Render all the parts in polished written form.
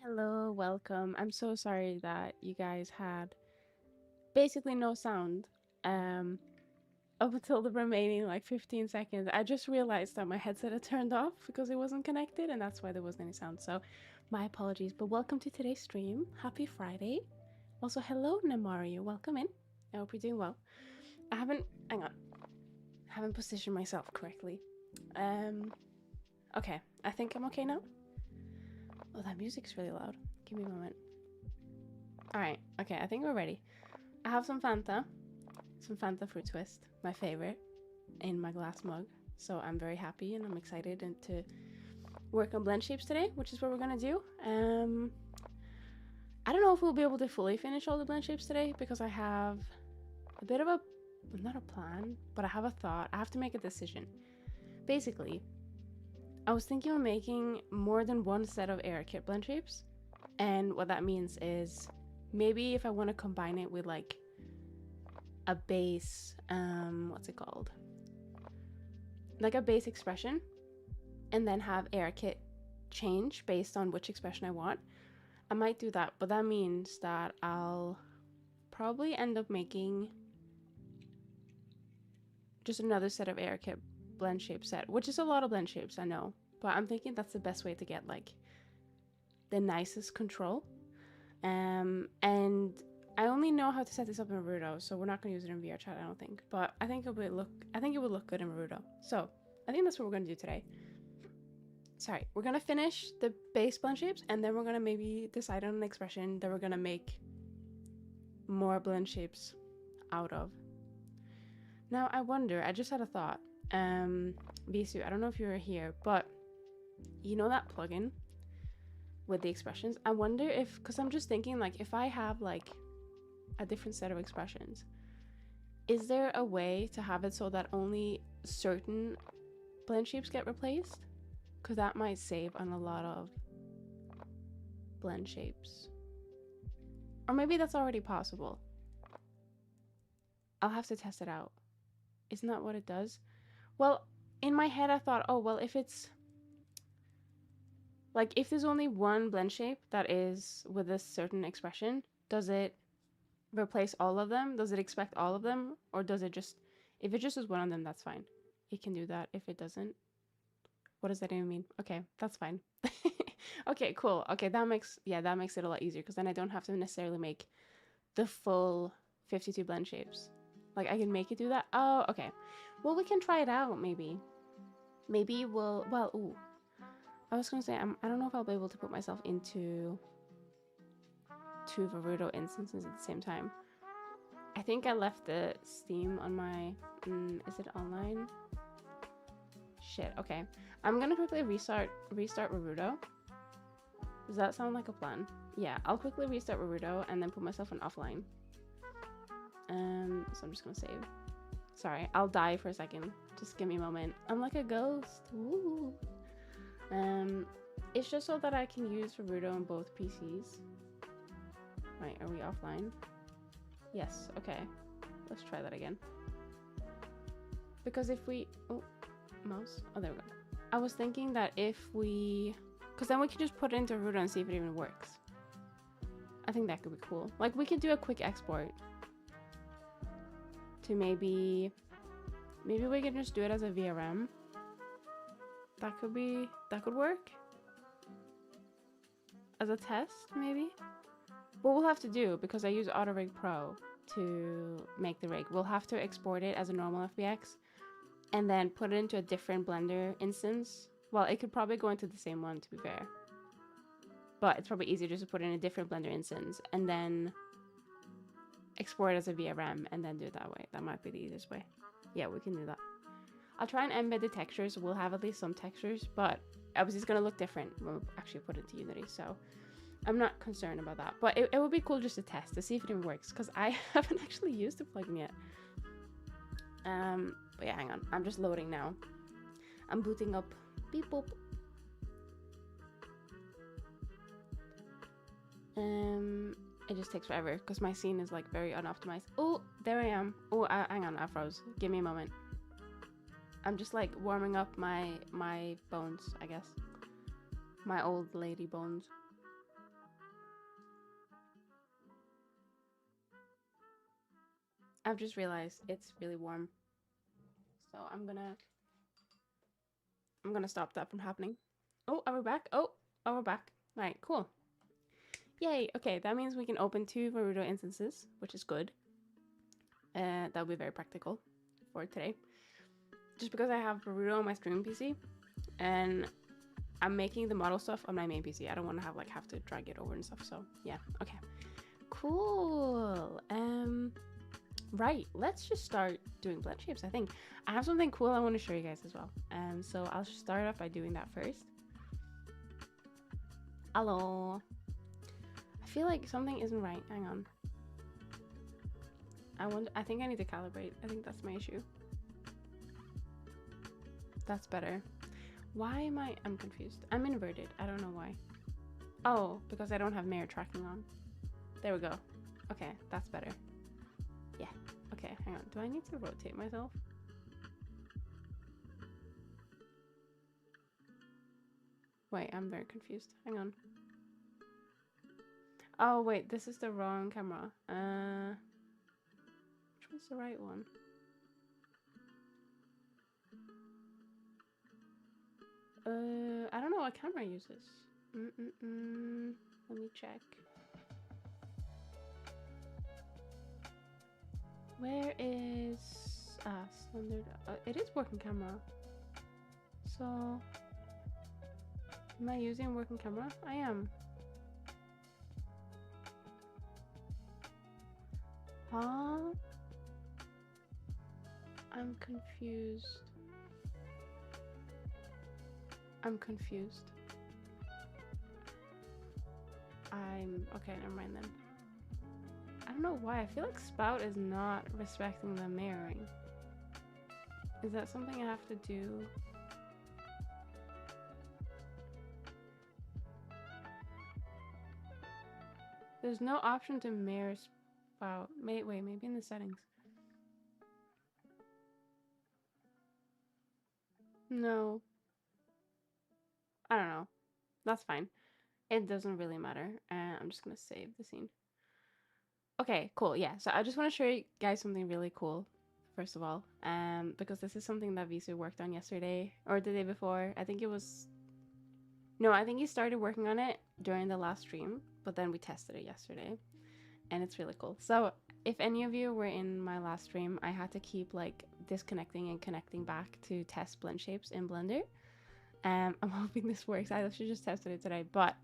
Hello, welcome. I'm so sorry that you guys had basically no sound um up until the remaining like 15 seconds. I just realized that my headset had turned off because it wasn't connected and that's why there wasn't any sound. So, my apologies, but welcome to today's stream. Happy Friday. Also, hello Namario. Welcome in. I hope you're doing well. I haven't hang on. I haven't positioned myself correctly. Um okay. I think I'm okay now. Oh, that music's really loud. Give me a moment. Alright, okay, I think we're ready. I have some Fanta fruit twist, my favorite, in my glass mug. So I'm very happy and I'm excited and to work on Blendshapes today, which is what we're gonna do. I don't know if we'll be able to fully finish all the Blendshapes today because I have a bit of a, not a plan, but I have a thought. I have to make a decision. Basically, I was thinking of making more than one set of air kit Blendshapes. And what that means is maybe if I want to combine it with like a base, what's it called? Like a base expression, and then have air kit change based on which expression I want. I might do that, but that means that I'll probably end up making just another set of air kit blend shape set, which is a lot of blend shapes, I know, but I'm thinking that's the best way to get like the nicest control. And I only know how to set this up in Naruto, so we're not gonna use it in VR chat, I don't think. But I think it would look good in Naruto. So I think that's what we're gonna do today. Sorry, we're gonna finish the base blend shapes, and then we're gonna maybe decide on an expression that we're gonna make more blend shapes out of. Now I wonder, I just had a thought. Bisu, I don't know if you were here, but you know that plugin with the expressions? I wonder if, because I'm just thinking like if I have like a different set of expressions, is there a way to have it so that only certain blend shapes get replaced? Because that might save on a lot of blend shapes. Or maybe that's already possible. I'll have to test it out. Isn't that what it does? Well, in my head I thought, oh well, if it's like if there's only one blend shape that is with a certain expression, does it replace all of them? Does it expect all of them? Or does it just, if it just is one of them, that's fine. It can do that. If it doesn't, what does that even mean? Okay, that's fine. Okay, cool. Okay, that makes it a lot easier because then I don't have to necessarily make the full 52 blend shapes. Like I can make it do that. Oh, okay. Well, we can try it out maybe. Maybe we'll, well, ooh. I was gonna say, I don't know if I'll be able to put myself into two Varuto instances at the same time. I think I left the Steam on my, is it online? Shit, okay. I'm gonna quickly restart Naruto. Does that sound like a plan? Yeah, I'll quickly restart Naruto and then put myself on offline. So I'm just gonna save. Sorry, I'll die for a second. Just give me a moment. I'm like a ghost. Woo. It's just so that I can use Naruto on both PCs. Right, are we offline? Yes, okay. Let's try that again. Because if we, oh, mouse. Oh, there we go. I was thinking that if we, because then we could just put it into Naruto and see if it even works. I think that could be cool. Like we could do a quick export to maybe we can just do it as a VRM. That could work as a test maybe. What we'll have to do, because I use AutoRig Pro to make the rig, we'll have to export it as a normal FBX and then put it into a different Blender instance. Well, it could probably go into the same one to be fair, but it's probably easier just to put it in a different Blender instance and then export it as a VRM and then do it that way. That might be the easiest way. Yeah, we can do that. I'll try and embed the textures. We'll have at least some textures, but obviously it's gonna look different when we actually put it to Unity, so I'm not concerned about that. But it would be cool just to test, to see if it even works, because I haven't actually used the plugin yet. But yeah, hang on. I'm just loading now. I'm booting up. Beep boop. It just takes forever because my scene is like very unoptimized. Oh, there I am. Oh, hang on, I froze. Give me a moment. I'm just like warming up my bones, I guess. My old lady bones. I've just realized it's really warm. So I'm gonna stop that from happening. Oh, are we back? Oh, we're back. All right, cool. Yay. Okay, that means we can open 2 Naruto instances, which is good. That'll be very practical for today. Just because I have Naruto on my stream PC, and I'm making the model stuff on my main PC. I don't want to have to drag it over and stuff. So yeah, okay, cool. Right, let's just start doing blend shapes. I think I have something cool I want to show you guys as well. So I'll start off by doing that first. Hello. I feel like something isn't right. Hang on. I think I need to calibrate. I think that's my issue. That's better. Why am I'm confused. I'm inverted. I don't know why. Oh, because I don't have mirror tracking on. There we go. Okay, that's better. Yeah. Okay, hang on. Do I need to rotate myself? Wait, I'm very confused. Hang on. Oh, wait, this is the wrong camera. Which one's the right one? I don't know what camera I use this. Let me check. Where is standard? It is working camera. So, am I using working camera? I am. Huh? I'm confused. Okay, never mind then. I don't know why. I feel like Spout is not respecting the mirroring. Is that something I have to do? There's no option to mirror Spout. Wait, maybe in the settings. No. I don't know. That's fine. It doesn't really matter. I'm just gonna save the scene. Okay, cool. Yeah, so I just want to show you guys something really cool, first of all, because this is something that Visu worked on yesterday or the day before. I think it was. No, I think he started working on it during the last stream, but then we tested it yesterday, and it's really cool. So if any of you were in my last stream, I had to keep like disconnecting and connecting back to test blend shapes in Blender. I'm hoping this works. I actually just tested it today, but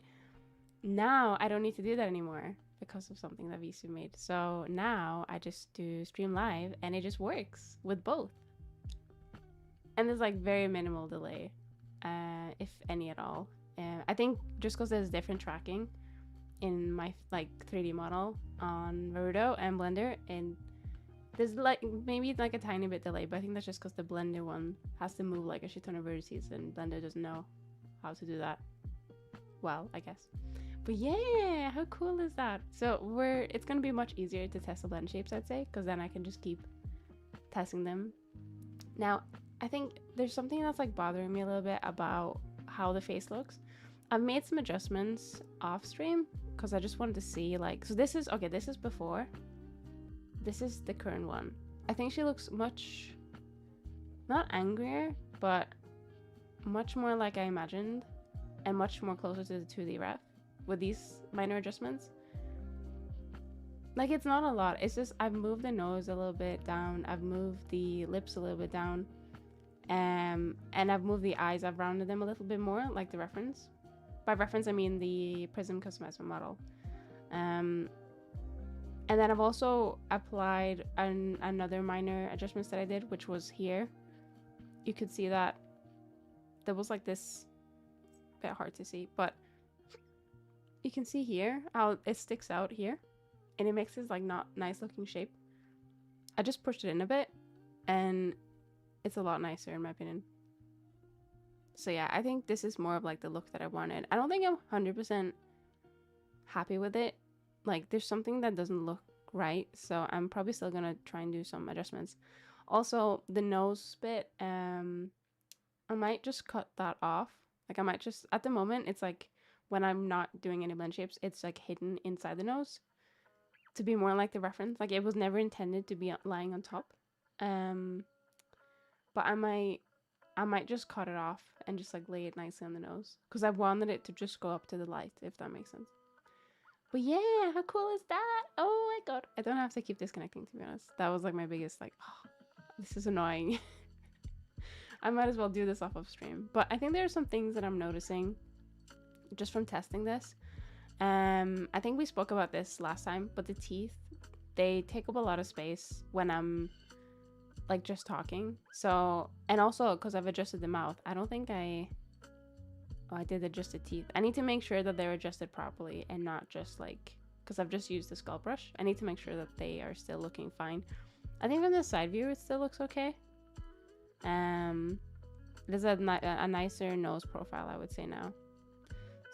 now I don't need to do that anymore because of something that Visu made. So now I just do stream live and it just works with both. And there's like very minimal delay, if any at all. I think just because there's different tracking in my like 3D model on Naruto and Blender, and there's like maybe like a tiny bit delay, but I think that's just because the Blender one has to move like a shit ton of vertices and Blender doesn't know how to do that. Well, I guess. But yeah, how cool is that? So it's gonna be much easier to test the blend shapes, I'd say, because then I can just keep testing them. Now, I think there's something that's like bothering me a little bit about how the face looks. I've made some adjustments off stream because I just wanted to see like, so this is before. This is the current one. I think she looks much, not angrier, but much more like I imagined and much more closer to the 2D ref with these minor adjustments. Like, it's not a lot. It's just I've moved the nose a little bit down. I've moved the lips a little bit down. And I've moved the eyes. I've rounded them a little bit more, like the reference. By reference, I mean the Prism Customizable model. And then I've also applied another minor adjustments that I did, which was here. You could see that there was like this, bit hard to see, but you can see here how it sticks out here, and it makes this like not nice looking shape. I just pushed it in a bit, and it's a lot nicer in my opinion. So yeah, I think this is more of like the look that I wanted. I don't think I'm 100% happy with it. Like, there's something that doesn't look right, so I'm probably still gonna try and do some adjustments. Also, the nose bit, I might just cut that off. Like, I might just, at the moment, it's like when I'm not doing any blend shapes, it's like hidden inside the nose to be more like the reference. Like it was never intended to be lying on top. But I might just cut it off and just like lay it nicely on the nose because I wanted it to just go up to the light, if that makes sense. But yeah, how cool is that? Oh my god. I don't have to keep disconnecting, to be honest. That was like my biggest like, oh, this is annoying. I might as well do this off of stream. But I think there are some things that I'm noticing just from testing this. I think we spoke about this last time, but the teeth, they take up a lot of space when I'm like just talking. So, and also because I've adjusted the mouth, I don't think I did adjust the teeth. I need to make sure that they're adjusted properly and not just like, because I've just used the skull brush. I need to make sure that they are still looking fine. I think from the side view, it still looks okay. There's a nicer nose profile, I would say now.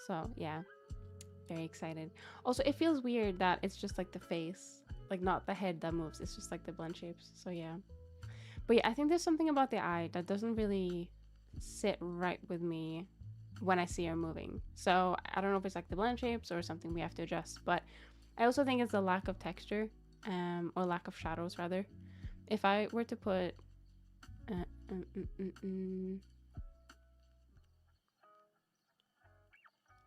So yeah, very excited. Also, it feels weird that it's just like the face, like not the head that moves. It's just like the blend shapes. So yeah. But yeah, I think there's something about the eye that doesn't really sit right with me when I see her moving. So I don't know if it's like the blend shapes or something we have to adjust. But I also think it's a lack of texture, or lack of shadows rather. If I were to put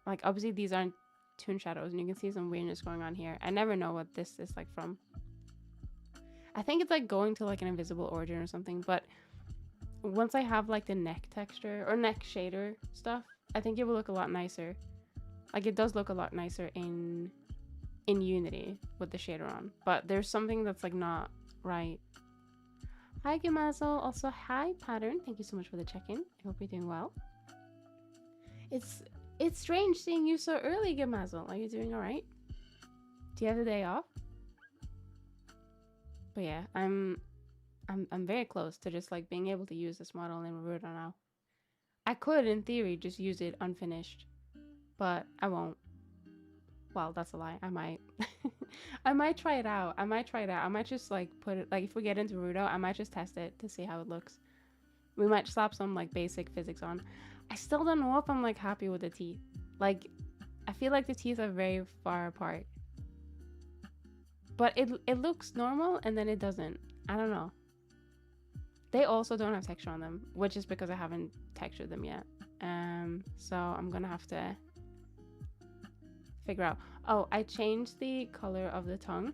like obviously these aren't toon shadows and you can see some weirdness going on here. I never know what this is like from. I think it's like going to like an invisible origin or something, but once I have like the neck texture or neck shader stuff, I think it will look a lot nicer. Like it does look a lot nicer in Unity with the shader on, but there's something that's like not right. Hi Gimazo, also hi Pattern, thank you so much for the check-in. I hope you're doing well. It's strange seeing you so early, Gimazo. Are you doing all right? Do you have the day off? But yeah, I'm very close to just like being able to use this model in Rudo now. I could, in theory, just use it unfinished, but I won't. Well, that's a lie. I might. I might try it out. I might just like put it, like if we get into Rudo, I might just test it to see how it looks. We might slap some like basic physics on. I still don't know if I'm like happy with the teeth. Like, I feel like the teeth are very far apart. But it looks normal and then it doesn't. I don't know. They also don't have texture on them, which is because I haven't textured them yet. So I'm gonna have to figure out. Oh, I changed the color of the tongue,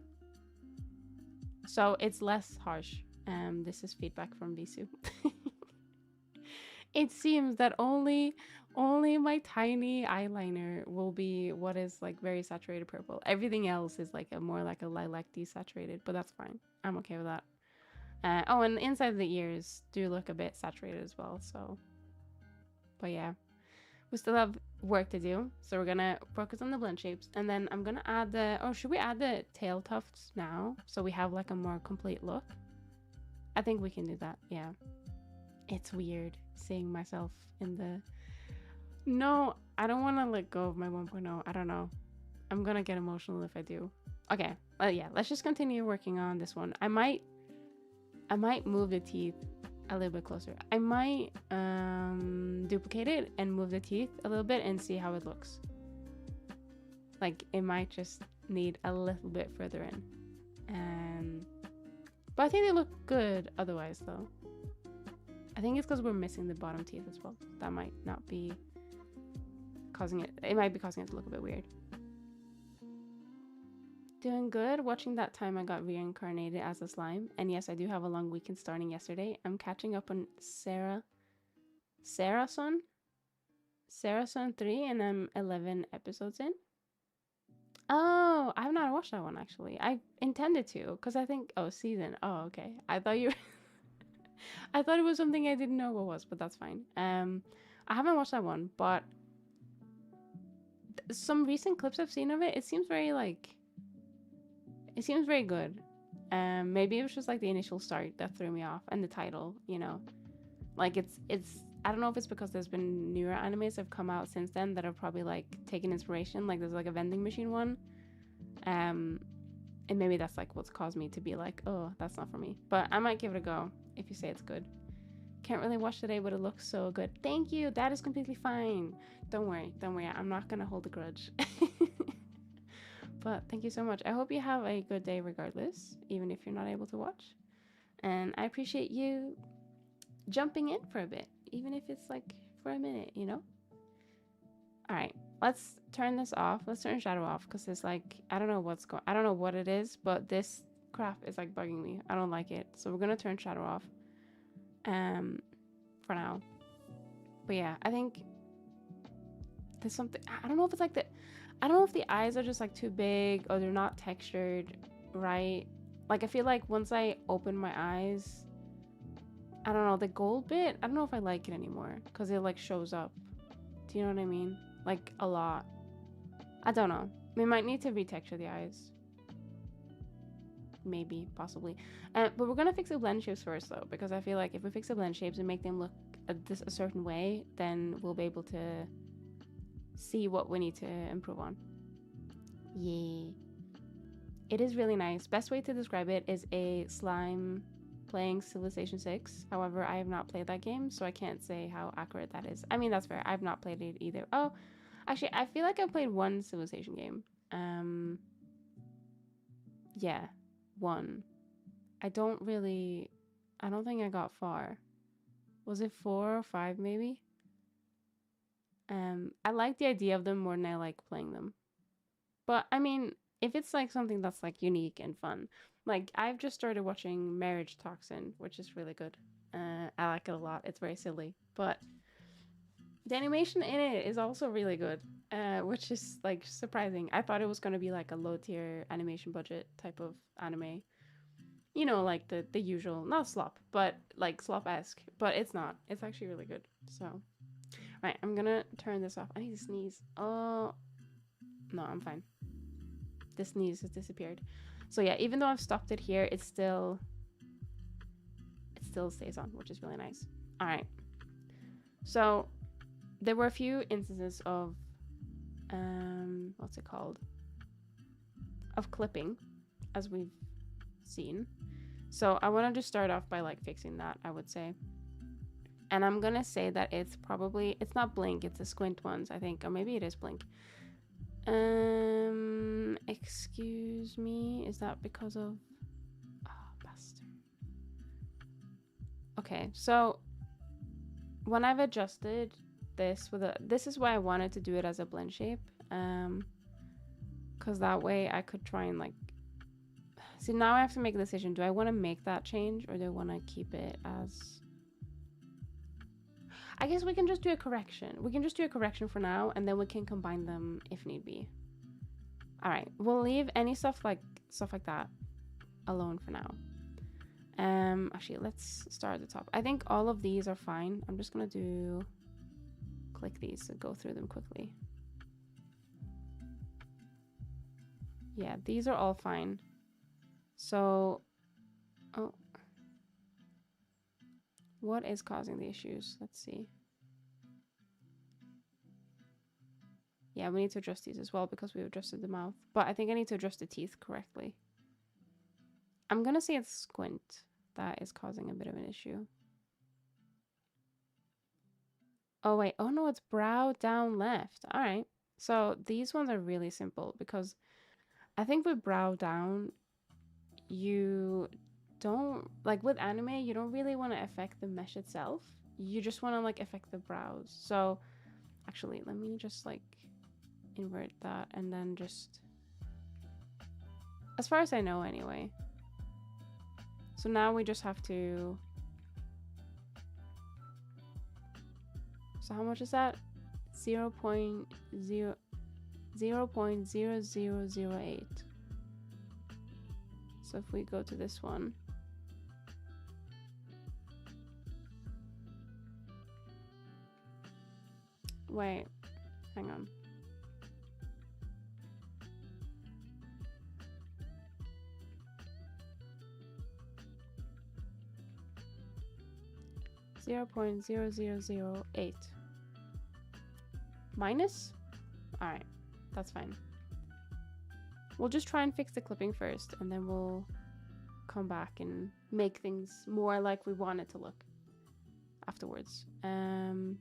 so it's less harsh. This is feedback from Bisu. It seems that only my tiny eyeliner will be what is like very saturated purple. Everything else is like a more like a lilac desaturated, but that's fine. I'm okay with that. Oh, and the inside of the ears do look a bit saturated as well. So, but yeah, we still have work to do. So we're gonna focus on the blend shapes, and then I'm gonna add the. Oh, should we add the tail tufts now so we have like a more complete look? I think we can do that. Yeah. It's weird seeing myself in the... No, I don't want to let go of my 1.0. I don't know. I'm gonna get emotional if I do. Okay, yeah, let's just continue working on this one. I might move the teeth a little bit closer. I might duplicate it and move the teeth a little bit and see how it looks. Like, it might just need a little bit further in. But I think they look good otherwise, though. I think it's because we're missing the bottom teeth as well. That might not be causing it. It might be causing it to look a bit weird. Doing good. Watching that time I got reincarnated as a slime. And yes, I do have a long weekend starting yesterday. I'm catching up on Sarah-son 3, and I'm 11 episodes in. Oh, I have not watched that one actually. I intended to, because I think, oh, season. Oh, okay. I thought you I thought it was something I didn't know what was, but that's fine. I haven't watched that one, but some recent clips I've seen of it, it seems very good. Maybe it was just like the initial start that threw me off, and the title, you know, like it's I don't know if it's because there's been newer animes that have come out since then that have probably like taken inspiration. Like there's like a vending machine one, and maybe that's like what's caused me to be like, oh, that's not for me. But I might give it a go if you say it's good. Can't really watch today, but it looks so good. Thank you. That is completely fine. Don't worry. I'm not gonna hold a grudge. But thank you so much. I hope you have a good day regardless, even if you're not able to watch. And I appreciate you jumping in for a bit, even if it's like for a minute, you know? All right, let's turn this off. Let's turn shadow off because it's like, I don't know I don't know what it is, but this crap is like bugging me. I don't like it. So we're going to turn shadow off for now. But yeah, I think there's something, I don't know if it's like I don't know if the eyes are just like too big or they're not textured right. Like I feel like once I open my eyes, I don't know, the gold bit, I don't know if I like it anymore because it like shows up. Do you know what I mean? Like a lot. I don't know. We might need to retexture the eyes. Maybe, possibly. But we're gonna fix the blend shapes first though, because I feel like if we fix the blend shapes and make them look a certain way, then we'll be able to see what we need to improve on. Yeah. It is really nice. Best way to describe it is a slime playing Civilization 6. However, I have not played that game, so I can't say how accurate that is. I mean, that's fair. I've not played it either. Oh, actually, I feel like I've played one Civilization game. Yeah, one. I don't think I got far. Was it 4 or 5 maybe? I like the idea of them more than I like playing them. But I mean, if it's like something that's like unique and fun, like I've just started watching Marriage Toxin, which is really good. I like it a lot. It's very silly, but the animation in it is also really good, which is like surprising. I thought it was gonna be like a low tier animation budget type of anime, you know, like the usual, not slop, but like slop-esque, but it's not. It's actually really good. So, right, I'm gonna turn this off. I need to sneeze. Oh, no, I'm fine. The sneeze has disappeared. So yeah, even though I've stopped it here, it still stays on, which is really nice. All right. So there were a few instances of what's it called? Of clipping, as we've seen. So I want to just start off by like fixing that, I would say. And I'm gonna say that it's not blink, it's the squint ones, I think, or maybe it is blink. Excuse me, is that because of bastard? Okay, so when I've adjusted this this is why I wanted to do it as a blend shape, because that way I could try and like see. Now I have to make a decision. Do I want to make that change or do I want to keep it as, I guess we can just do a correction. We can just do a correction for now and then we can combine them if need be. All right, we'll leave any stuff like that alone for now. Actually, let's start at the top. I think all of these are fine. I'm just gonna click these and go through them quickly. Yeah, these are all fine. So, oh, what is causing the issues? Let's see. Yeah, we need to adjust these as well because we've adjusted the mouth. But I think I need to adjust the teeth correctly. I'm gonna say it's squint that is causing a bit of an issue. Oh wait, oh no, it's brow down left. All right. So these ones are really simple because I think with brow down, you don't, like with anime, you don't really want to affect the mesh itself. You just want to like affect the brows. So actually, let me just like invert that and then just, as far as I know anyway. So now we just have to, so how much is that? 0.0008. So if we go to this one, wait, hang on. .0008 minus. All right, that's fine. We'll just try and fix the clipping first, and then we'll come back and make things more like we want it to look afterwards. All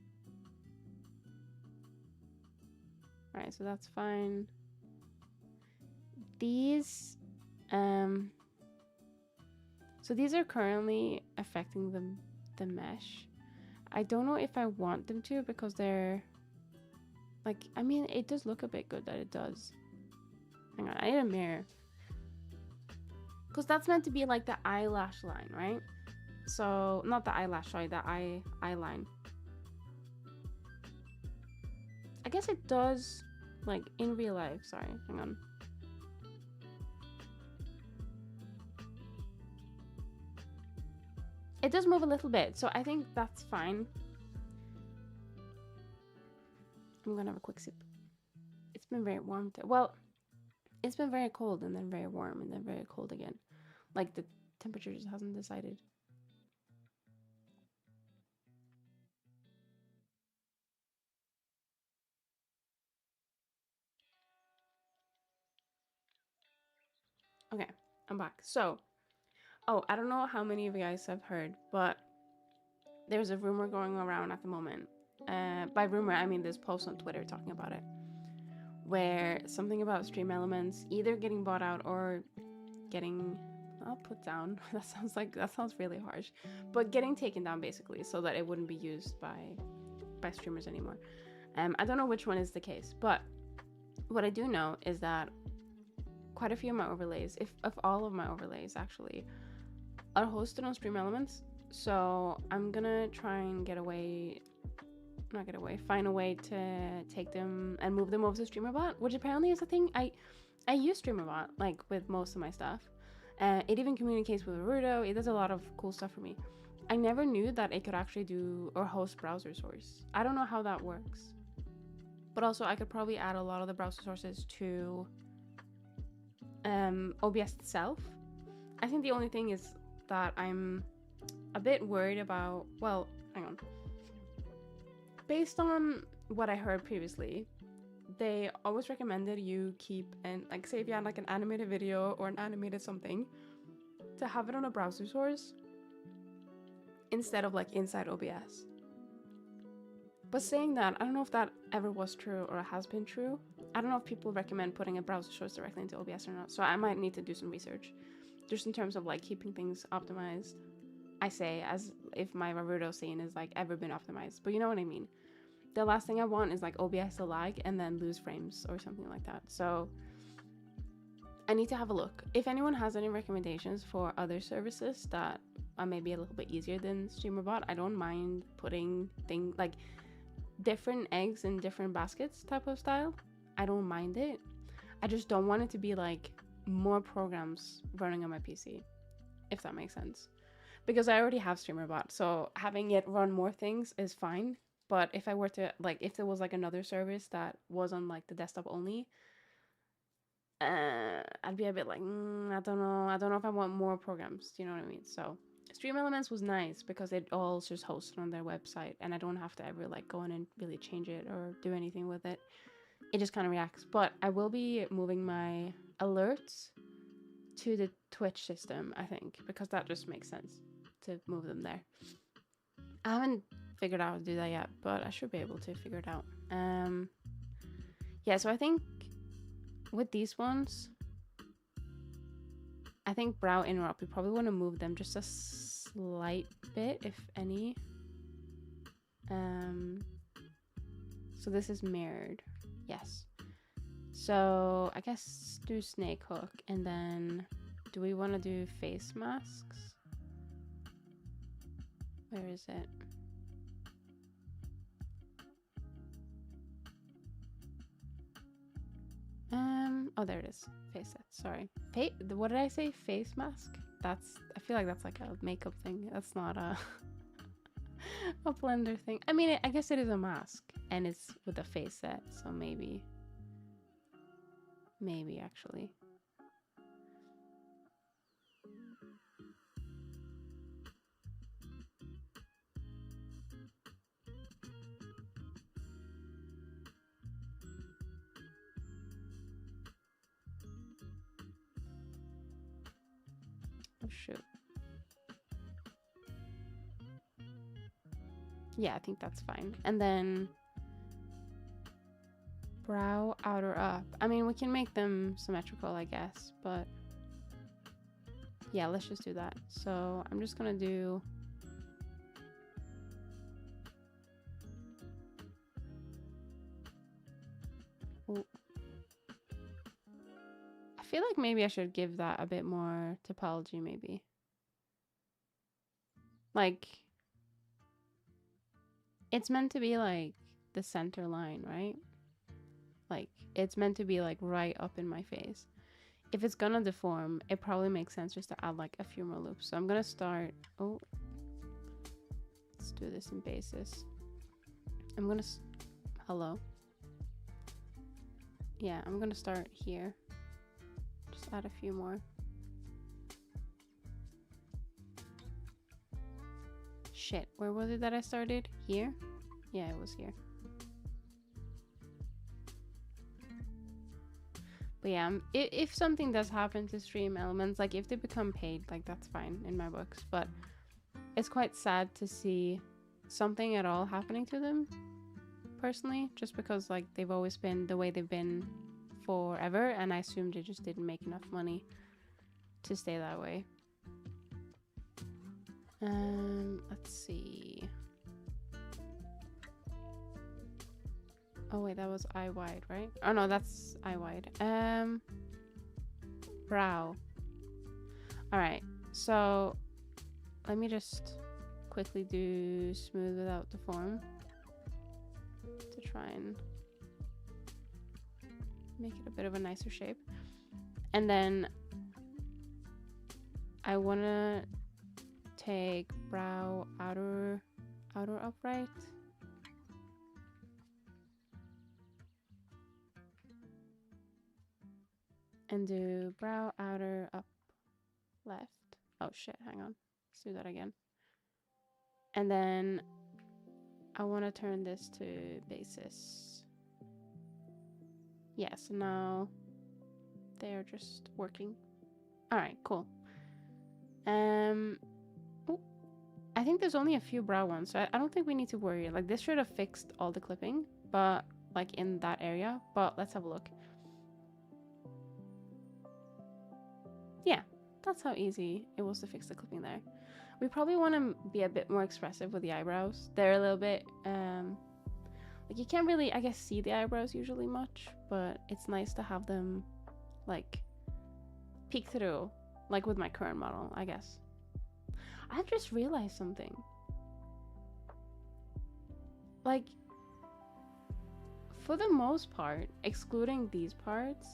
right, so that's fine. these, um, so these are currently affecting the mesh. I don't know if I want them to because they're like, I mean, it does look a bit good that it does. Hang on, I need a mirror. Because that's meant to be like the eyelash line, right? So, not the eyelash, sorry, the eye line. I guess it does, like, in real life. Sorry, hang on. It does move a little bit, so I think that's fine. I'm gonna have a quick sip. It's been very warm. Well, it's been very cold and then very warm and then very cold again. Like the temperature just hasn't decided. Okay, I'm back. So, oh, I don't know how many of you guys have heard, but there's a rumor going around at the moment. By rumor, I mean this post on Twitter talking about it, where something about Stream Elements either getting bought out or getting put down. That sounds really harsh, but getting taken down basically, so that it wouldn't be used by streamers anymore. I don't know which one is the case, but what I do know is that quite a few of my overlays, if all of my overlays actually, are hosted on Stream Elements. So I'm gonna try and find a way to take them and move them over to StreamerBot, which apparently is a thing. I use StreamerBot like with most of my stuff. It even communicates with Naruto. It does a lot of cool stuff for me. I never knew that it could actually do or host browser source. I don't know how that works. But also I could probably add a lot of the browser sources to OBS itself. I think the only thing is that I'm a bit worried about, well, hang on. Based on what I heard previously, they always recommended you keep, and like say if you had like an animated video or an animated something, to have it on a browser source instead of like inside OBS. But saying that, I don't know if that ever was true or has been true. I don't know if people recommend putting a browser source directly into OBS or not, so I might need to do some research just in terms of like keeping things optimized. I say as if my Naruto scene is like ever been optimized, but you know what I mean. The last thing I want is like OBS to lag and then lose frames or something like that. So I need to have a look. If anyone has any recommendations for other services that are maybe a little bit easier than StreamerBot, I don't mind putting things like different eggs in different baskets type of style. I don't mind it. I just don't want it to be like more programs running on my PC, if that makes sense. Because I already have StreamerBot, so having it run more things is fine. But if I were to, like, if there was like another service that was on like the desktop only, I'd be a bit like, I don't know if I want more programs. Do you know what I mean? So Stream Elements was nice because it all just hosted on their website, and I don't have to ever like go in and really change it or do anything with it. It just kind of reacts. But I will be moving my alerts to the Twitch system, I think, because that just makes sense to move them there. I haven't figured out how to do that yet, but I should be able to figure it out. Yeah, so I think with these ones, I think brow interrupt, we probably want to move them just a slight bit, if any. So this is mirrored. Yes. So I guess do snake hook, and then do we want to do face masks? Where is it? Oh, there it is. Face set. Sorry. What did I say? Face mask? I feel like that's like a makeup thing. That's not a a blender thing. I mean, I guess it is a mask, and it's with a face set, so maybe actually. Oh shoot. Yeah, I think that's fine. And then Brow outer up. I mean, we can make them symmetrical, I guess, but yeah, let's just do that. So I'm just gonna do Ooh. I feel like maybe I should give that a bit more topology, maybe. Like, it's meant to be like the center line, right? Like, it's meant to be like right up in my face. If it's gonna deform, it probably makes sense just to add like a few more loops. So I'm gonna start, oh, let's do this in basis. I'm gonna, hello. Yeah, I'm gonna start here. Just add a few more. Shit, where was it that I started? Here? Yeah, it was here. But yeah, if something does happen to stream elements, like if they become paid, like that's fine in my books. But it's quite sad to see something at all happening to them, personally, just because like they've always been the way they've been forever, and I assumed they just didn't make enough money to stay that way. Let's see. Oh wait, that was eye wide, right? Oh no, that's eye wide. Brow. All right, so let me just quickly do smooth without deform to try and make it a bit of a nicer shape. And then I want to take brow outer upright. And do brow outer up left. Oh shit, hang on. Let's do that again. And then I want to turn this to basis. Yeah, so now they're just working. All right, cool. Ooh, I think there's only a few brow ones, so I don't think we need to worry. Like, this should have fixed all the clipping, but like in that area. But let's have a look. Yeah, that's how easy it was to fix the clipping there. We probably want to be a bit more expressive with the eyebrows. They're a little bit, like you can't really, I guess, see the eyebrows usually much, but it's nice to have them, like, peek through, like with my current model, I guess. I've just realized something. Like, for the most part, excluding these parts,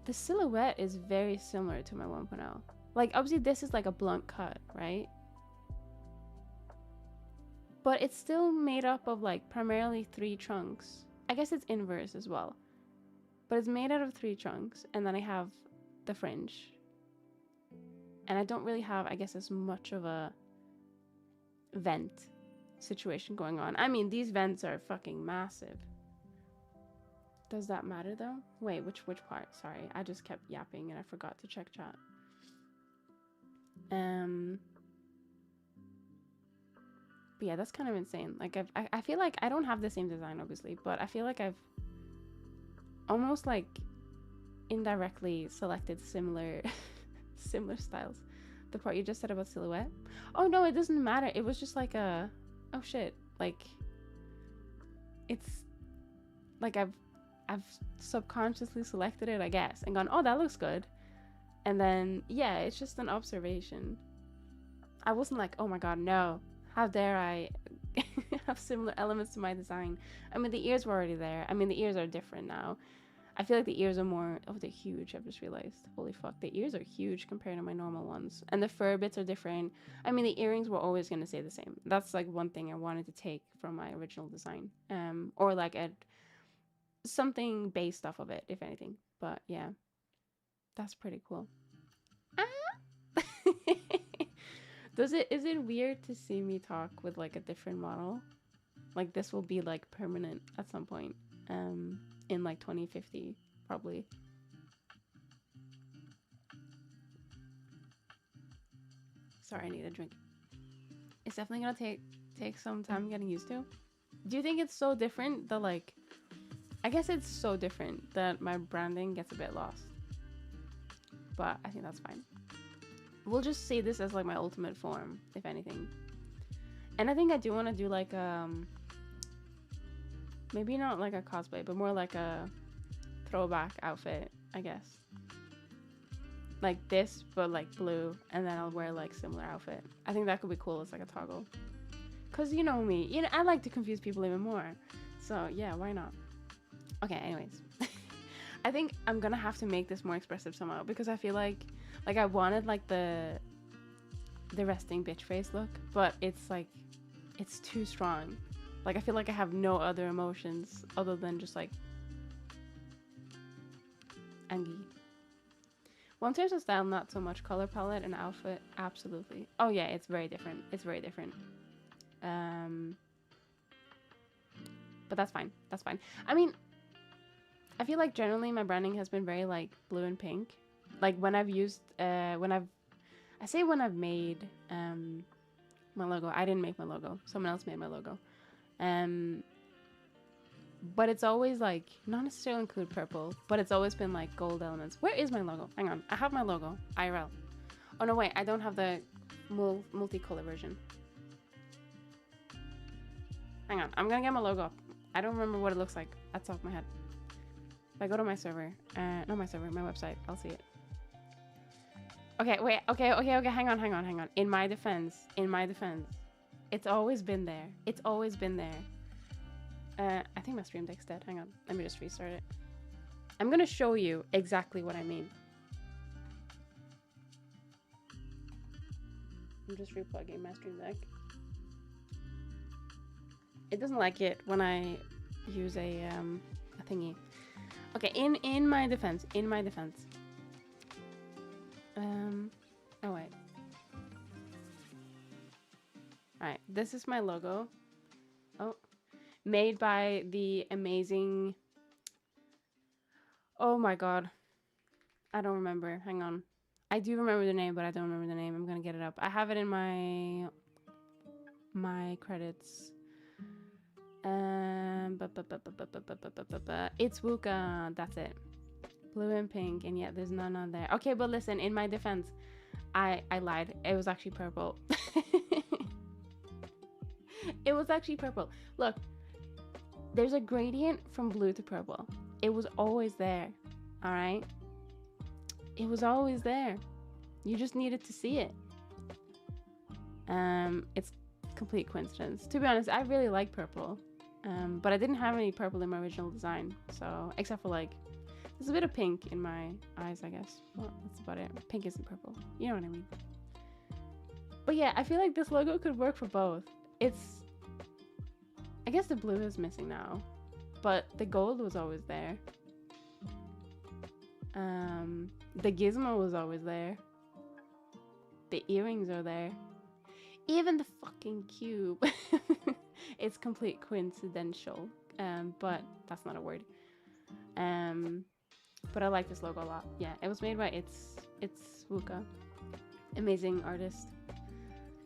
the silhouette is very similar to my 1.0. Like, obviously this is like a blunt cut, right? But it's still made up of like primarily 3 chunks. I guess it's inverse as well. But it's made out of 3 chunks, and then I have the fringe. And I don't really have, I guess, as much of a vent situation going on. I mean, these vents are fucking massive. Does that matter though? Wait, which part? Sorry, I just kept yapping and I forgot to check chat. But yeah, that's kind of insane. Like I feel like I don't have the same design obviously, but I feel like I've almost like indirectly selected similar similar styles. The part you just said about silhouette. Oh no, it doesn't matter. It was just like a, oh shit, like it's like I've subconsciously selected it, I guess, and gone, oh, that looks good. And then yeah, it's just an observation. I wasn't like, oh my god, no, how dare I have similar elements to my design. I mean, the ears were already there. I mean, the ears are different now. I feel like the ears are more, oh, they're huge. I've just realized, holy fuck, the ears are huge compared to my normal ones, and the fur bits are different. I mean, the earrings were always going to stay the same. That's like one thing I wanted to take from my original design, or like a something based off of it, if anything. But yeah, that's pretty cool. Ah! Is it weird to see me talk with like a different model? Like this will be like permanent at some point, in like 2050 probably. Sorry, I need a drink. It's definitely gonna take some time getting used to, Do you think it's so different that like, I guess it's so different that my branding gets a bit lost, but I think that's fine. We'll just see this as like my ultimate form, if anything. And I think I do want to do like maybe not like a cosplay, but more like a throwback outfit, I guess. Like this, but like blue, and then I'll wear like similar outfit. I think that could be cool as like a toggle. Cause you know me, you know I like to confuse people even more. So yeah, why not? Okay, anyways. I think I'm gonna have to make this more expressive somehow because I feel like I wanted like the resting bitch face look, but it's like it's too strong. Like I feel like I have no other emotions other than just like angry. Well, in terms of style, not so much. Color palette and outfit, absolutely. Oh yeah, it's very different. It's very different. But that's fine. That's fine. I mean, I feel like generally my branding has been very like blue and pink. Like when I've used, when I've made my logo. I didn't make my logo. Someone else made my logo. But it's always like, not necessarily include purple, but it's always been like gold elements. Where is my logo? Hang on. I have my logo. IRL. Oh no, wait. I don't have the multicolor version. Hang on. I'm gonna get my logo up. I don't remember what it looks like at the top of my head. If I go to my server, not my server, my website, I'll see it. Okay, wait. Okay. Hang on. In my defense, it's always been there. It's always been there. I think my stream deck's dead. Hang on. Let me just restart it. I'm gonna show you exactly what I mean. I'm just replugging my stream deck. It doesn't like it when I use a thingy. Okay, in my defense. Oh wait. Alright, this is my logo. Oh. Made by the amazing... Oh my god. I don't remember. Hang on. I do remember the name, but I don't remember the name. I'm gonna get it up. I have it in my credits. It's Wuka. That's it. Blue and pink, and yet there's none on there. Okay, but listen, in my defense, I lied. It was actually purple. It was actually purple. Look, there's a gradient from blue to purple. It was always there. All right? It was always there. You just needed to see it. It's complete coincidence. To be honest, I really like purple. But I didn't have any purple in my original design. So, except for like, there's a bit of pink in my eyes, I guess. Well, that's about it. Pink isn't purple. You know what I mean? But yeah, I feel like this logo could work for both. It's... I guess the blue is missing now. But the gold was always there. The gizmo was always there. The earrings are there. Even the fucking cube. It's complete coincidental. But that's not a word. But I like this logo a lot. Yeah, it was made by it's Wuka. Amazing artist.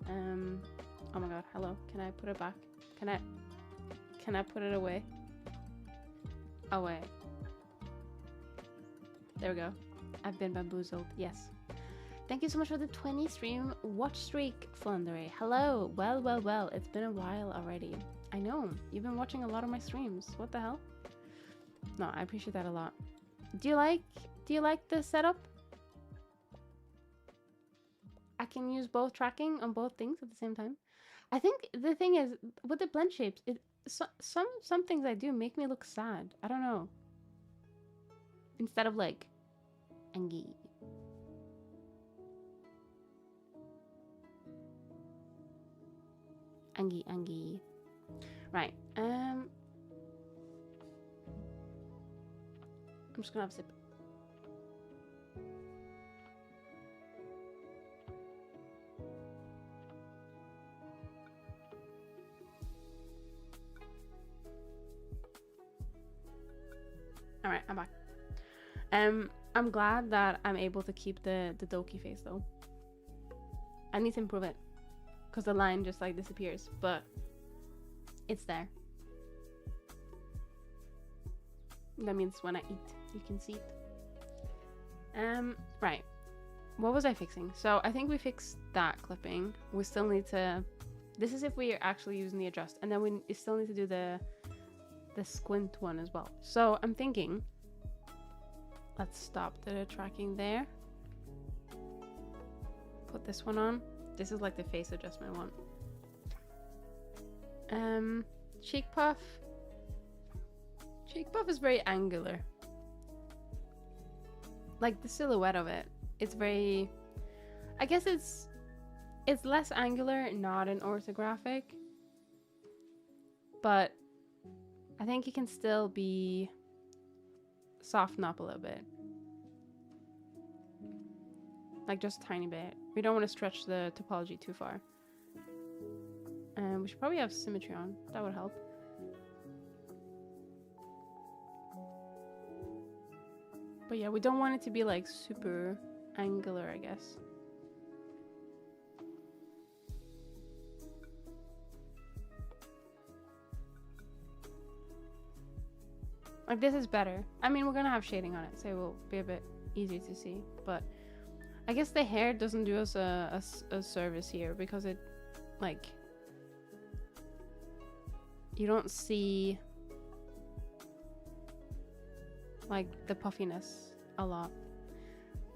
Oh my god, hello. Can I put it back? Can I put it away? Away. There we go. I've been bamboozled. Yes. Thank you so much for the 20 stream watch streak, Flundery. Hello. Well. It's been a while already. I know. You've been watching a lot of my streams. What the hell? No, I appreciate that a lot. Do you like the setup? I can use both tracking on both things at the same time. I think the thing is with the blend shapes, some things I do make me look sad. I don't know. Instead of like Angie. Angie. Right. I'm just gonna have a sip. All right, I'm back. I'm glad that I'm able to keep the Doki face though. I need to improve it because the line just like disappears, but it's there. That means when I eat, you can see it. Right. What was I fixing? So I think we fixed that clipping. We still need to... This is if we are actually using the adjust. And then we still need to do the squint one as well. So I'm thinking... Let's stop the tracking there. Put this one on. This is like the face adjustment one. Cheek puff. Cheek puff is very angular. Like the silhouette of it, it's very... I guess it's less angular, not an orthographic. But I think it can still be softened up a little bit. Like just a tiny bit. We don't want to stretch the topology too far. And we should probably have symmetry on. That would help. But yeah, we don't want it to be like super angular, I guess. Like this is better. I mean, we're gonna have shading on it, so it will be a bit easier to see. But I guess the hair doesn't do us a service here because it, like, you don't see like the puffiness a lot.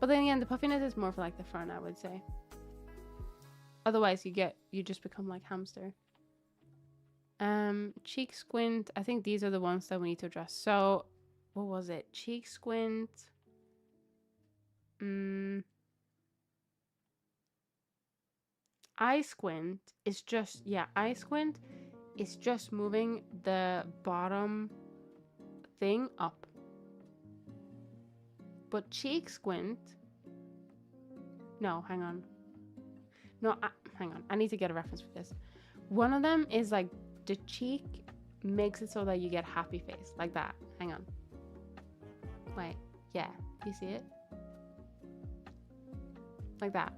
But then again, the puffiness is more for like the front, I would say. Otherwise you just become like hamster. Cheek squint, I think these are the ones that we need to address. So what was it? Cheek squint. Eye squint is just, yeah, eye squint is just moving the bottom thing up. But cheek squint, no, hang on. No, hang on. I need to get a reference for this. One of them is like the cheek makes it so that you get happy face, like that. Hang on. Wait, yeah, you see it? Like that.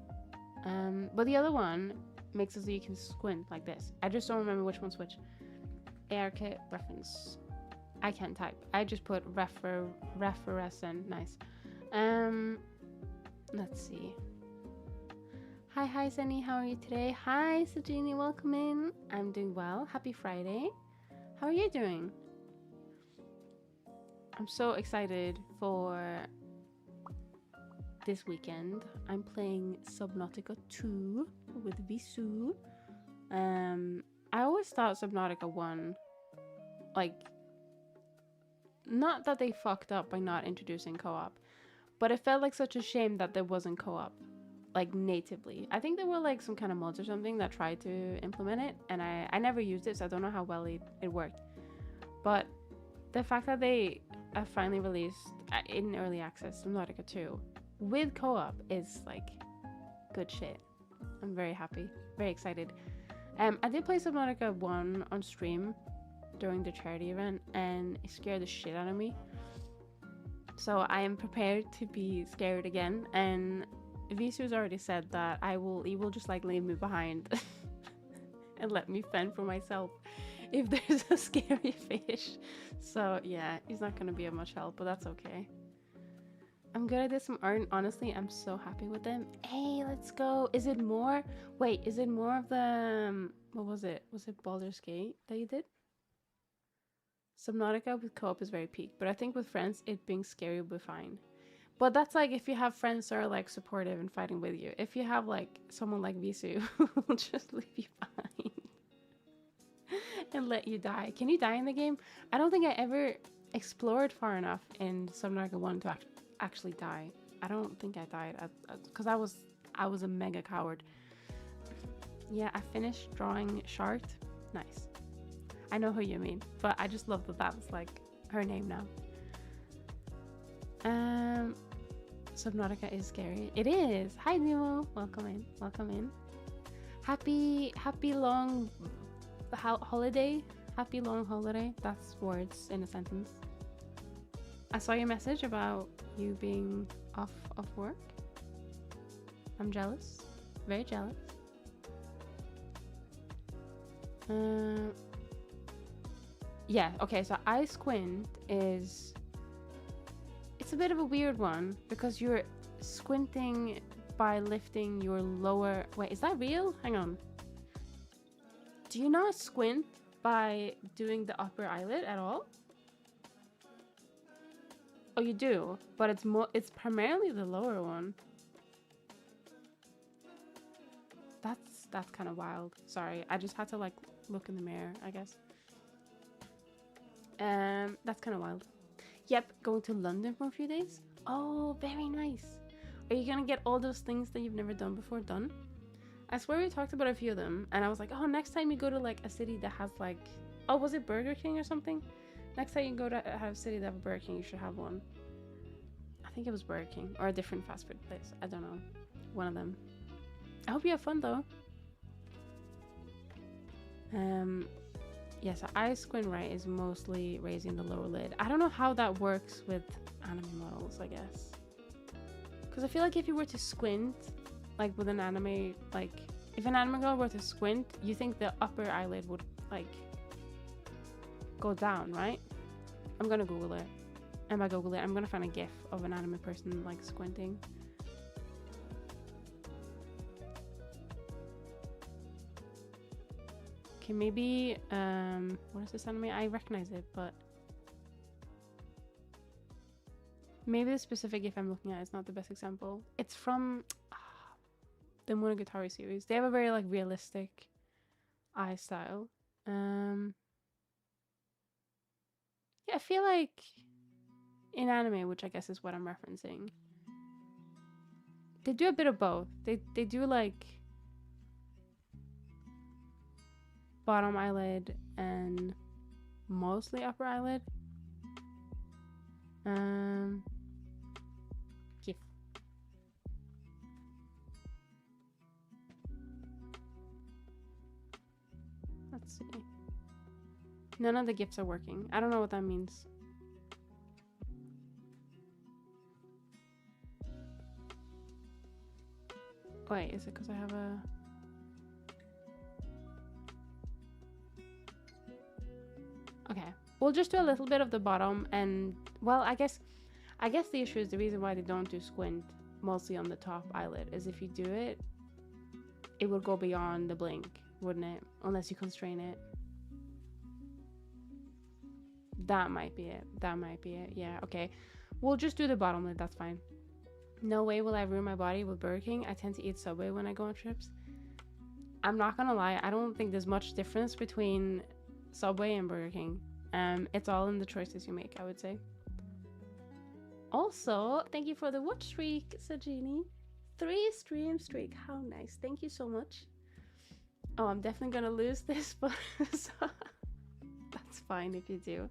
But the other one makes it so you can squint like this. I just don't remember which one's which. ARKit reference. I can't type. I just put reference. Nice. Let's see. Hi Sunny, how are you today? Hi Sajini, welcome in. I'm doing well. Happy Friday. How are you doing? I'm so excited for this weekend. I'm playing Subnautica 2 with Visu. I always thought Subnautica 1, like, not that they fucked up by not introducing co-op, but it felt like such a shame that there wasn't co-op, like, natively. I think there were like some kind of mods or something that tried to implement it, and I never used it, so I don't know how well it worked. But the fact that they finally released in early access Subnautica 2 with co-op is like good shit. I'm very happy, very excited. I did play Subnautica 1 on stream during the charity event, and it scared the shit out of me. So I am prepared to be scared again, and Visu's already said that he will just like leave me behind and let me fend for myself if there's a scary fish. So yeah, he's not gonna be of much help, but that's okay. I'm good. I did some art, and honestly, I'm so happy with them. Hey, let's go. Is it more? Wait, is it more of the what was it? Was it Baldur's Gate that you did? Subnautica with co-op is very peak, but I think with friends, it being scary will be fine. But that's like if you have friends that are like supportive and fighting with you. If you have like someone like Visu who will just leave you behind and let you die. Can you die in the game? I don't think I ever explored far enough in Subnautica 1 to actually die. I don't think I died because I was a mega coward. Yeah, I finished drawing Shart. Nice. I know who you mean, but I just love that that's like her name now. Subnautica is scary. It is. Hi Nemo, welcome in. Welcome in. Happy long holiday. Happy long holiday. That's words in a sentence. I saw your message about you being off work. I'm jealous. Very jealous. Yeah, okay, so eye squint is That's a bit of a weird one because you're squinting by lifting your lower... Wait, is that real? Hang on. Do you not squint by doing the upper eyelid at all? Oh, you do, but it's primarily the lower one. That's kind of wild. Sorry, I just had to like look in the mirror, I guess. That's kind of wild. Yep, going to London for a few days. Oh, very nice. Are you gonna get all those things that you've never done before done? I swear we talked about a few of them, and I was like, oh, next time you go to like a city that has like, oh, was it Burger King or something? Next time you go to have a city that has a Burger King, you should have one. I think it was Burger King or a different fast food place. I don't know. One of them. I hope you have fun though. Yeah, so eye squint right is mostly raising the lower lid. I don't know how that works with anime models, I guess. Because I feel like if you were to squint, like with an anime, like if an anime girl were to squint, you think the upper eyelid would like go down, right? I'm gonna Google it. And by Google it, I'm gonna find a GIF of an anime person like squinting. Okay, maybe what is this anime? I recognize it, but maybe the specific GIF I'm looking at is not the best example. It's from the Monogatari series. They have a very like realistic eye style. Yeah, I feel like in anime, which I guess is what I'm referencing, they do a bit of both. They do like bottom eyelid and mostly upper eyelid. GIF. Let's see. None of the GIFs are working. I don't know what that means. Wait, is it because I have a... Okay, we'll just do a little bit of the bottom and, well, I guess the issue is the reason why they don't do squint mostly on the top eyelid is if you do it, it would go beyond the blink, wouldn't it? Unless you constrain it. That might be it. That might be it. Yeah, okay. We'll just do the bottom lid, that's fine. No way will I ruin my body with Burger King. I tend to eat Subway when I go on trips. I'm not gonna lie, I don't think there's much difference between Subway and Burger King. It's all in the choices you make, I would say. Also, thank you for the watch streak, Sajini. 3 stream streak. How nice. Thank you so much. Oh, I'm definitely gonna lose this, but so that's fine if you do.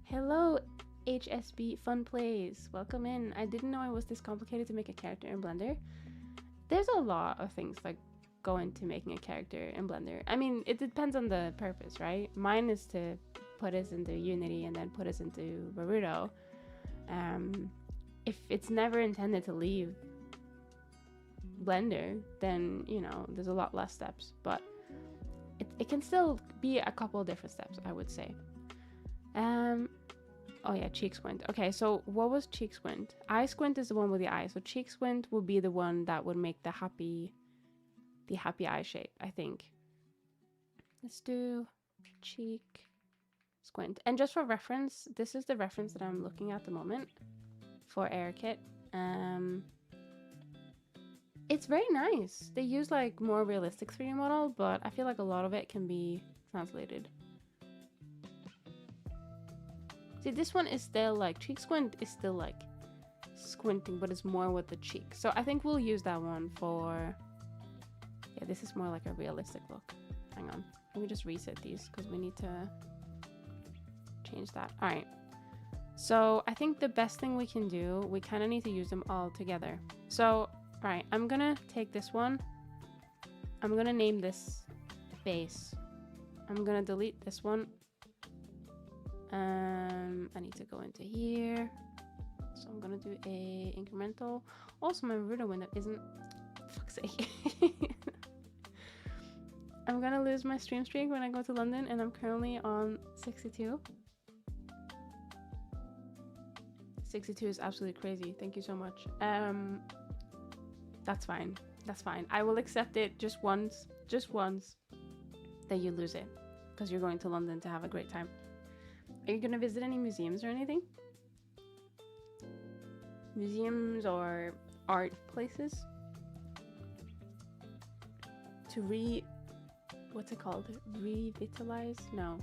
Hello, HSB Fun Plays. Welcome in. I didn't know it was this complicated to make a character in Blender. There's a lot of things that go into making a character in Blender. I mean, it depends on the purpose, right? Mine is to put us into Unity and then put us into Naruto. If it's never intended to leave Blender, then, you know, there's a lot less steps, but it can still be a couple of different steps, I would say. Oh yeah, cheek squint. Okay, so what was cheek squint? Eye squint is the one with the eye, so cheek squint would be the one that would make the happy eye shape, I think. Let's do cheek squint. And just for reference, this is the reference that I'm looking at the moment for AirKit. It's very nice. They use like more realistic 3D model, but I feel like a lot of it can be translated. See, this one is still like, cheek squint is still like squinting, but it's more with the cheek. So I think we'll use that one for, yeah, this is more like a realistic look. Hang on, let me just reset these because we need to change that. All right, so I think the best thing we can do, we kind of need to use them all together. So, all right, I'm gonna take this one. I'm gonna name this base. I'm gonna delete this one. I need to go into here, so I'm gonna do a incremental. Also, my Naruto window isn't, fuck's sake. I'm gonna lose my stream streak when I go to London, and I'm currently on 62. 62 is absolutely crazy. Thank you so much. That's fine. That's fine. I will accept it just once that you lose it, because you're going to London to have a great time. Are you gonna visit any museums or anything? Museums or art places? To what's it called? Revitalize? No.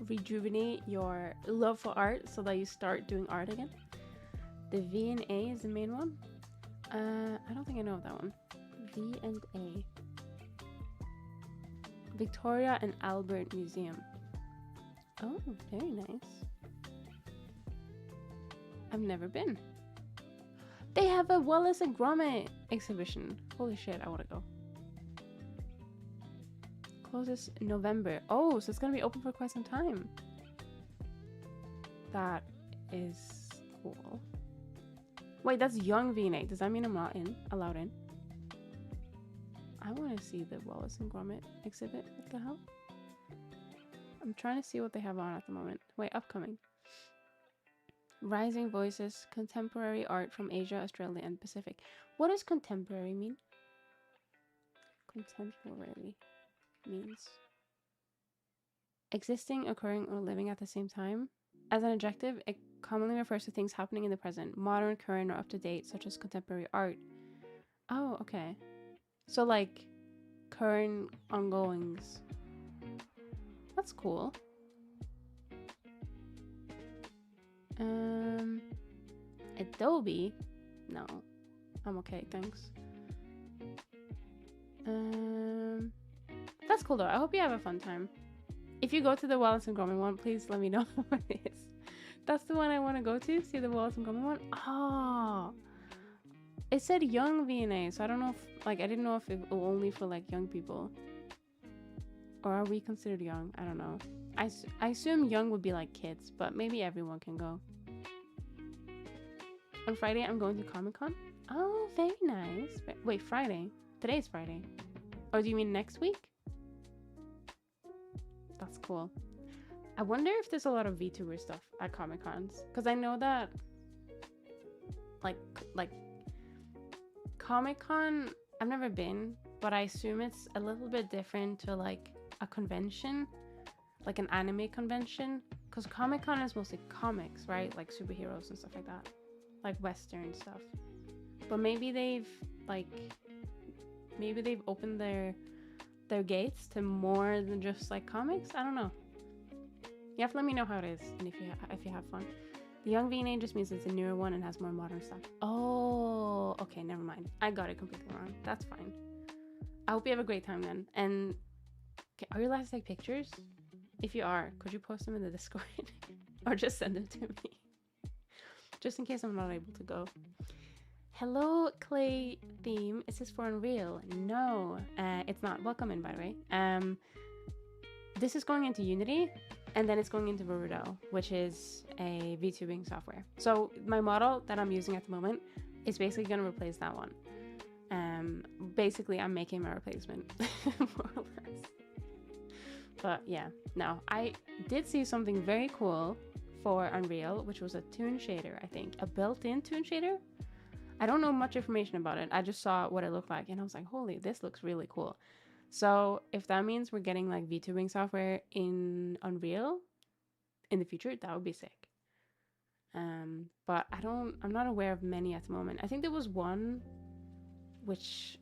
Rejuvenate your love for art so that you start doing art again. The V&A is the main one. I don't think I know of that one. V&A. Victoria and Albert Museum. Oh, very nice. I've never been. They have a Wallace and Gromit exhibition. Holy shit, I want to go. Closes November. Oh, so it's gonna be open for quite some time. That is cool. Wait, that's young V&A. Does that mean I'm not allowed in? I want to see the Wallace and Gromit exhibit. What the hell? I'm trying to see what they have on at the moment. Wait, upcoming. Rising Voices, Contemporary Art from Asia, Australia, and Pacific. What does contemporary mean? Contemporary means existing, occurring, or living at the same time. As an adjective, it commonly refers to things happening in the present, modern, current, or up to date, such as contemporary art. Oh, okay. So like current ongoings. That's cool. Adobe? No. I'm okay, thanks. That's cool though. I hope you have a fun time. If you go to the Wallace and Gromit one, please let me know what it is. That's the one I want to go to. See the Wallace and Gromit one? Oh. It said young V&A, so I don't know if, like, I didn't know if it was only for, like, young people. Or are we considered young? I don't know. I assume young would be, like, kids, but maybe everyone can go. On Friday, I'm going to Comic-Con. Oh, very nice. Wait, Friday? Today's Friday. Oh, do you mean next week? That's cool. I wonder if there's a lot of VTuber stuff at Comic-Cons. Because I know that, like Comic-Con, I've never been, but I assume it's a little bit different to like a convention, like an anime convention, because Comic-Con is mostly comics, right? Like superheroes and stuff like that, like Western stuff. But maybe they've opened their gates to more than just like comics. I don't know. You have to let me know how it is and if you have fun. The young V&A just means it's a newer one and has more modern stuff. Oh, okay, never mind. I got it completely wrong. That's fine. I hope you have a great time then. And okay, are you allowed to take pictures? If you are, could you post them in the Discord? Or just send them to me? Just in case I'm not able to go. Hello, Clay Theme. Is this for Unreal? No, it's not. Welcome in, by the way. This is going into Unity. And then it's going into Riverdale, which is a VTubing software. So my model that I'm using at the moment is basically going to replace that one. Basically, I'm making my replacement, more or less. But yeah, no, I did see something very cool for Unreal, which was a toon shader, I think. A built-in toon shader? I don't know much information about it. I just saw what it looked like, and I was like, holy, this looks really cool. So if that means we're getting like VTubing software in Unreal in the future, that would be sick. But I'm not aware of many at the moment. I think there was one which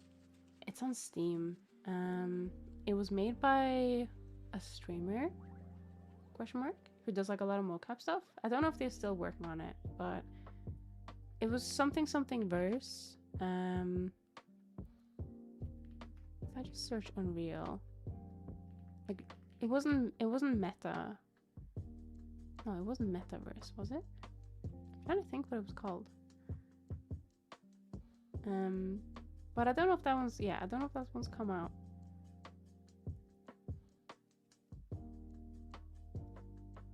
it's on Steam. It was made by a streamer, question mark, who does like a lot of mocap stuff. I don't know if they're still working on it, but it was something verse. I just search Unreal. Like it wasn't Meta. No, it wasn't Metaverse, was it? I'm trying to think what it was called. But I don't know if that one's I don't know if that one's come out.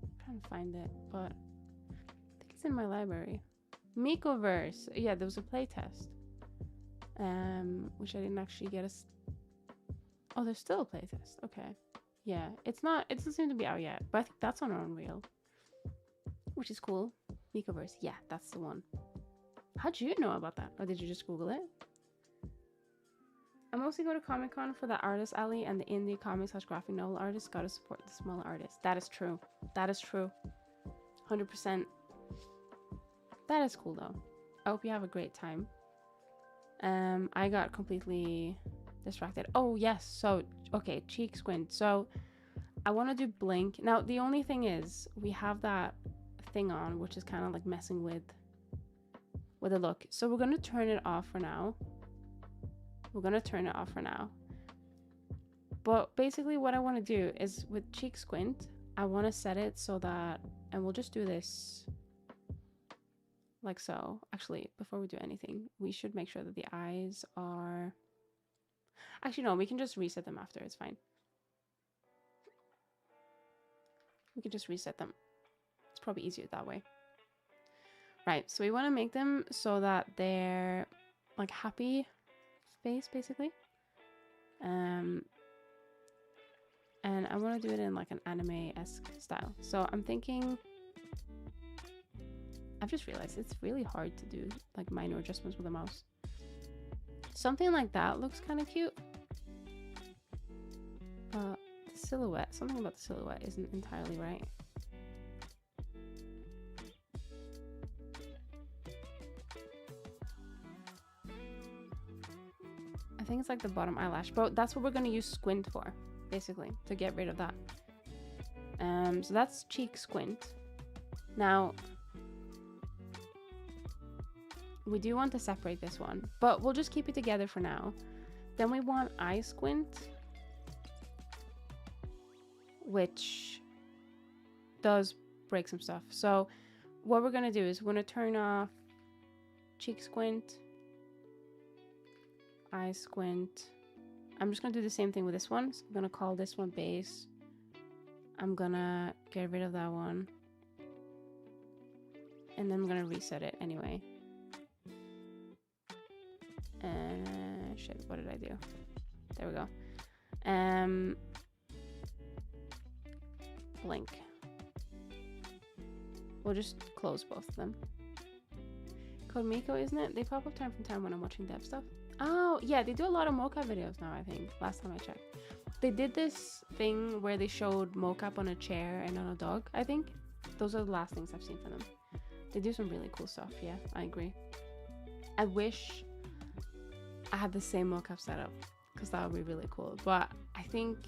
I'm trying to find it, but I think it's in my library. Mikoverse. Yeah, there was a playtest. Which I didn't actually get Oh, there's still a playtest. Okay. Yeah, it doesn't seem to be out yet, but I think that's on Unreal. which is cool. Micoverse, yeah, that's the one. How'd you know about that? Or did you just Google it? I mostly go to Comic-Con for the artist alley and the indie comics / graphic novel artists. Gotta support the smaller artists. That is true. That is true. 100%. That is cool though. I hope you have a great time. I got completely distracted. Oh yes, so okay, cheek squint. So I want to do blink. Now the only thing is we have that thing on, which is kind of like messing with the look. So we're gonna turn it off for now. But basically what I want to do is with cheek squint, I want to set it so that, and we'll just do this like so. Actually, before we do anything, we should make sure that the eyes are, actually no, we can just reset them after, it's fine. We can just reset them. It's probably easier that way. Right, so we want to make them so that they're like happy face basically. And I want to do it in like an anime-esque style. So I'm thinking, I've just realized it's really hard to do like minor adjustments with a mouse. Something like that looks kind of cute. But the silhouette, something about the silhouette isn't entirely right. I think it's like the bottom eyelash, but that's what we're going to use squint for, basically, to get rid of that. So that's cheek squint. Now, we do want to separate this one, but we'll just keep it together for now. Then we want eye squint, which does break some stuff. So what we're going to do is we're going to turn off cheek squint, eye squint. I'm just going to do the same thing with this one. So I'm going to call this one base. I'm going to get rid of that one. And then I'm going to reset it anyway. Shit, what did I do? There we go. Blink. We'll just close both of them. Code Miko, isn't it? They pop up time from time when I'm watching dev stuff. Oh, yeah, they do a lot of mocap videos now, I think. Last time I checked. They did this thing where they showed mocap on a chair and on a dog, I think. Those are the last things I've seen from them. They do some really cool stuff, yeah, I agree. I wish I had the same mocap setup, because that would be really cool. But I think,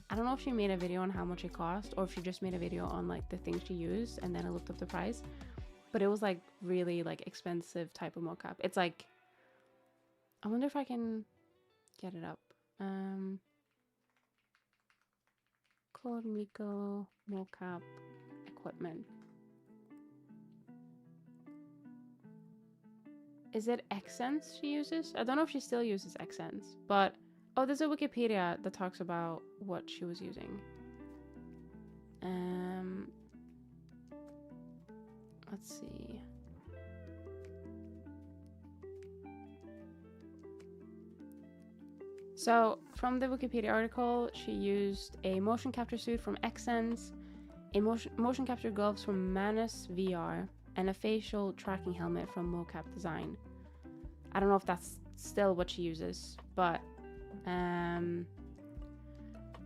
I don't know if she made a video on how much it cost, or if she just made a video on like the things she used, and then I looked up the price. But it was like really like expensive type of mocap. It's like, I wonder if I can get it up. Code Miko mocap equipment. Is it Xsense she uses? I don't know if she still uses Xsense, but oh, there's a Wikipedia that talks about what she was using. Let's see. So from the Wikipedia article, she used a motion capture suit from Xsense, a motion capture gloves from Manus VR, and a facial tracking helmet from Mocap Design. I don't know if that's still what she uses, but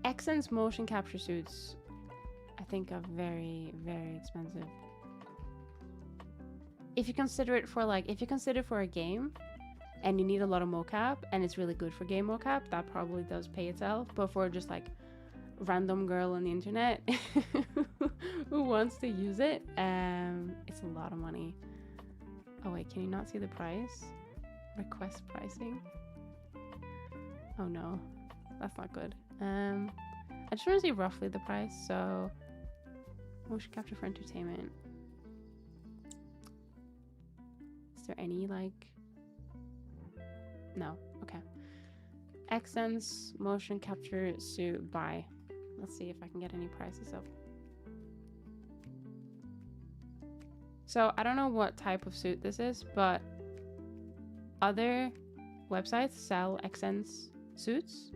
Xsense motion capture suits I think are very, very expensive. If you consider it for like, if you consider for a game and you need a lot of mocap and it's really good for game mocap, that probably does pay itself. But for just like random girl on the internet who wants to use it, it's a lot of money. Oh wait, can you not see the price? Request pricing. Oh no, that's not good. I just want to see roughly the price. So motion capture for entertainment. Is there any like, no, okay. Xsense motion capture suit buy. Let's see if I can get any prices up. So I don't know what type of suit this is, but other websites sell Xsense suits.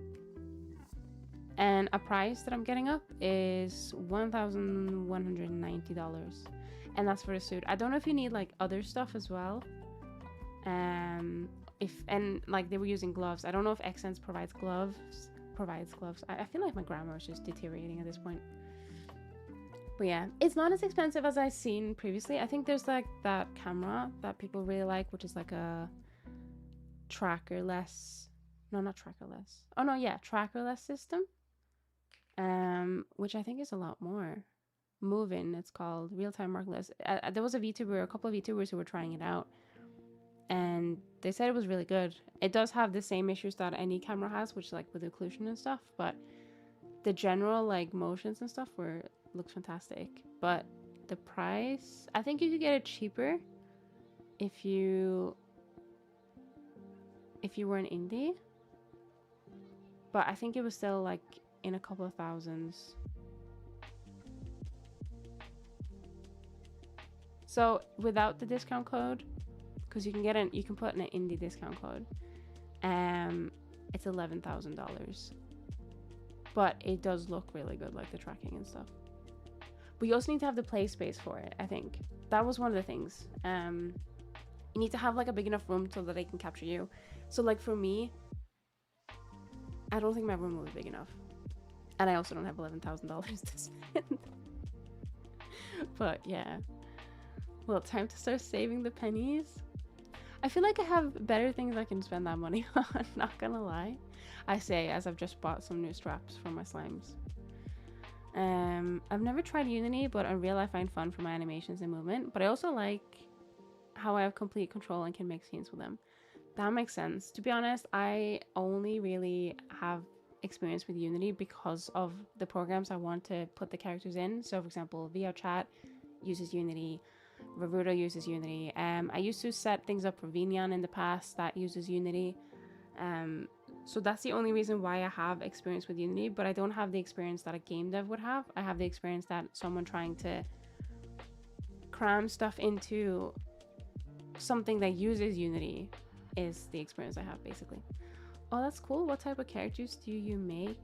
And a price that I'm getting up is $1,190, and that's for the suit. I don't know if you need like other stuff as well. If and like they were using gloves. I don't know if Xsense provides gloves. I feel like my grammar is just deteriorating at this point. But yeah, it's not as expensive as I've seen previously. I think there's like that camera that people really like, which is like a trackerless. No, not trackerless. Oh no, yeah, trackerless system. Which I think is a lot more. Moving, it's called real-time markerless. There was a couple of VTubers who were trying it out, and they said it was really good. It does have the same issues that any camera has, which is like with occlusion and stuff, but the general like motions and stuff looks fantastic. But the price, I think you could get it cheaper if you were an indie, but I think it was still like in a couple of thousands. So without the discount code, because you can put in an indie discount code, it's $11,000. But it does look really good, like the tracking and stuff. But you also need to have the play space for it, I think. That was one of the things. You need to have like a big enough room so that they can capture you. So like for me, I don't think my room will be big enough. And I also don't have $11,000 to spend. But yeah. Well, time to start saving the pennies. I feel like I have better things I can spend that money on, not gonna lie. I say as I've just bought some new straps for my slimes. I've never tried Unity, but Unreal I find fun for my animations and movement. But I also like how I have complete control and can make scenes with them. That makes sense. To be honest, I only really have experience with Unity because of the programs I want to put the characters in. So for example, VRChat uses Unity, Ravuto uses Unity. I used to set things up for Vinian in the past that uses Unity. So that's the only reason why I have experience with Unity, but I don't have the experience that a game dev would have. I have the experience that someone trying to cram stuff into something that uses Unity is the experience I have, basically. Oh, that's cool. What type of characters do you make?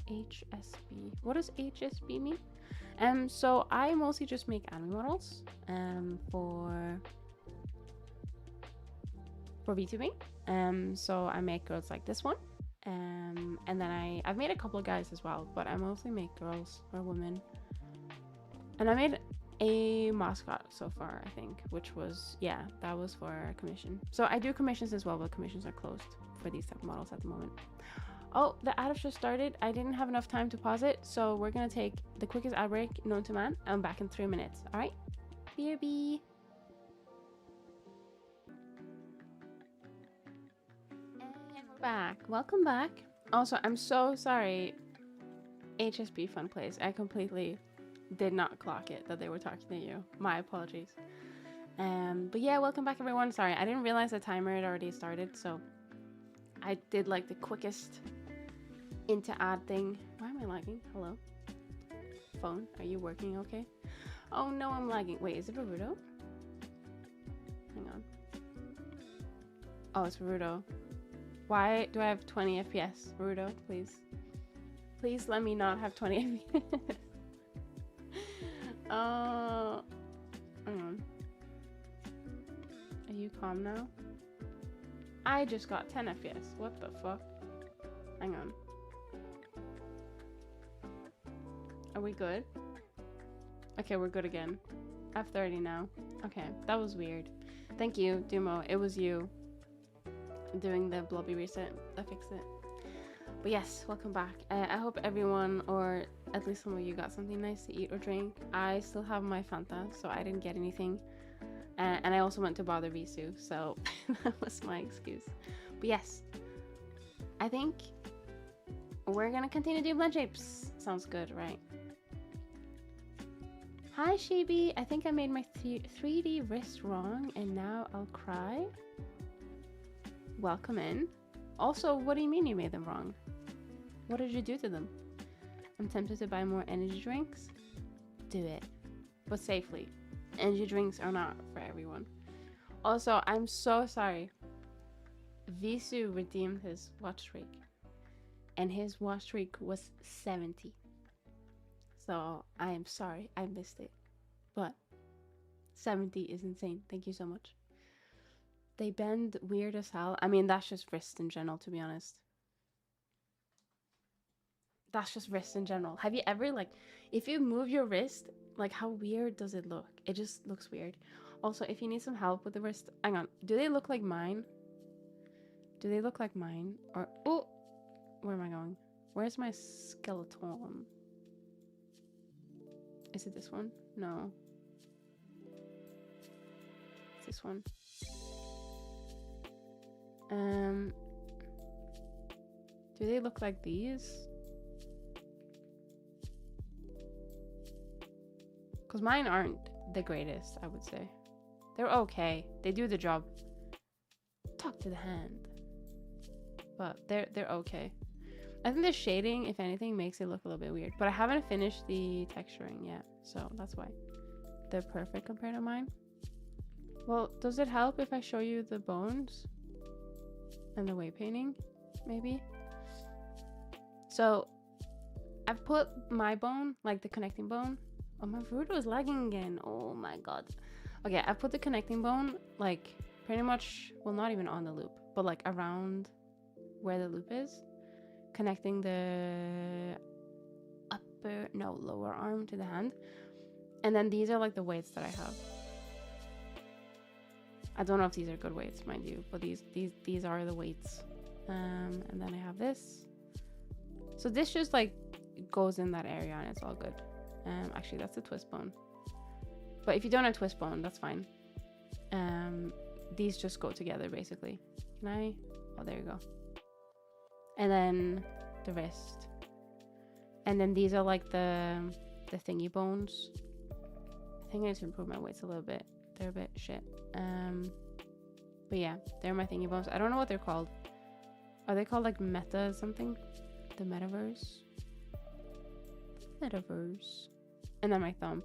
HSB. What does HSB mean? So I mostly just make anime models for VTubing. So I make girls like this one. And then I've made a couple of guys as well, but I mostly make girls or women. And I made a mascot so far, I think, which was, yeah, that was for a commission. So I do commissions as well, but commissions are closed for these type of models at the moment. Oh, the ad just started. I didn't have enough time to pause it, so we're gonna take the quickest ad break known to man. I'm back in 3 minutes. All right, BRB. And we're back. Welcome back. Also, I'm so sorry, HSB Fun Place. I completely did not clock it that they were talking to you. My apologies. But yeah, welcome back everyone. Sorry, I didn't realize the timer had already started, so I did like the quickest into ad thing. Why am I lagging? Hello? Phone, are you working okay? Oh no, I'm lagging. Wait, is it Baruto? Hang on. Oh, it's Baruto. Why do I have 20 FPS? Baruto, please. Please let me not have 20 FPS. Oh, hang on. Are you calm now? I just got 10 FPS. What the fuck? Hang on. Are we good? Okay, we're good again. I have 30 now. Okay, that was weird. Thank you, Dumo. It was you doing the blobby reset that fixed it. But yes, welcome back. I hope everyone, or at least some of you, got something nice to eat or drink. I still have my Fanta, so I didn't get anything. And I also went to bother Visu, so that was my excuse. But yes, I think we're gonna continue to do Blendshapes. Sounds good, right? Hi Shibi, I think I made my 3D wrist wrong and now I'll cry. Welcome in. Also, what do you mean you made them wrong? What did you do to them? I'm tempted to buy more energy drinks. Do it, but safely. Energy drinks are not for everyone. Also, I'm so sorry. Visu redeemed his watch streak. and his watch streak was 70. So I am sorry I missed it, but 70 is insane. Thank you so much. They bend weird as hell. I mean, that's just wrist in general, to be honest. That's just wrist in general. Have you ever, like, if you move your wrist, like, how weird does it look? It just looks weird. Also, if you need some help with the wrist, hang on. Do they look like mine? Do they look like mine? Or, oh, where am I going? Where's my skeleton? Is it this one? No. It's this one. Do they look like these? Because mine aren't the greatest, I would say. They're okay. They do the job. Talk to the hand. But they're okay. I think the shading, if anything, makes it look a little bit weird. But I haven't finished the texturing yet, so that's why. They're perfect compared to mine. Well, does it help if I show you the bones? And the weight painting, maybe? So, I've put my bone, like the connecting bone. Oh, my Voodoo is lagging again. Oh my god. Okay, I put the connecting bone, like, pretty much, well, not even on the loop, but like around where the loop is, connecting the lower arm to the hand. And then these are like the weights that I have. I don't know if these are good weights, mind you, but these are the weights. And then I have this. So this just like goes in that area and it's all good. Actually, that's a twist bone. But if you don't have twist bone, that's fine. These just go together basically. Can I? Oh, there you go. And then the wrist. And then these are like the thingy bones. I think I need to improve my weights a little bit. They're a bit shit. But yeah, they're my thingy bones. I don't know what they're called. Are they called like meta something? The metaverse? Metaverse. And then my thumb.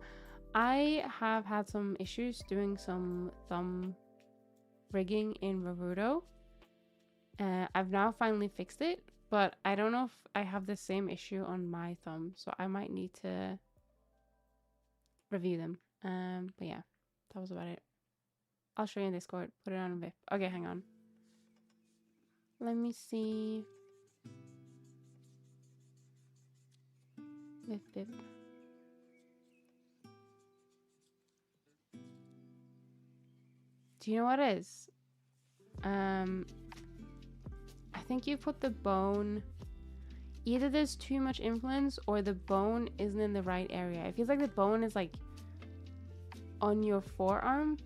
I have had some issues doing some thumb rigging in Ravuto. I've now finally fixed it, but I don't know if I have the same issue on my thumb, so I might need to review them. But yeah, that was about it. I'll show you in Discord. Put it on VIP. Okay, hang on. Let me see. VIP. Do you know what it is? I think you put the bone. Either there's too much influence or the bone isn't in the right area. It feels like the bone is like on your forearm.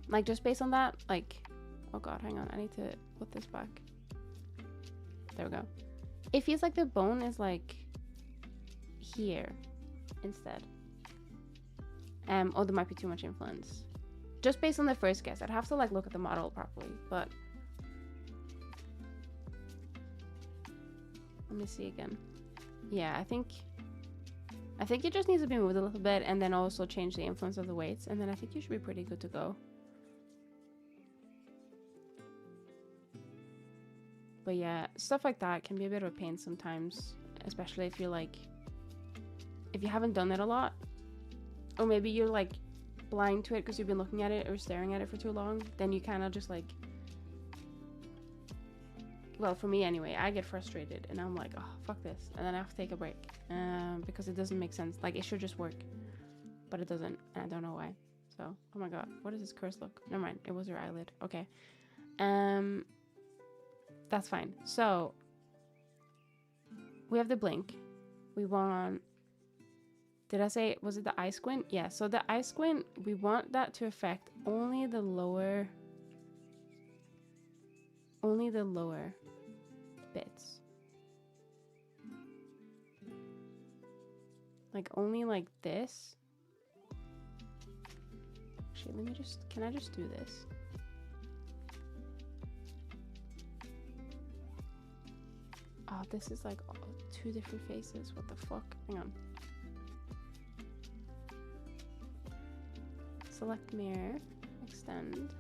Like just based on that, like, oh god, hang on, I need to put this back. There we go. It feels like the bone is like here instead. Or there might be too much influence. Just based on the first guess. I'd have to like look at the model properly, but let me see again. Yeah, I think it just needs to be moved a little bit and then also change the influence of the weights, and then I think you should be pretty good to go. But yeah, stuff like that can be a bit of a pain sometimes, especially if you're like, if you haven't done it a lot, or maybe you're like blind to it because you've been looking at it or staring at it for too long, then you kind of just like, well, for me anyway, I get frustrated and I'm like, oh, fuck this, and then I have to take a break because it doesn't make sense. Like, it should just work, but it doesn't, and I don't know why. So, oh my god, what does this curse look? Never mind, it was your eyelid. Okay. That's fine. So we have the blink. We want, did I say, was it the eye squint? Yeah, so the eye squint, we want that to affect only the lower bits. Like only like this. Actually, let me just, can I just do this? Oh, this is like two different faces. What the fuck? Hang on. Select mirror, extend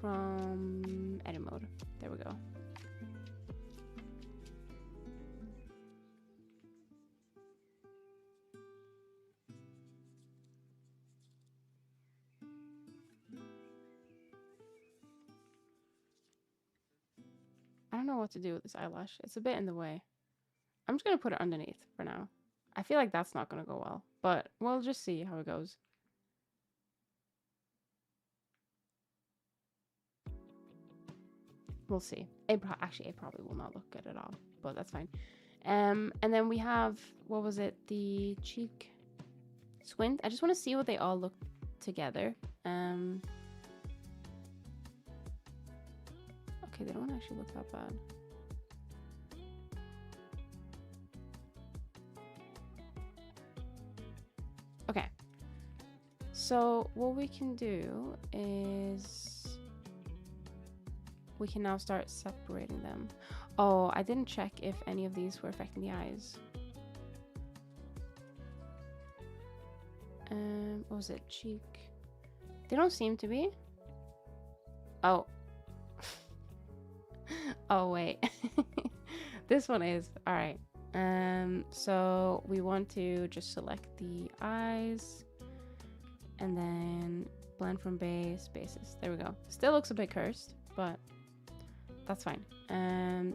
from edit mode. There we go. don't know what to do with this eyelash. It's a bit in the way. I'm just going to put it underneath for now. I feel like that's not going to go well, but we'll just see how it goes. We'll see. Actually, it probably will not look good at all, but that's fine. And then we have, what was it? The cheek squint. I just want to see what they all look together. Okay, they don't actually look that bad. Okay. So what we can do is we can now start separating them. Oh, I didn't check if any of these were affecting the eyes. What was it? Cheek. They don't seem to be. Oh. Oh, wait. This one is. All right. So we want to just select the eyes and then blend from base, bases. There we go. Still looks a bit cursed, but that's fine.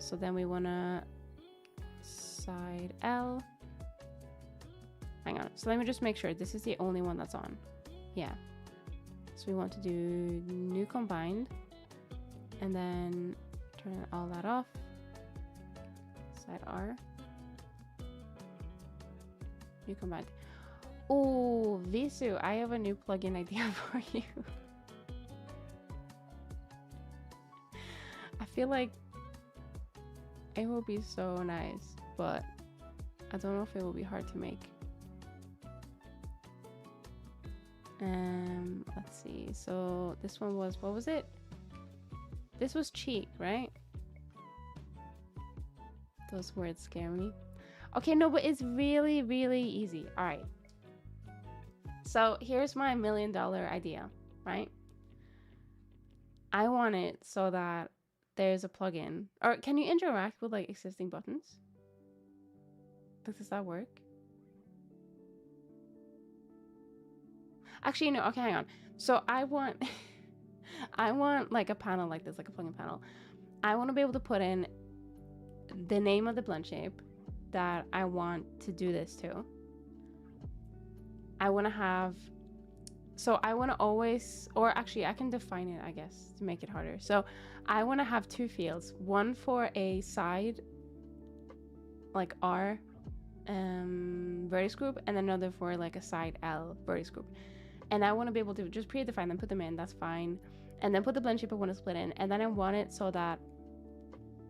So then we want to side L. Hang on. So let me just make sure this is the only one that's on. Yeah. So we want to do new combined and then turn all that off. Side R. New combined. Oh, Visu, I have a new plugin idea for you. I feel like it will be so nice, but I don't know if it will be hard to make. Let's see. So this one was, what was it? This was cheek, right? Those words scare me. Okay, no, but it's really, really easy. All right. So here's my $1 million idea, right? I want it so that there's a plugin. Or can you interact with like existing buttons? Does that work? Actually, no. Okay, hang on. So I want, I want like a panel like this, like a plugin panel. I want to be able to put in the name of the blend shape that I want to do this to. I want to have, so I want to always, or actually I can define it, I guess, to make it harder. So I want to have two fields, one for a side, like R vertex group, and another for like a side L vertex group. And I want to be able to just predefine them, put them in, that's fine. And then put the blend shape I want to split in. And then I want it so that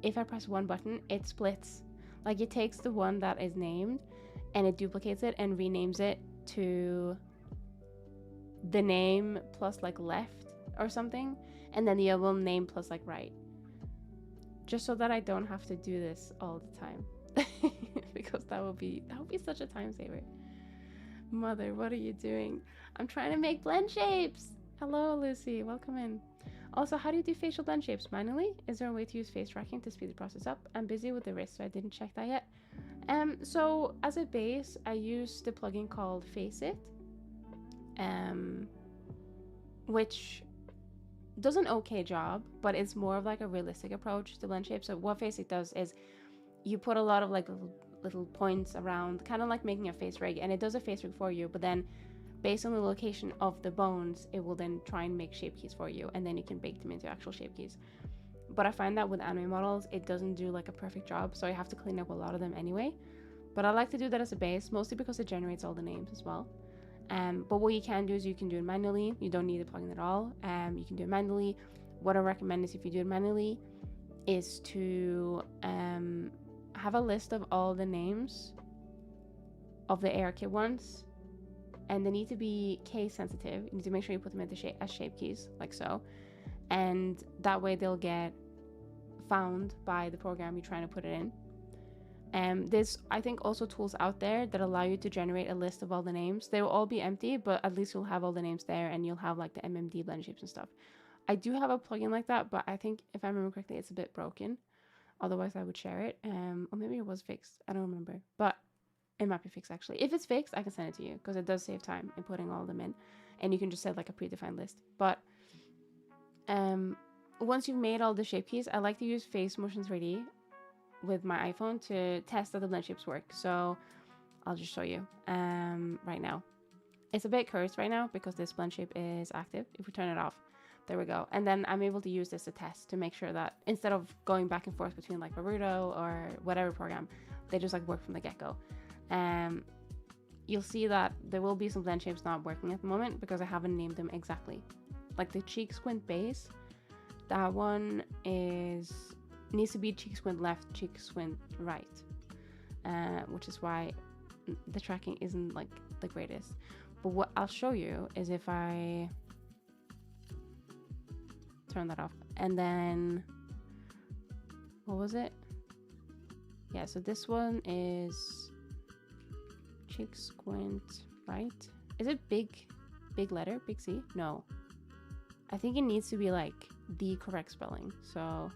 if I press one button, it splits. Like it takes the one that is named and it duplicates it and renames it to the name plus like left or something. And then the other name plus like right. Just so that I don't have to do this all the time. Because that would be such a time saver. Mother, what are you doing? I'm trying to make blend shapes. Hello, Lucy. Welcome in. Also, how do you do facial blend shapes manually? Is there a way to use face tracking to speed the process up? I'm busy with the wrist, so I didn't check that yet. So as a base, I use the plugin called Faceit, which does an okay job, but it's more of like a realistic approach to blend shape. So what Faceit does is you put a lot of like little points around, kind of like making a face rig, and it does a face rig for you, but then based on the location of the bones, it will then try and make shape keys for you, and then you can bake them into actual shape keys. But I find that with anime models, it doesn't do like a perfect job, so I have to clean up a lot of them anyway. But I like to do that as a base, mostly because it generates all the names as well. But what you can do is you can do it manually. You don't need a plugin at all. You can do it manually. What I recommend is if you do it manually, is to have a list of all the names of the ARKit ones, and they need to be case sensitive. You need to make sure you put them into as shape keys, like so, and that way they'll get found by the program you're trying to put it in. There's, I think, also tools out there that allow you to generate a list of all the names. They will all be empty, but at least you'll have all the names there, and you'll have like the MMD blend shapes and stuff. I do have a plugin like that, but I think if I remember correctly, it's a bit broken. Otherwise, I would share it. Or maybe it was fixed. I don't remember, but it might be fixed actually. If it's fixed, I can send it to you because it does save time in putting all of them in, and you can just set like a predefined list. But once you've made all the shape keys, I like to use Face Motion 3D with my iPhone to test that the blend shapes work. So I'll just show you right now. It's a bit cursed right now because this blend shape is active. If we turn it off, there we go. And then I'm able to use this to test to make sure that instead of going back and forth between like Naruto or whatever program, they just like work from the get-go. You'll see that there will be some blend shapes not working at the moment because I haven't named them exactly. Like the cheek squint base, that one needs to be cheek squint left, cheek squint right, which is why the tracking isn't like the greatest. But what I'll show you is if I turn that off and then what was it? Yeah, so this one is cheek squint right. Is it big letter, big C? No, I think it needs to be like the correct spelling. So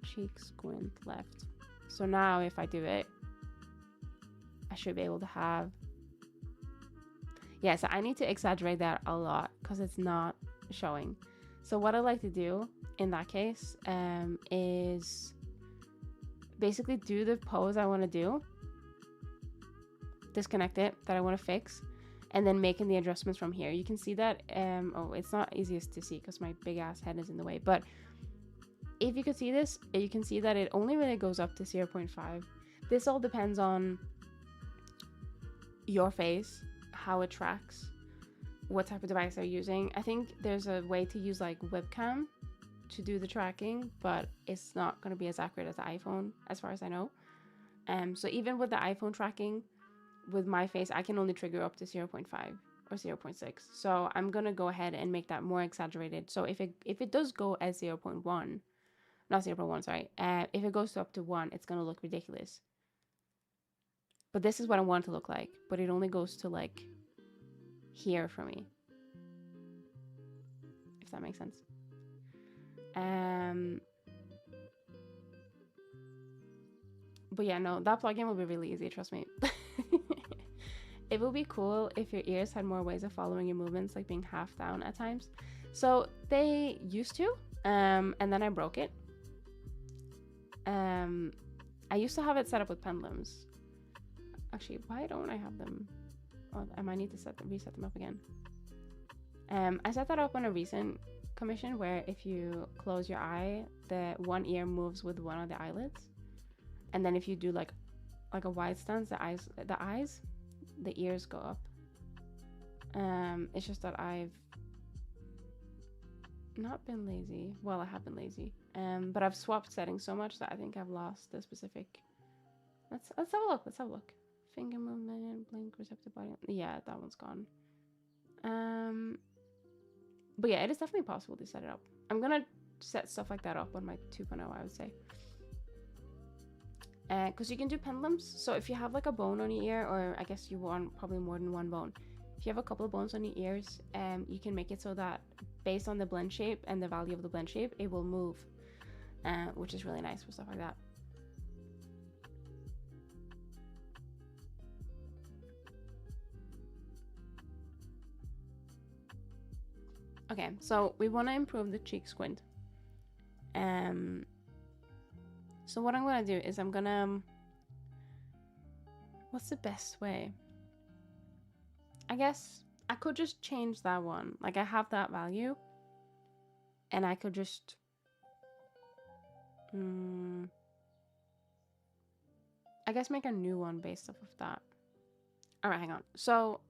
cheek squint left. So now if I do it, I should be able to have, yeah, so I need to exaggerate that a lot because it's not showing. So what I like to do in that case is basically do the pose I want to do, disconnect it that I want to fix, and then making the adjustments from here. You can see that, oh, it's not easiest to see because my big ass head is in the way, but if you could see this, you can see that it only really goes up to 0.5. This all depends on your face, how it tracks, what type of device they're using. I think there's a way to use like webcam to do the tracking, but it's not going to be as accurate as the iPhone as far as I know. So even with the iPhone tracking, with my face, I can only trigger up to 0.5 or 0.6. So I'm going to go ahead and make that more exaggerated. So if it does go as 0.1, not 0.1, sorry, if it goes up to 1, it's going to look ridiculous. But this is what I want it to look like, but it only goes to like here for me, if that makes sense. But yeah, no, that plugin will be really easy, trust me. It would be cool if your ears had more ways of following your movements, like being half down at times. So they used to, and then I broke it. I used to have it set up with pendulums. Actually, why don't I have them? Oh, I might need to reset them up again. I set that up on a recent commission where if you close your eye, the one ear moves with one of the eyelids, and then if you do like a wide stance, the ears go up. It's just that I've not been lazy. Well, I have been lazy. But I've swapped settings so much that I think I've lost the specific. Let's have a look. Let's have a look. Finger movement, blink, receptive body. Yeah, that one's gone. But yeah, it is definitely possible to set it up. I'm gonna set stuff like that up on my 2.0, I would say. Because you can do pendulums. So if you have like a bone on your ear, or I guess you want probably more than one bone. If you have a couple of bones on your ears, you can make it so that based on the blend shape and the value of the blend shape, it will move, which is really nice for stuff like that. Okay, so we want to improve the cheek squint. So what I'm gonna do is I'm gonna, what's the best way? I guess I could just change that one. Like I have that value, and I could just, I guess make a new one based off of that. All right, hang on. So,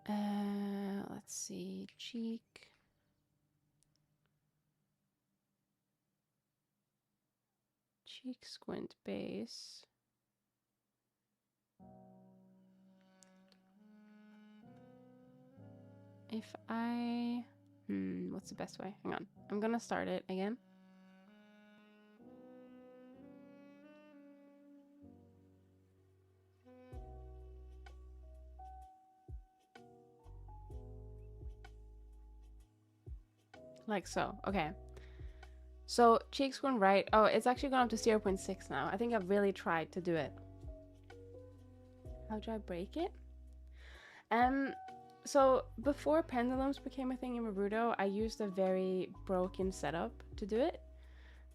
let's see, cheek squint base. If I, what's the best way? Hang on, I'm gonna start it again. Like so, okay. So cheeks going right. Oh, it's actually gone up to 0.6 now. I think I've really tried to do it. How do I break it? So before pendulums became a thing in Naruto, I used a very broken setup to do it,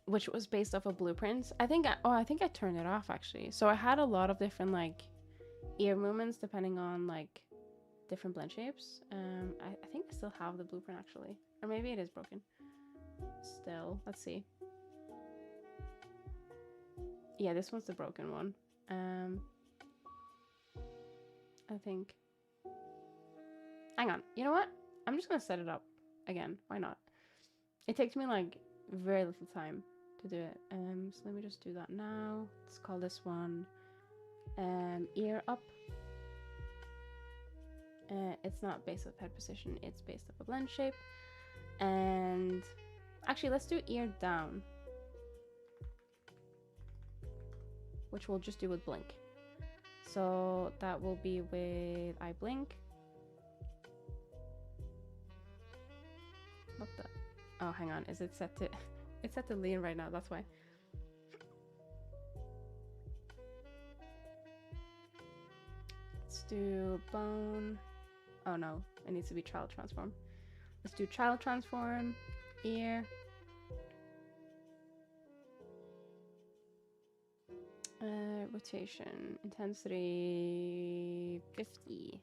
which was based off of blueprints. I think I turned it off actually. So I had a lot of different like ear movements depending on like different blend shapes. I think I still have the blueprint actually, or maybe it is broken. Still, let's see. Yeah, this one's the broken one. I think. Hang on. You know what? I'm just gonna set it up again. Why not? It takes me like very little time to do it. So let me just do that now. Let's call this one ear up. It's not based off head position, it's based off a blend shape. And actually, let's do ear down, which we'll just do with blink. So that will be with I blink. What the? Oh, hang on. Is it set to? It's set to lean right now. That's why. Let's do bone. Oh no, it needs to be child transform. Let's do child transform. Ear. Rotation intensity 50.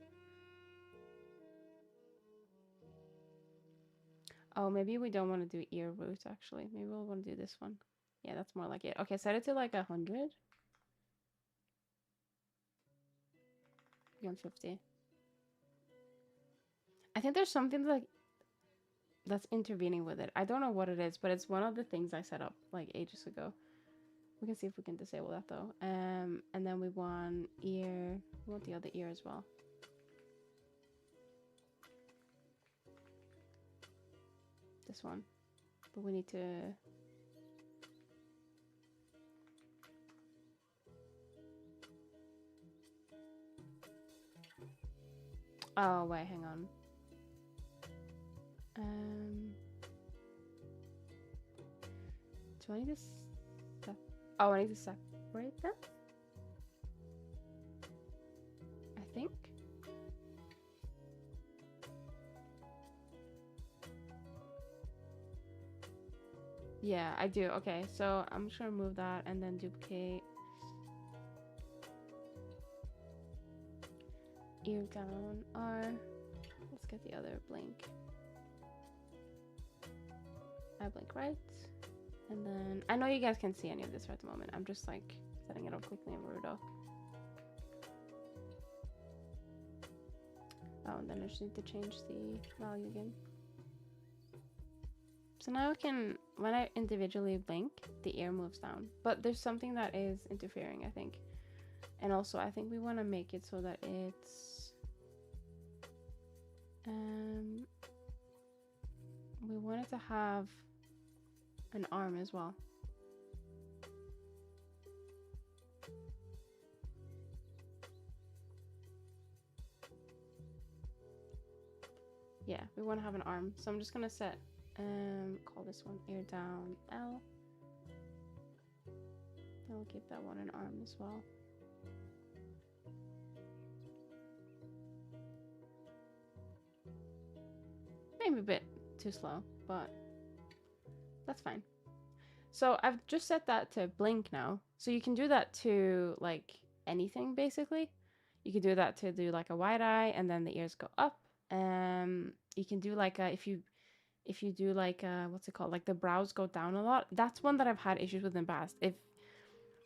Oh, maybe we don't want to do ear root actually. Maybe we'll want to do this one. Yeah, that's more like it. Okay, set it to like 100. 150. I think there's something like that's intervening with it. I don't know what it is, but it's one of the things I set up like ages ago. We can see if we can disable that though. And then we want ear. We want the other ear as well. This one. But we need to... Oh, wait, hang on. Do I need to... Oh, I need to separate them? I think. Yeah, I do. Okay, so I'm just gonna remove that and then duplicate. Ear down R. Let's get the other blink. I blink right. And then, I know you guys can't see any of this right at the moment. I'm just like setting it up quickly in Naruto. Oh, and then I just need to change the value again. So now I can, when I individually blink, the ear moves down. But there's something that is interfering, I think. And also, I think we want to make it so that it's... we want it to have an arm as well. Yeah, we want to have an arm. So I'm just gonna set, call this one ear down L. I'll give that one an arm as well. Maybe a bit too slow, but that's fine. So I've just set that to blink now. So you can do that to like anything basically. You can do that to do like a wide eye and then the ears go up. You can do like a, if you do like a, what's it called? Like the brows go down a lot. That's one that I've had issues with in the past. If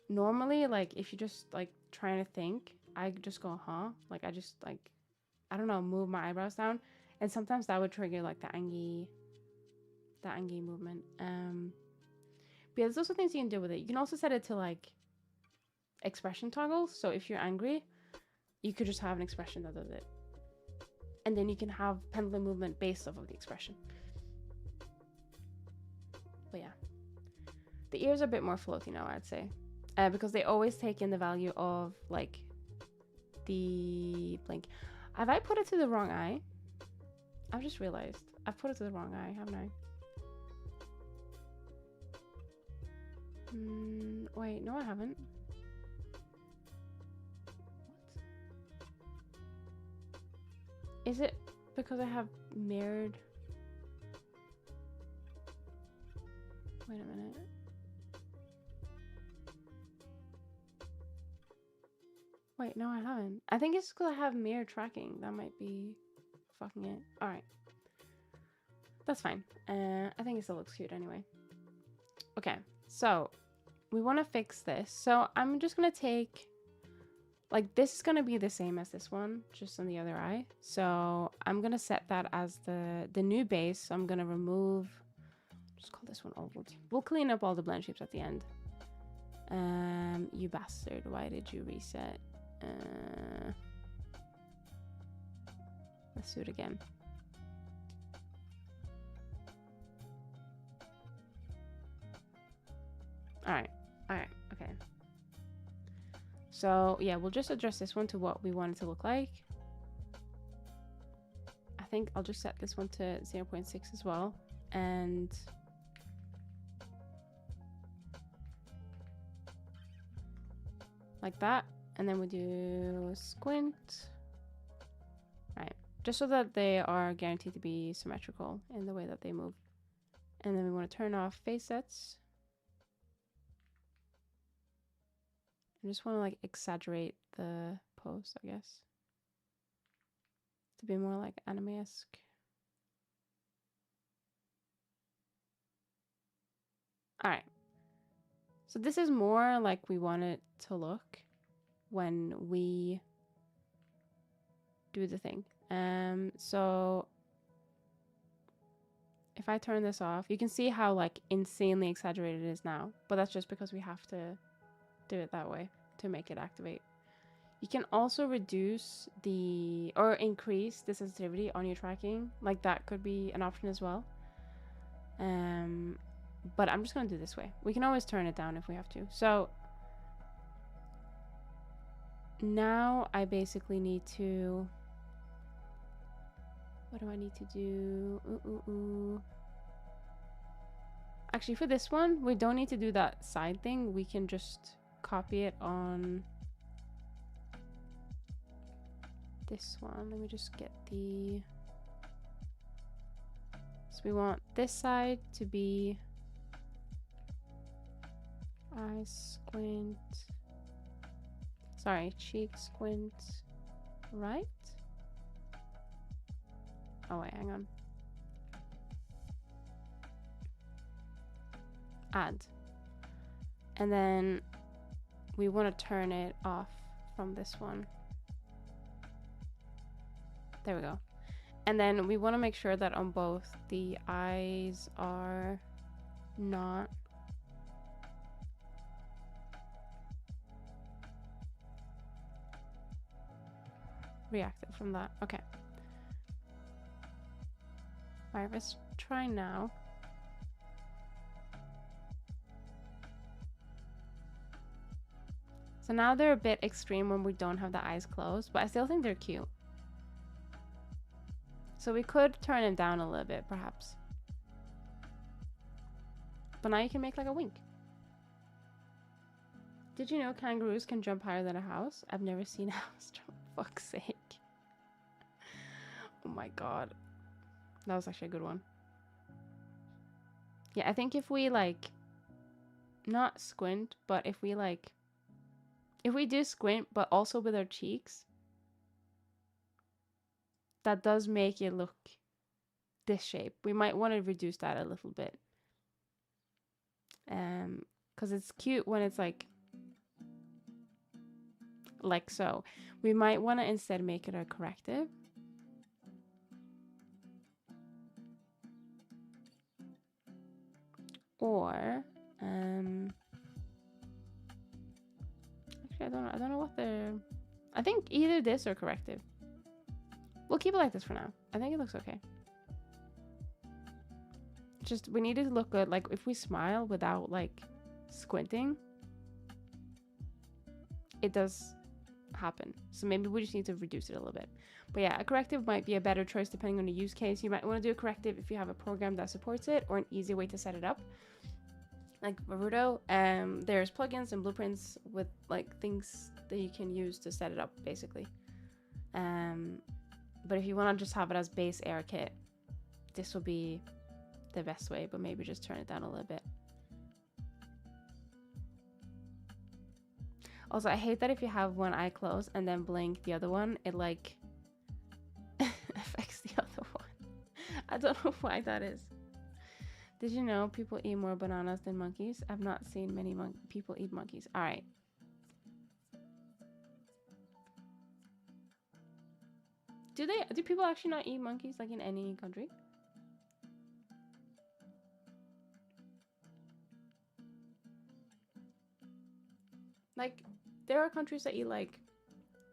normally like if you just like trying to think, I just go, huh? Like I just like, I don't know, move my eyebrows down. And sometimes that would trigger like the angi movement. But yeah, there's also things you can do with it. You can also set it to like expression toggles. So if you're angry, you could just have an expression that does it. And then you can have pendulum movement based off of the expression. But yeah. The ears are a bit more floaty now, I'd say. Because they always take in the value of like the blink. Have I put it to the wrong eye? I've just realized. I've put it to the wrong eye, haven't I? Wait, no I haven't. What? Is it? because I have mirrored. Wait a minute. Wait, no, I haven't. I think it's because I have mirror tracking. That might be fucking it. All right. That's fine. I think it still looks cute anyway. Okay, so we want to fix this. So I'm just going to take, like, this is going to be the same as this one, just on the other eye. So I'm going to set that as the new base. So I'm going to remove, just call this one old. We'll clean up all the blend shapes at the end. You bastard, why did you reset? Let's do it again. All right, okay. So yeah, we'll just adjust this one to what we want it to look like. I think I'll just set this one to 0.6 as well, and like that. And then we do squint. Right, just so that they are guaranteed to be symmetrical in the way that they move. And then we want to turn off face sets. I just want to like exaggerate the pose, I guess, to be more like anime-esque. All right. So this is more like we want it to look when we do the thing. So if I turn this off, you can see how like insanely exaggerated it is now, but that's just because we have to do it that way to make it activate. You can also reduce the or increase the sensitivity on your tracking, like that could be an option as well. But I'm just gonna do this way. We can always turn it down if we have to. So now I basically need to, what do I need to do? Actually, for this one, we don't need to do that side thing. We can just copy it on this one. Let me just get the, so we want this side to be eye squint, sorry, cheek squint right. Oh wait, hang on. Add. And then we want to turn it off from this one. There we go. And then we want to make sure that on both the eyes are not reactive from that. Okay. All right, let's try now. So now they're a bit extreme when we don't have the eyes closed, but I still think they're cute. So we could turn them down a little bit, perhaps. But now you can make like a wink. Did you know kangaroos can jump higher than a house? I've never seen a house jump, for fuck's sake. Oh my god. That was actually a good one. Yeah, I think if we like, not squint, but if we like, if we do squint, but also with our cheeks, that does make it look this shape. We might want to reduce that a little bit. Because it's cute when it's like so. We might want to instead make it a corrective. Or actually I don't know what they're, I think either this or corrective. We'll keep it like this for now. I think it looks okay. Just we need it to look good. Like if we smile without like squinting, it does happen. So maybe we just need to reduce it a little bit. But yeah, a corrective might be a better choice depending on the use case. You might want to do a corrective if you have a program that supports it or an easy way to set it up. Like Naruto, there's plugins and blueprints with like things that you can use to set it up basically. But if you want to just have it as base air kit, this will be the best way, but maybe just turn it down a little bit. Also, I hate that if you have one eye closed and then blink the other one, it like affects the other one. I don't know why that is. Did you know people eat more bananas than monkeys? I've not seen many people eat monkeys. All right. Do people actually not eat monkeys like in any country? Like, there are countries that eat like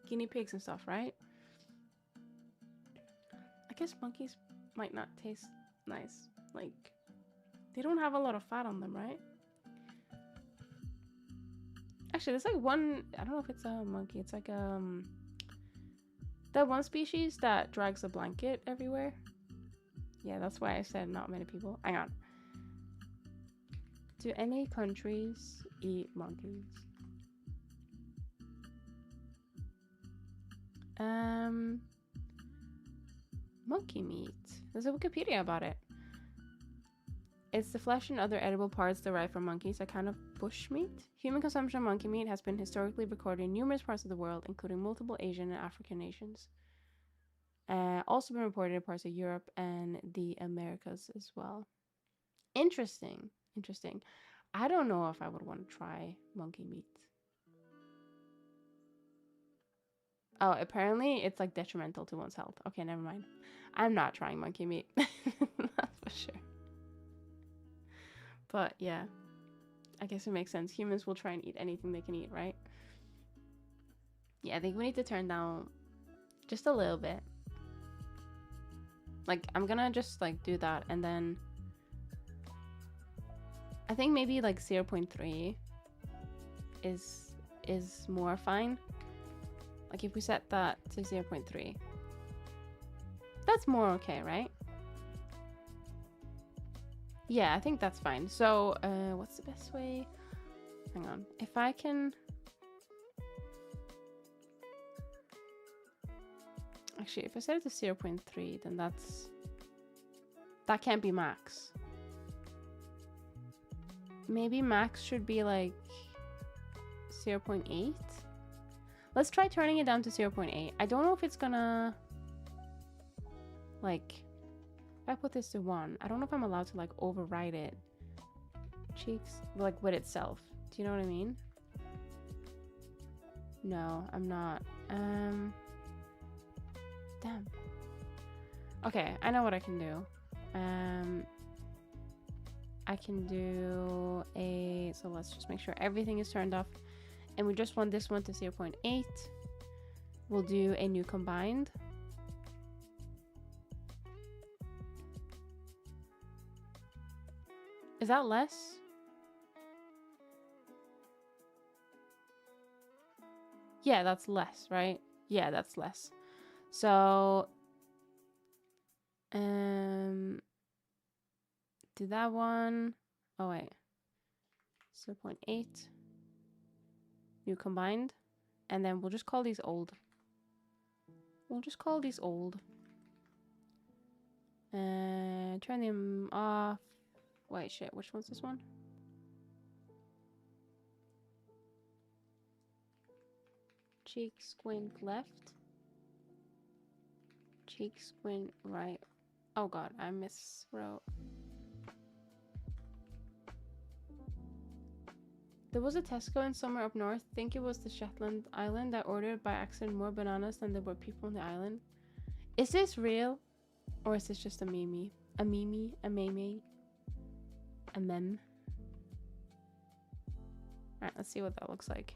guinea pigs and stuff, right? I guess monkeys might not taste nice. Like, they don't have a lot of fat on them, right? Actually, there's like one, I don't know if it's a monkey. It's like that one species that drags a blanket everywhere. Yeah, that's why I said not many people. Hang on. Do any countries eat monkeys? Monkey meat. There's a Wikipedia about it. It's the flesh and other edible parts derived from monkeys, a kind of bush meat. Human consumption of monkey meat has been historically recorded in numerous parts of the world, including multiple Asian and African nations. Also been reported in parts of Europe and the Americas as well. Interesting. Interesting. I don't know if I would want to try monkey meat. Oh, apparently it's like detrimental to one's health. Okay, never mind. I'm not trying monkey meat. That's for sure. But yeah, I guess it makes sense. Humans will try and eat anything they can eat, right? Yeah, I think we need to turn down just a little bit. Like, I'm gonna just like do that, and then I think maybe like 0.3 is more fine. Like if we set that to 0.3, that's more okay, right? Yeah, I think that's fine. So what's the best way? Hang on. If I can... Actually, if I set it to 0.3, then that can't be max. Maybe max should be like 0.8. Let's try turning it down to 0.8. I don't know if it's gonna... Like... If I put this to 1, I don't know if I'm allowed to like override it. Cheeks, like with itself. Do you know what I mean? No, I'm not. Damn. Okay, I know what I can do. I can do a... So let's just make sure everything is turned off. And we just want this one to 0.8. We'll do a new combined. Is that less? Yeah, that's less, right? Yeah, that's less. So, do that one. Oh, wait. 0.8. New combined. And then we'll just call these old. We'll just call these old. Turn them off. Wait, shit, which one's this one? Cheek squint left. Cheek squint right. Oh god, I miswrote. There was a Tesco in somewhere up north. I think it was the Shetland Island that ordered by accident more bananas than there were people on the island. Is this real? Or is this just a meme? A meme? A meme? A meme? Alright, let's see what that looks like.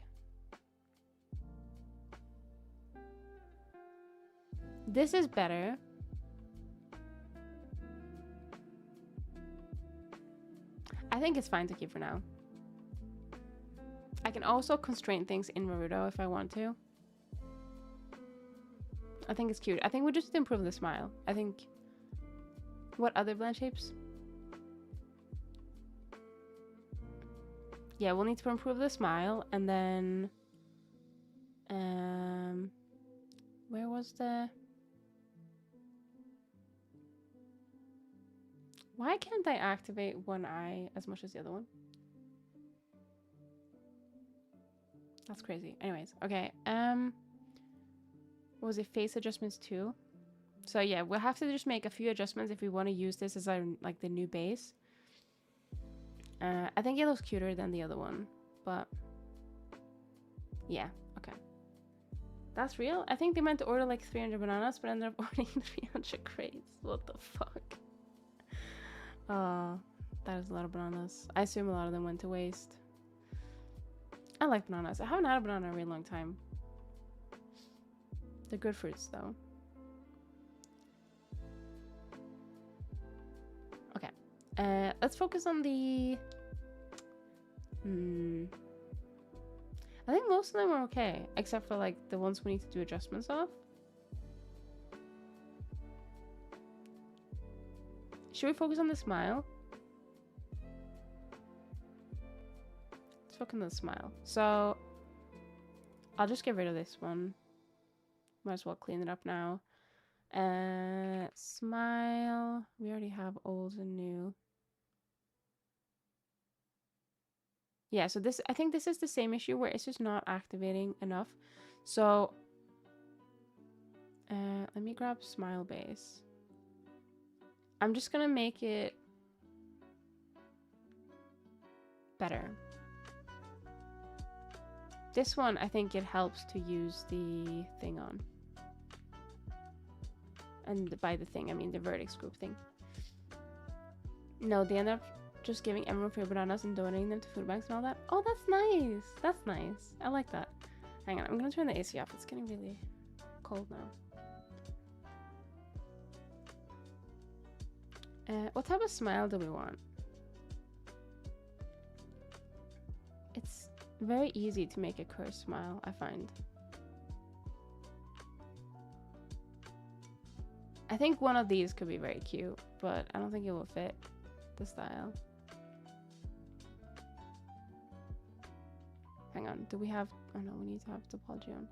This is better. I think it's fine to keep for now. I can also constrain things in Naruto if I want to. I think it's cute. I think we just improve the smile. I think... What other blend shapes? Yeah, we'll need to improve the smile, and then... Where was the... Why can't I activate one eye as much as the other one? That's crazy. Anyways, okay. What was it? Face adjustments too. So yeah, we'll have to just make a few adjustments if we want to use this as our like the new base. I think it looks cuter than the other one, but yeah, okay. That's real? I think they meant to order like 300 bananas, but ended up ordering 300 crates. What the fuck? That is a lot of bananas. I assume a lot of them went to waste. I like bananas. I haven't had a banana in a really long time. They're good fruits though. Okay. Let's focus on the... I think most of them are okay, except for like the ones we need to do adjustments of. Should we focus on the smile? Let's focus on the smile. So I'll just get rid of this one. Might as well clean it up now. Smile. We already have old and new. Yeah, so this, I think this is the same issue where it's just not activating enough. So let me grab smile base. I'm just gonna make it better. This one, I think it helps to use the thing on. And by the thing, I mean the vertex group thing. No, they end up just giving everyone free bananas and donating them to food banks and all that. Oh, that's nice. That's nice. I like that. Hang on, I'm gonna turn the AC off. It's getting really cold now. What type of smile do we want? It's very easy to make a cursed smile, I find. I think one of these could be very cute, but I don't think it will fit the style. Hang on, do we have... Oh no, we need to have topology on.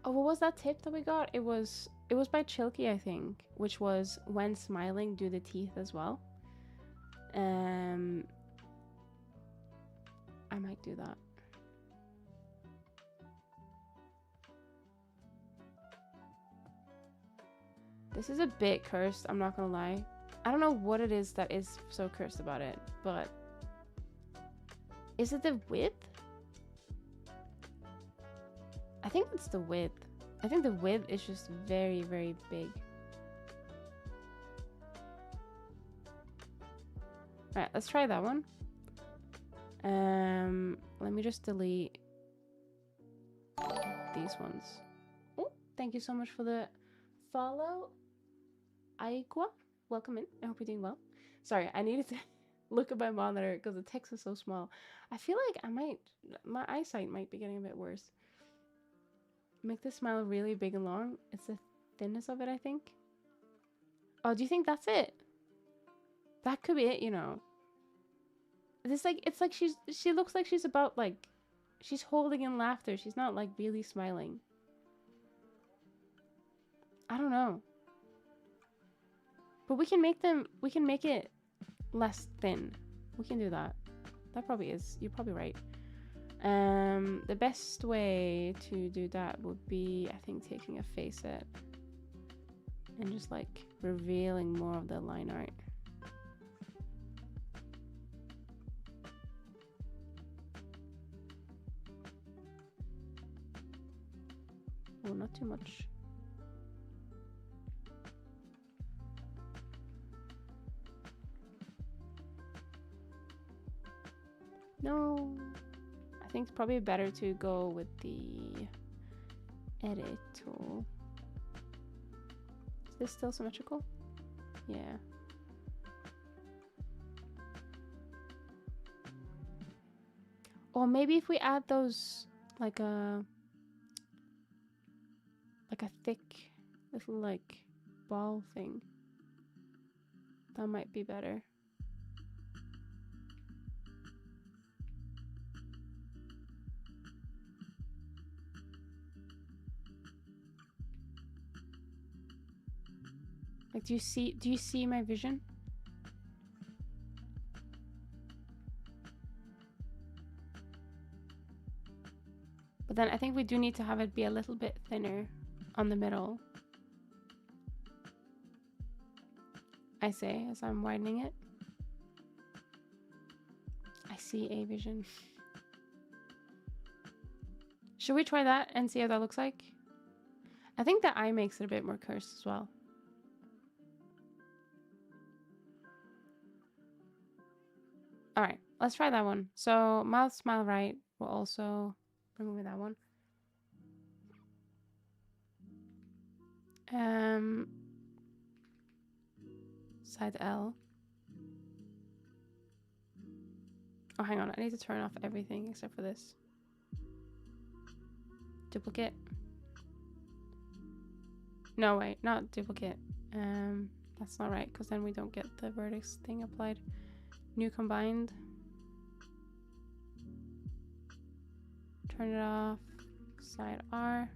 Oh, what was that tip that we got? It was by Chilky, I think, which was when smiling, do the teeth as well. I might do that. This is a bit cursed, I'm not gonna lie. I don't know what it is that is so cursed about it, but... Is it the width? I think it's the width. I think the width is just very, very big. Alright, let's try that one. Let me just delete these ones. Oh, thank you so much for the follow. Aikwa, welcome in. I hope you're doing well. Sorry, I needed to look at my monitor because the text is so small. I feel like my eyesight might be getting a bit worse. Make the smile really big and long. It's the thinness of it, I think. Oh, do you think that's it? That could be it, you know. It's like she looks like she's about like she's holding in laughter. She's not like really smiling. I don't know. But we can make it less thin. We can do that. That probably is. You're probably right. The best way to do that would be, I think, taking a face set and just like revealing more of the line art. Oh, not too much. No. I think it's probably better to go with the edit tool. Is this still symmetrical? Yeah. Or maybe if we add those like a thick little like ball thing, that might be better. Like, do you see my vision? But then I think we do need to have it be a little bit thinner on the middle. I say as I'm widening it. I see a vision. Should we try that and see how that looks like? I think the eye makes it a bit more cursed as well. All right, let's try that one. So mouth smile right will also remove that one. Side L. Oh, hang on. I need to turn off everything except for this. Duplicate. No, wait, not duplicate. That's not right, because then we don't get the vertex thing applied. New combined. Turn it off. Side R.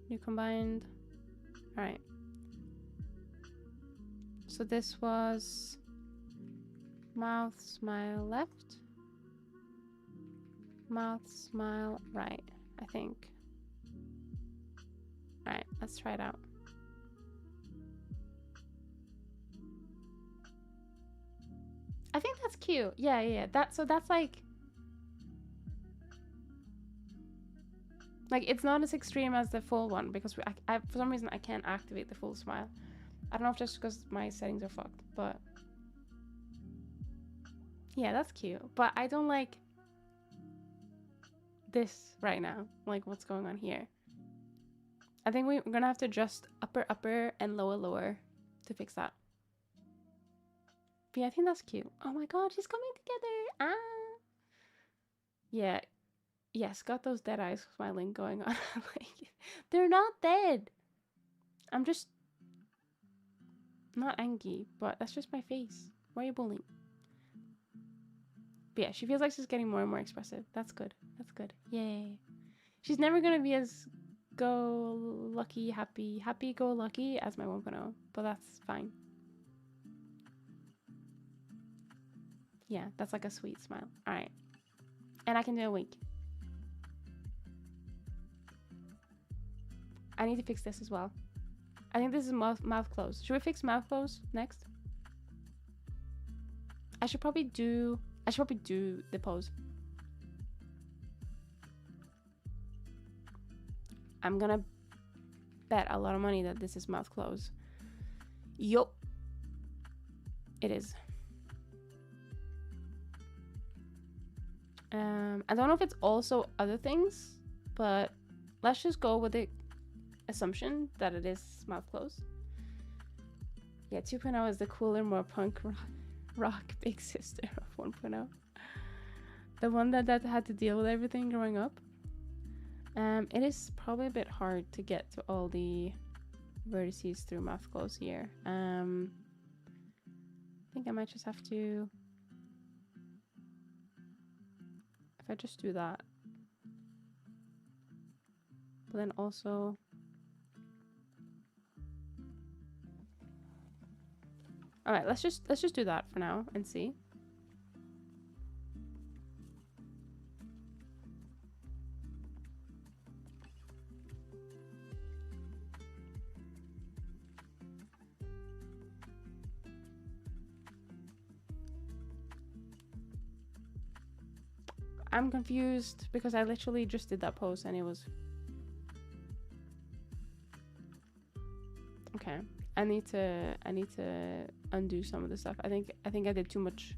New combined. All right. So this was mouth smile left, mouth smile right, I think. All right, let's try it out. I think that's cute. Yeah. So that's like it's not as extreme as the full one because I for some reason I can't activate the full smile. I don't know if just because my settings are fucked, but yeah, that's cute. But I don't like this right now. Like what's going on here. I think we're gonna have to adjust upper and lower to fix that. But yeah, I think that's cute. Oh my god, she's coming together. Ah. Yeah. Yes, got those dead eyes smiling going on. Like, they're not dead. I'm just not angry, but that's just my face. Why are you bullying? But yeah, she feels like she's getting more and more expressive. That's good. That's good. Yay. She's never gonna be as happy go lucky as my 1.0, but that's fine. Yeah, that's like a sweet smile. All right. And I can do a wink. I need to fix this as well. I think this is mouth close. Should we fix mouth close next? I should probably do the pose. I'm gonna bet a lot of money that this is mouth close. Yup. It is. I don't know if it's also other things, but let's just go with the assumption that it is mouth closed. Yeah, 2.0 is the cooler, more punk rock big sister of 1.0. The one that had to deal with everything growing up. It is probably a bit hard to get to all the vertices through mouth close here. I think I might just have to, if I just do that, but then also all right, let's just do that for now and see. I'm confused because I literally just did that pose and it was okay. I need to undo some of the stuff. I think I did too much.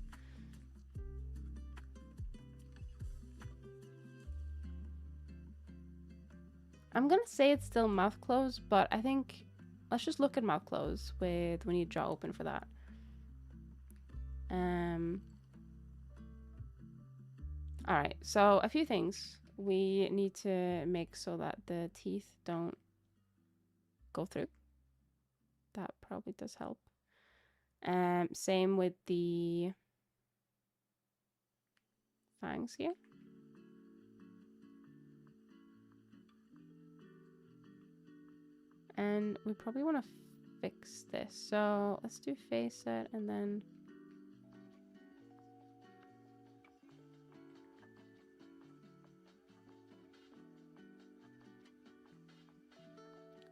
I'm gonna say it's still mouth close, but I think let's just look at mouth close with we need jaw open for that. All right, so a few things we need to make so that the teeth don't go through. That probably does help. Same with the fangs here. And we probably want to fix this. So let's do face set and then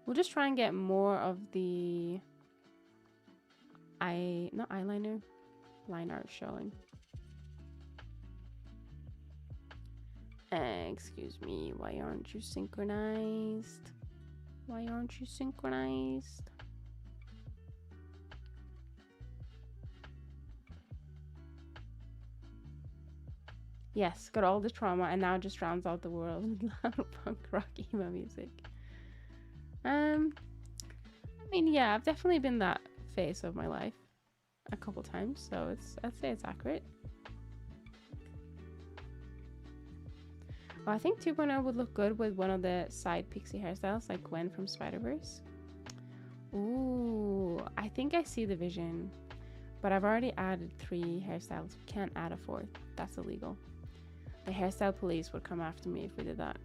we'll just try and get more of the not eyeliner, line art showing. Excuse me, why aren't you synchronized? Why aren't you synchronized? Yes, got all the trauma and now just drowns out the world with loud punk rock emo music. I mean, yeah, I've definitely been that phase of my life a couple times, so I'd say it's accurate. Well, I think 2.0 would look good with one of the side pixie hairstyles, like Gwen from Spider-Verse. Ooh, I think I see the vision, but I've already added 3 hairstyles. We can't add a 4th. That's illegal. The hairstyle police would come after me if we did that.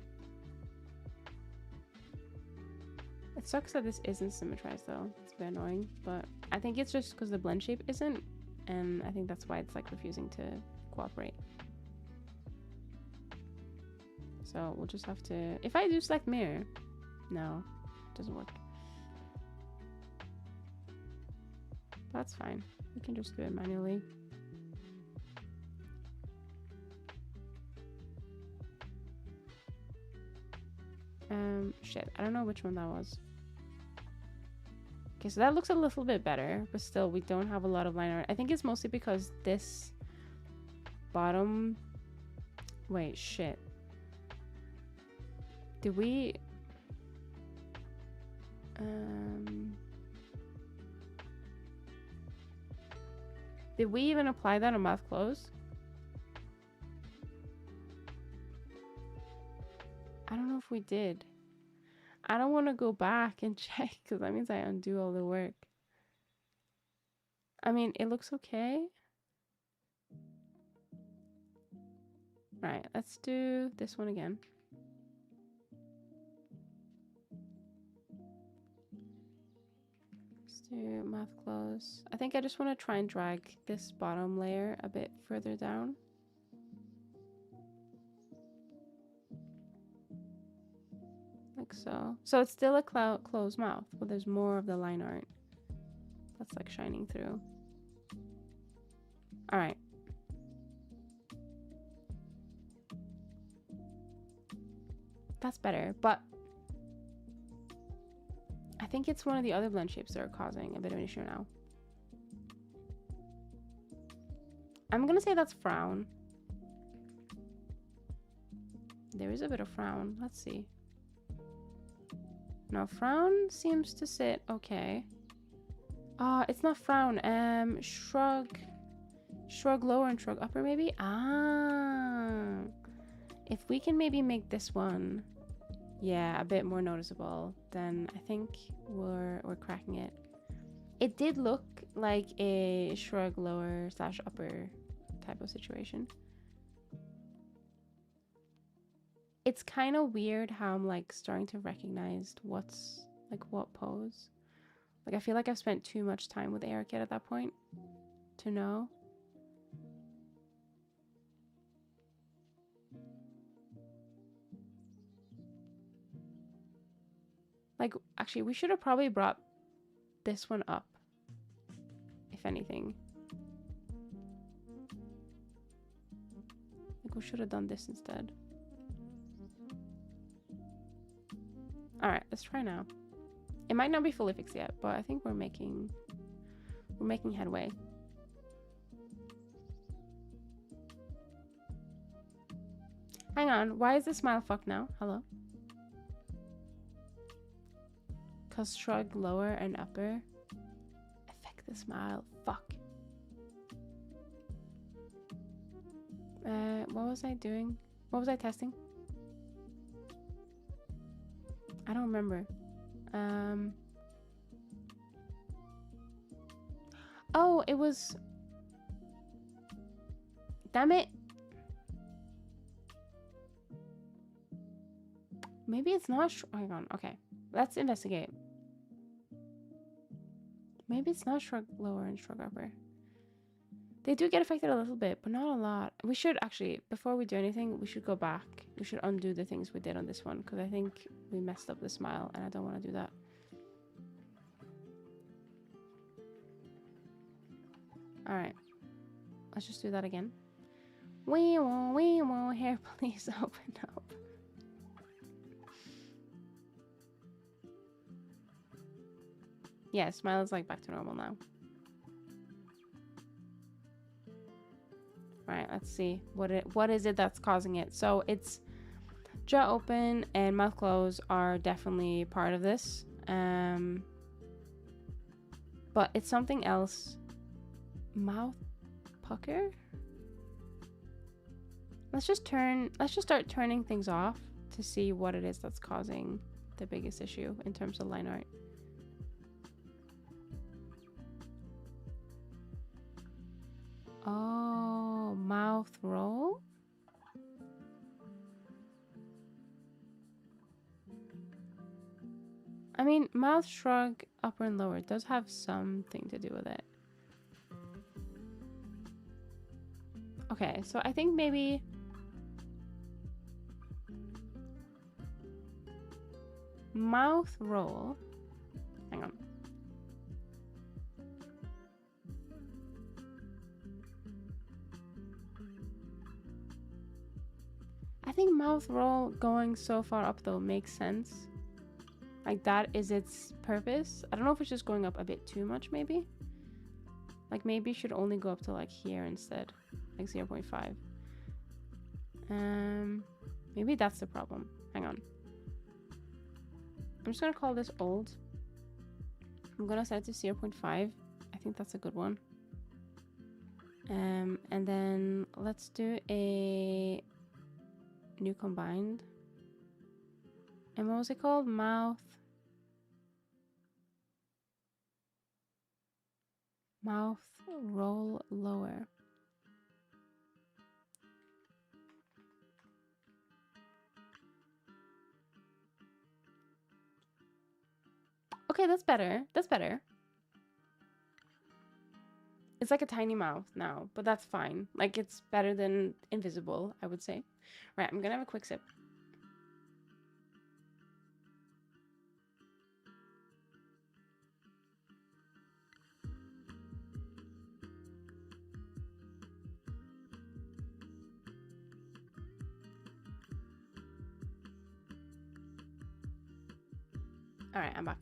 It sucks that this isn't symmetrized though. It's a bit annoying, but I think it's just because the blend shape isn't, and I think that's why it's like refusing to cooperate. So we'll just have to, if I do select mirror, no, it doesn't work. That's fine. We can just do it manually. Shit, I don't know which one that was. Okay, so that looks a little bit better, but still we don't have a lot of line art. I think it's mostly because this bottom, wait, shit. Did we even apply that on mouth closed? I don't know if we did. I don't want to go back and check because that means I undo all the work. I mean, it looks okay. Right, let's do this one again. Let's do mouth close. I think I just want to try and drag this bottom layer a bit further down. Like so. So it's still a closed mouth, but there's more of the line art that's like shining through. All right. That's better, but I think it's one of the other blend shapes that are causing a bit of an issue now. I'm gonna say that's frown. There is a bit of frown. Let's see. No, frown seems to sit okay. It's not frown. Shrug lower and shrug upper maybe. If we can maybe make this one, yeah, a bit more noticeable, then I think we're cracking it. It did look like a shrug lower / upper type of situation. It's kind of weird how I'm like starting to recognize what's like what pose. Like I feel like I've spent too much time with Eric at that point to know. Like actually we should have probably brought this one up, if anything. Like we should have done this instead. All right, let's try now. It might not be fully fixed yet, but I think we're making headway. Hang on, why is the smile fucked now? Hello? Cause shrug lower and upper affect the smile. Fuck. What was I doing? What was I testing? I don't remember. Oh, it was... Damn it. Maybe it's not... Hang on. Okay. Let's investigate. Maybe it's not shrug lower and shrug upper. They do get affected a little bit, but not a lot. We should actually, before we do anything, we should go back. We should undo the things we did on this one, because I think we messed up the smile, and I don't want to do that. Alright. Let's just do that again. We won't, here, please open up. Yeah, smile is like back to normal now. Right, let's see what is it that's causing it. So it's jaw open and mouth close are definitely part of this, but it's something else. Mouth pucker. Let's just start turning things off to see what it is that's causing the biggest issue in terms of line art. Oh, mouth roll? I mean, mouth shrug, upper and lower, does have something to do with it. Okay, so I think maybe... mouth roll. Hang on. I think mouth roll going so far up though makes sense. Like that is its purpose. I don't know if it's just going up a bit too much maybe. Like maybe it should only go up to like here instead. Like 0.5. Maybe that's the problem. Hang on. I'm just gonna call this old. I'm gonna set it to 0.5. I think that's a good one. And then let's do a new combined. And what was it called? Mouth roll lower. Okay, that's better. That's better. It's like a tiny mouth now, but that's fine. Like it's better than invisible, I would say. Right, I'm gonna have a quick sip. All right, I'm back.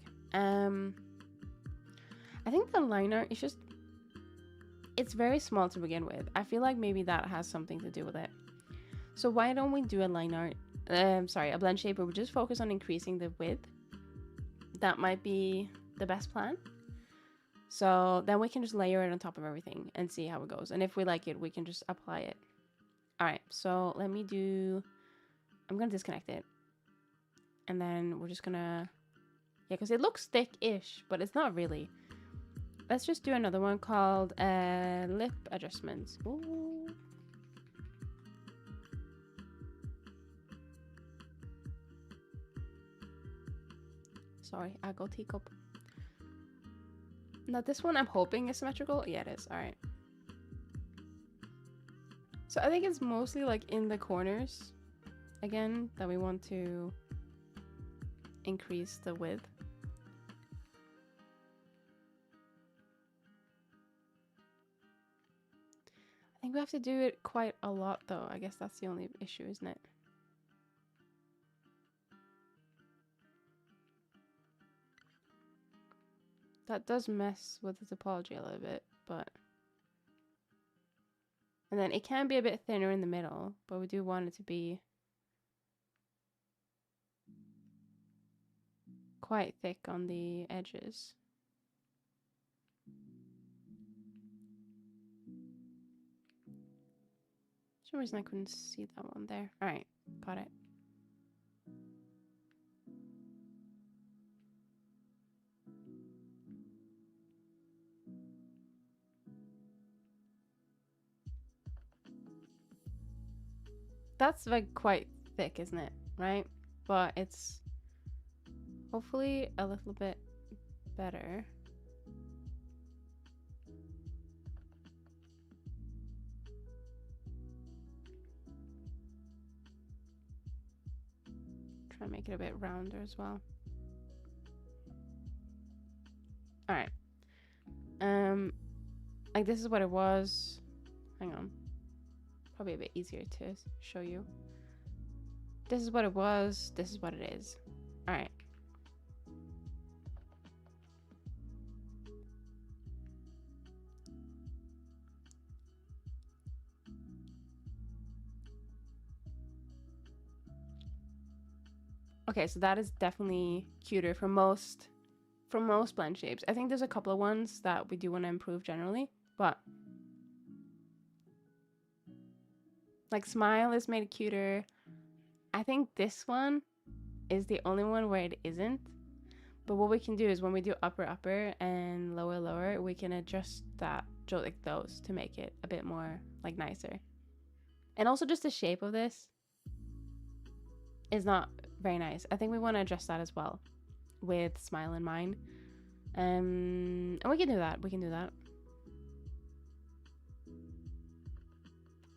I think the liner is just, it's very small to begin with. I feel like maybe that has something to do with it. So why don't we do a line art, sorry, a blend shape where we just focus on increasing the width. That might be the best plan. So then we can just layer it on top of everything and see how it goes. And if we like it, we can just apply it. All right, so let me do, I'm gonna disconnect it. And then we're just gonna, yeah, because it looks thick-ish, but it's not really. Let's just do another one called lip adjustments. Ooh. Sorry, I go teacup. Now this one I'm hoping is symmetrical. Yeah, it is. All right. So I think it's mostly like in the corners, again, that we want to increase the width. I think we have to do it quite a lot though. I guess that's the only issue, isn't it? That does mess with the topology a little bit, but... And then it can be a bit thinner in the middle, but we do want it to be quite thick on the edges. For some reason I couldn't see that one there. All right, got it. That's like quite thick, isn't it? Right? But it's hopefully a little bit better. Try and make it a bit rounder as well. All right. Like this is what it was. Hang on. Probably a bit easier to show you. This is what it was. This is what it is. All right. Okay, so that is definitely cuter for most blend shapes. I think there's a couple of ones that we do want to improve generally, but like smile is made cuter. I think this one is the only one where it isn't. But what we can do is when we do upper and lower, we can adjust that, like those, to make it a bit more like nicer. And also just the shape of this is not very nice. I think we want to adjust that as well with smile in mind. And we can do that. We can do that.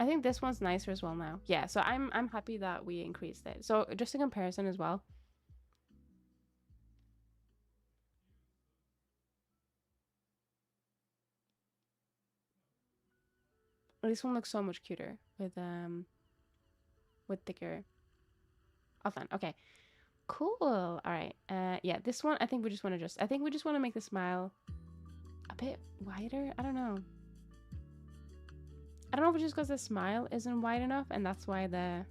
I think this one's nicer as well now. Yeah, so I'm happy that we increased it. So just a comparison as well. This one looks so much cuter with thicker outline. Okay, cool. All right. Yeah, this one I think we just want to I think we just want to make the smile a bit wider. I don't know if it's just because the smile isn't wide enough and that's why the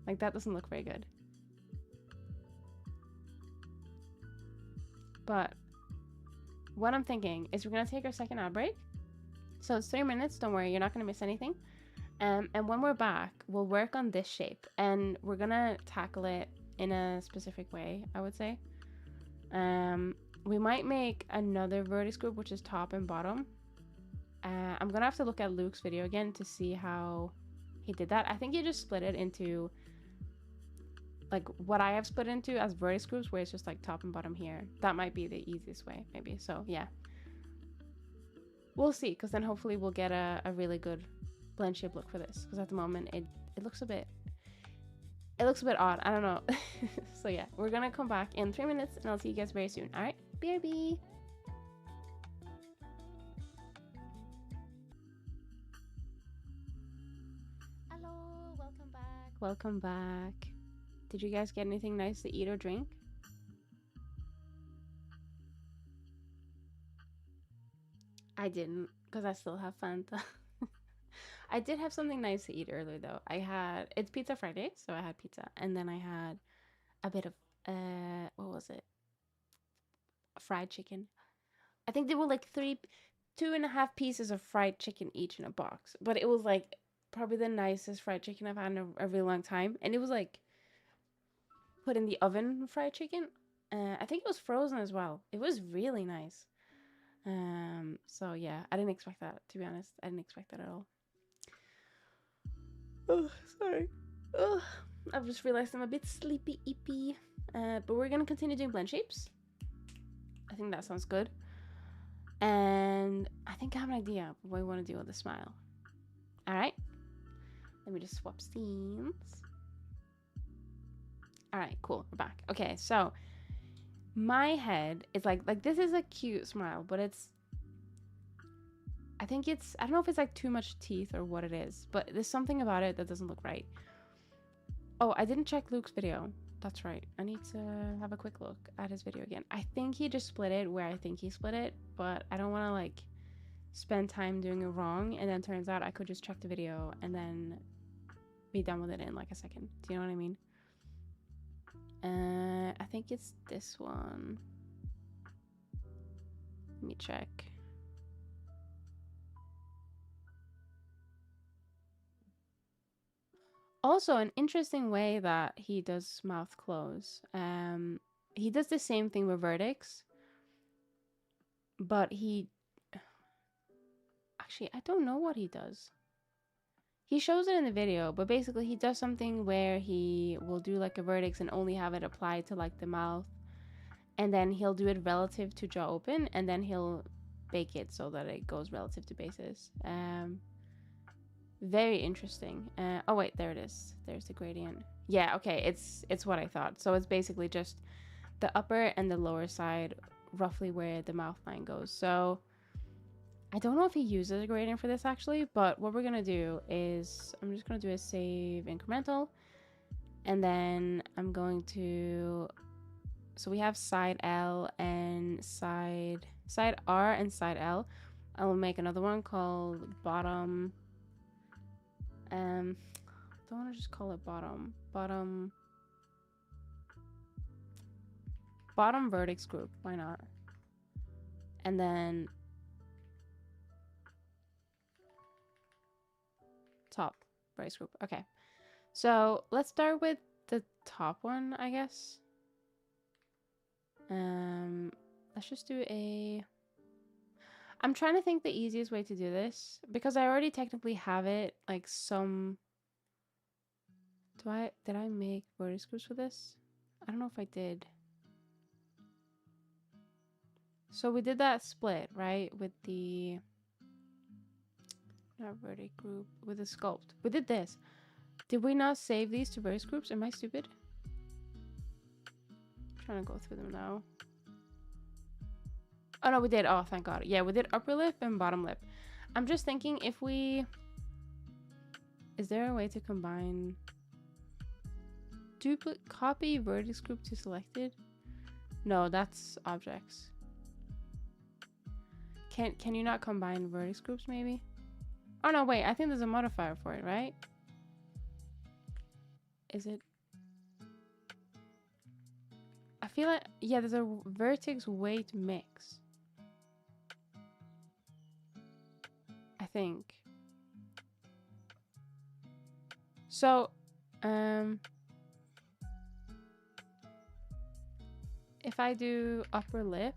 like that doesn't look very good. But what I'm thinking is we're gonna take our second ad break. So it's 3 minutes. Don't worry, you're not gonna miss anything. And when we're back, we'll work on this shape and we're gonna tackle it in a specific way, I would say. We might make another vertex group, which is top and bottom. I'm gonna have to look at Luke's video again to see how he did that. I think he just split it into like what I have split into as vertex groups, where it's just like top and bottom here. That might be the easiest way, maybe. So yeah, we'll see, because then hopefully we'll get a really good blend shape look for this, because at the moment it looks a bit odd. I don't know. So yeah, we're gonna come back in 3 minutes and I'll see you guys very soon. All right, BRB. Hello, welcome back. Did you guys get anything nice to eat or drink? I didn't, because I still have Fanta. I did have something nice to eat earlier though. It's Pizza Friday, so I had pizza, and then I had a bit of what was it? Fried chicken. I think there were like 2.5 pieces of fried chicken each in a box, but it was like probably the nicest fried chicken I've had in a really long time, and it was like put in the oven fried chicken. I think it was frozen as well. It was really nice. So yeah, I didn't expect that, to be honest. I didn't expect that at all. Oh, sorry. Oh, I've just realized I'm a bit sleepy-ippy. But we're gonna continue doing blend shapes. I think that sounds good. And I think I have an idea of what we want to do with the smile. Alright. Let me just swap scenes. Alright, cool. We're back. Okay, so my head is like this is a cute smile, but I don't know if it's like too much teeth or what it is, but there's something about it that doesn't look right. Oh, I didn't check Luke's video. That's right. I need to have a quick look at his video again. I think he just split it where I think he split it, but I don't want to like spend time doing it wrong, and then turns out I could just check the video and then be done with it in like a second. Do you know what I mean? I think it's this one. Let me check. Also, an interesting way that he does mouth close. He does the same thing with vertex, but actually, I don't know what he does. He shows it in the video, but basically he does something where he will do like a vertex and only have it applied to like the mouth, and then he'll do it relative to jaw open, and then he'll bake it so that it goes relative to bases. Very interesting. Oh wait, there it is. There's the gradient. Yeah, okay, it's what I thought. So it's basically just the upper and the lower side, roughly where the mouth line goes. So I don't know if he uses a gradient for this actually, but what we're gonna do is I'm just gonna do a save incremental, and then I'm going to, so we have side L and side R and side L. I will make another one called bottom. Don't want to just call it bottom vertex group. Why not? And then top vertex group. Okay. So let's start with the top one, I guess. Let's just do a. I'm trying to think the easiest way to do this because I already technically have it like some. Did I make vertex groups for this? I don't know if I did. So we did that split, right? With the not vertex group, with the sculpt. We did this. Did we not save these to vertex groups? Am I stupid? I'm trying to go through them now. Oh no, we did. Oh, thank God. Yeah, we did upper lip and bottom lip. I'm just thinking if we... Is there a way to combine... Copy vertex group to selected? No, that's objects. Can you not combine vertex groups maybe? Oh no, wait. I think there's a modifier for it, right? Is it? I feel like... Yeah, there's a vertex weight mix. I think. So, if I do upper lip,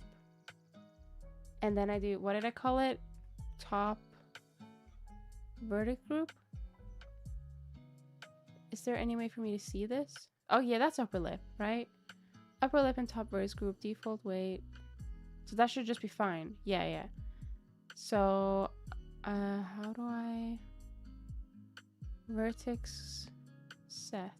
and then I do, what did I call it? Top vertex group? Is there any way for me to see this? Oh yeah, that's upper lip, right? Upper lip and top vertex group, default weight. So that should just be fine. Yeah, yeah. So, how do I... Vertex set.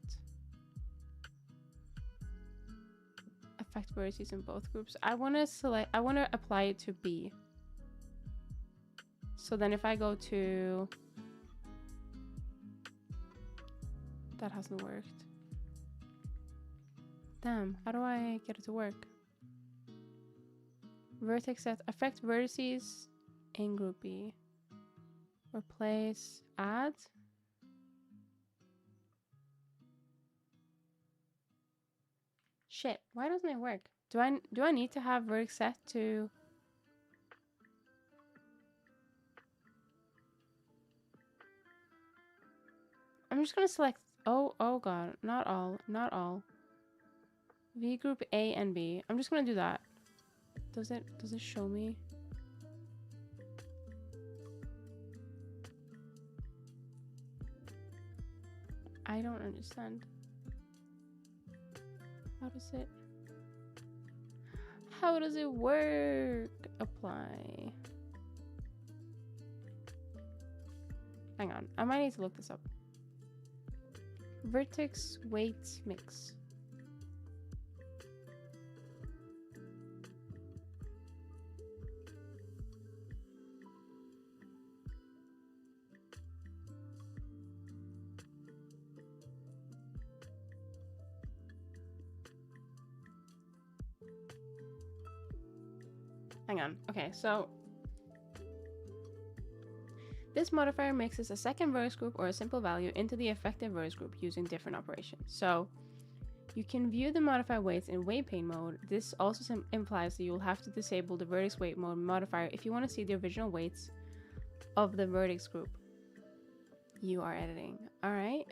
Affect vertices in both groups. I want to apply it to B. So then if I go to... That hasn't worked. Damn, how do I get it to work? Vertex set, affect vertices in group B. Replace, add. Shit, why doesn't it work? Do I need to have vertex set to... I'm just gonna select, oh God, not all. V group A and B. I'm just gonna do that. Does it show me? I don't understand. How does it work? Apply. Hang on, I might need to look this up. Vertex weight mix. Hang on. Okay, so this modifier mixes a second vertex group or a simple value into the effective vertex group using different operations. So you can view the modifier weights in weight pane mode. This also implies that you will have to disable the vertex weight mode modifier if you want to see the original weights of the vertex group you are editing. All right.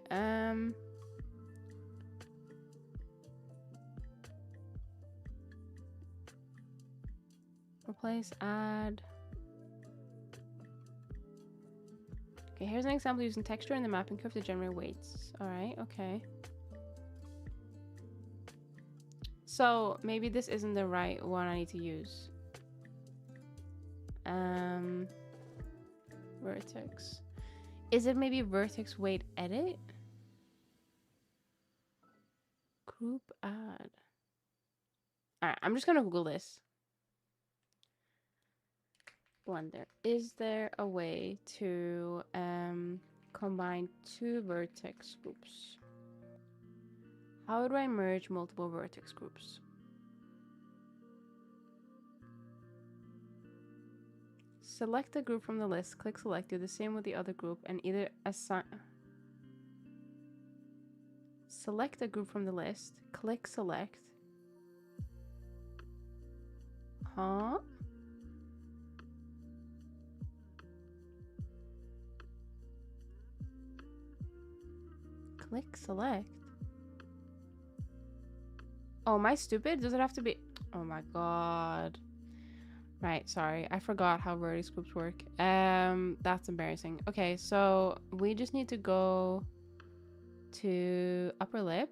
Replace, add. Okay, here's an example using texture in the mapping curve to generate weights. All right, okay. So maybe this isn't the right one I need to use. Vertex. Is it maybe vertex weight edit? Group add. All right, I'm just gonna Google this. Blender. Is there a way to combine two vertex groups? How do I merge multiple vertex groups? Select a group from the list, click select, do the same with the other group, and either assign... Select a group from the list, click select. Huh? Click select. Oh, am I stupid? Does it have to be... Oh my god. Right, sorry. I forgot how vertex groups work. That's embarrassing. Okay, so we just need to go to upper lip.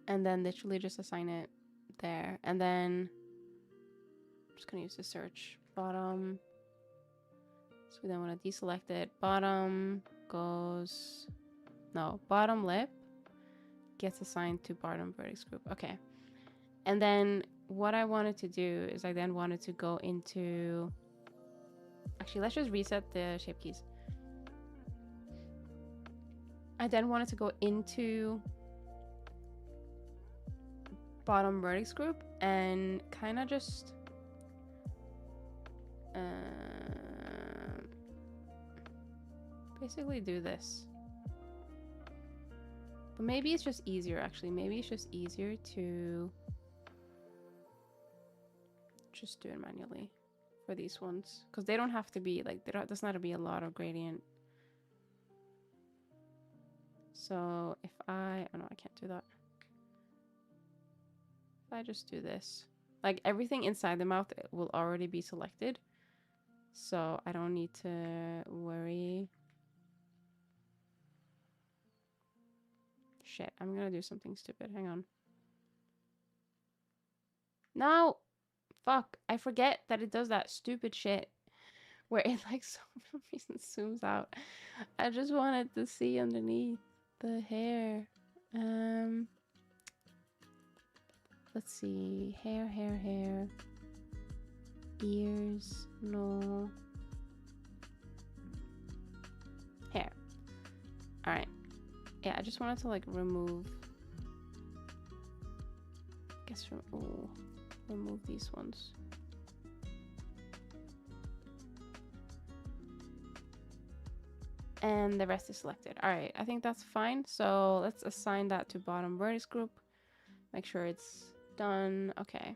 And then literally just assign it there. And then I'm just gonna use the search. Bottom. So we then want to deselect it. Bottom goes... No, bottom lip gets assigned to bottom vertex group. Okay. And then what I wanted to do is I then wanted to go into... Actually, let's just reset the shape keys. I then wanted to go into bottom vertex group and kind of just basically do this. But maybe it's just easier, actually. Maybe it's just easier to just do it manually for these ones, because they don't have to be like, there doesn't have to be a lot of gradient. So if I... Oh no, I can't do that. If I just do this, like everything inside the mouth will already be selected, so I don't need to worry. Shit, I'm gonna do something stupid. Hang on. No! Fuck, I forget that it does that stupid shit where it like for some reason zooms out. I just wanted to see underneath the hair. Let's see. Hair. Ears. No. Hair. Alright. Yeah, I just wanted to like remove... I guess remove these ones. And the rest is selected. Alright, I think that's fine. So let's assign that to bottom vertex group. Make sure it's done. Okay.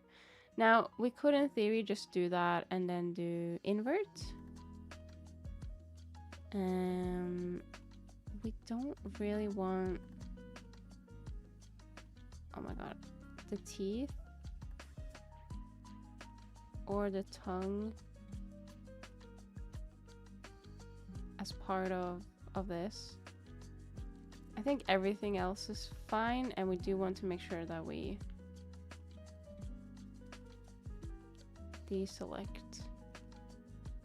Now, we could in theory just do that and then do invert. We don't really want... Oh my god. The teeth. Or the tongue. As part of this. I think everything else is fine, and we do want to make sure that we deselect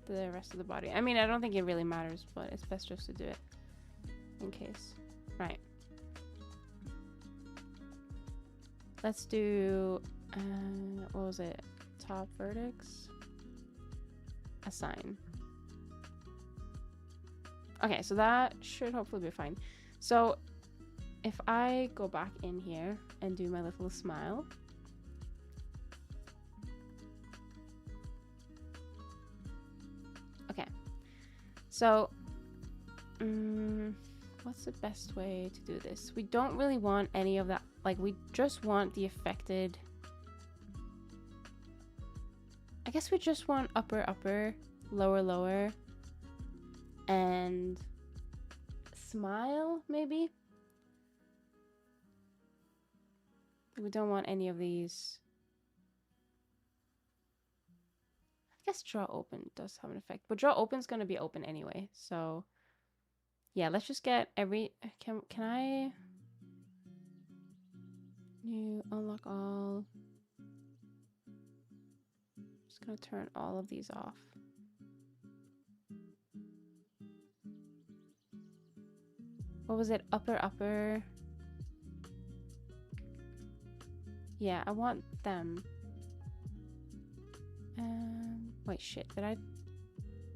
the rest of the body. I mean, I don't think it really matters, but it's best just to do it in case. Right. Let's do, what was it? Top vertex. Assign. Okay, so that should hopefully be fine. So if I go back in here and do my little smile. Okay. So what's the best way to do this? We don't really want any of that. Like, we just want the affected. I guess we just want upper, lower, and smile, maybe? We don't want any of these. I guess draw open does have an effect, but draw open is going to be open anyway. So yeah, let's just get every... Can I... New, unlock all. Just going to turn all of these off. What was it? Upper. Yeah, I want them. Wait, shit. Did I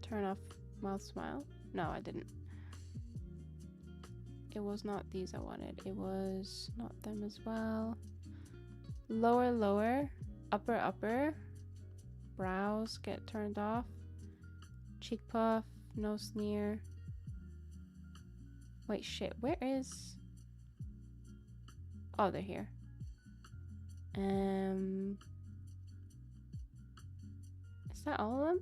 turn off mouth smile? No, I didn't. It was not these I wanted. It was not them as well. Lower, lower. Upper, upper. Brows get turned off. Cheek puff. No sneer. Wait, shit. Where is... Oh, they're here. Is that all of them?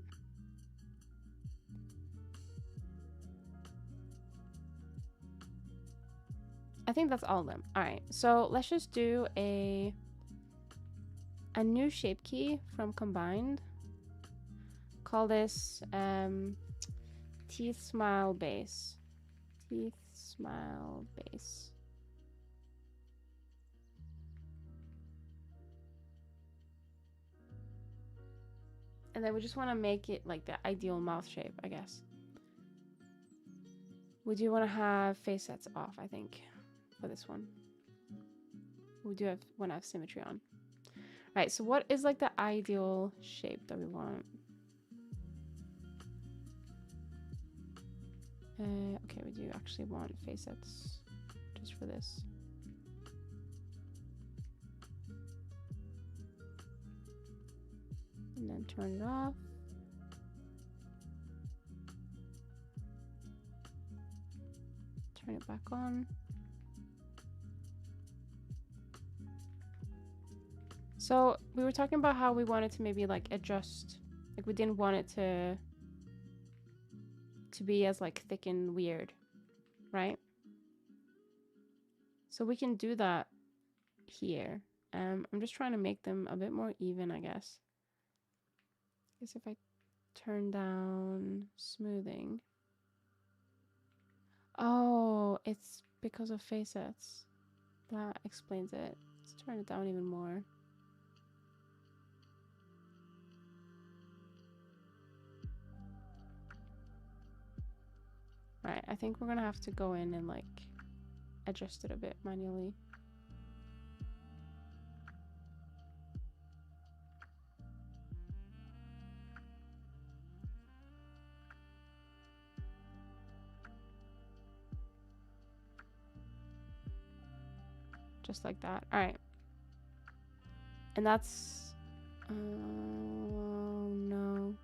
I think that's all of them. All right, so let's just do a new shape key from combined. Call this teeth smile base. Teeth smile base. And then we just want to make it like the ideal mouth shape, I guess. We do want to have face sets off, I think, for this one. We do want to have symmetry on. All right, so what is like the ideal shape that we want? Okay, we do actually want face sets just for this. And then turn it off. Turn it back on. So we were talking about how we wanted to maybe like adjust, like we didn't want it to be as like thick and weird, right? So we can do that here. I'm just trying to make them a bit more even, I guess. I guess if I turn down smoothing. Oh, it's because of face sets. That explains it. Let's turn it down even more. Right, I think we're gonna have to go in and like adjust it a bit manually. Just like that. All right. And that's... Oh, no.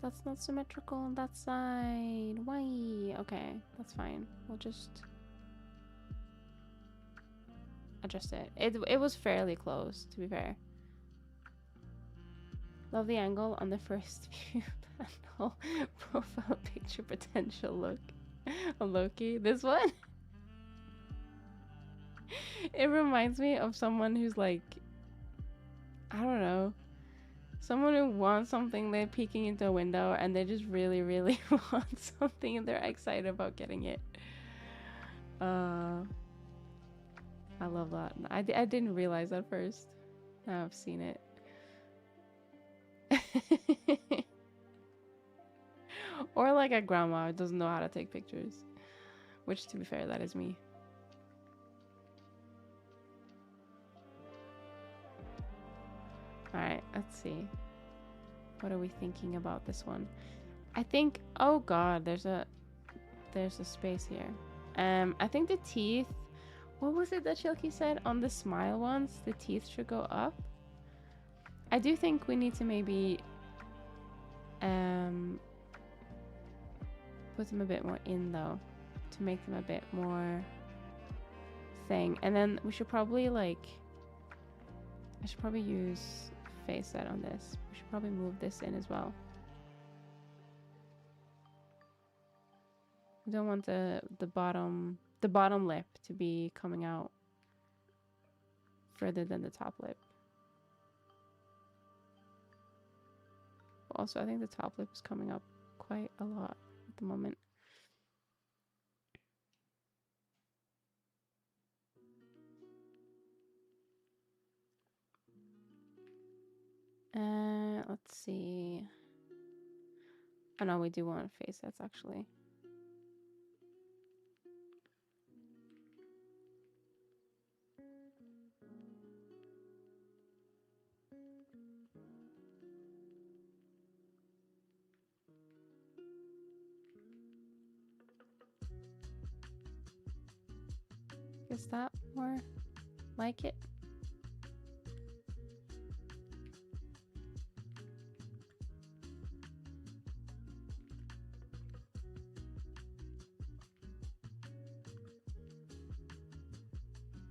That's not symmetrical on that side. Why? Okay, that's fine. We'll just adjust it. It was fairly close, to be fair. Love the angle on the first view panel. Profile picture potential look on Loki. This one? It reminds me of someone who's like, I don't know, someone who wants something, they're peeking into a window and they just really, really want something and they're excited about getting it. I love that. I didn't realize at first. Now I've seen it. Or like a grandma who doesn't know how to take pictures. Which, to be fair, that is me. Alright, let's see. What are we thinking about this one? I think, oh god, there's a space here. I think the teeth, what was it that Shilky said on the smile ones? The teeth should go up. I do think we need to maybe put them a bit more in though, to make them a bit more thing. And then we should probably like, I should probably use face set on this. We should probably move this in as well. We don't want the bottom lip to be coming out further than the top lip. Also, I think the top lip is coming up quite a lot at the moment. Let's see. Oh no, we do want face sets actually. Is that more like it?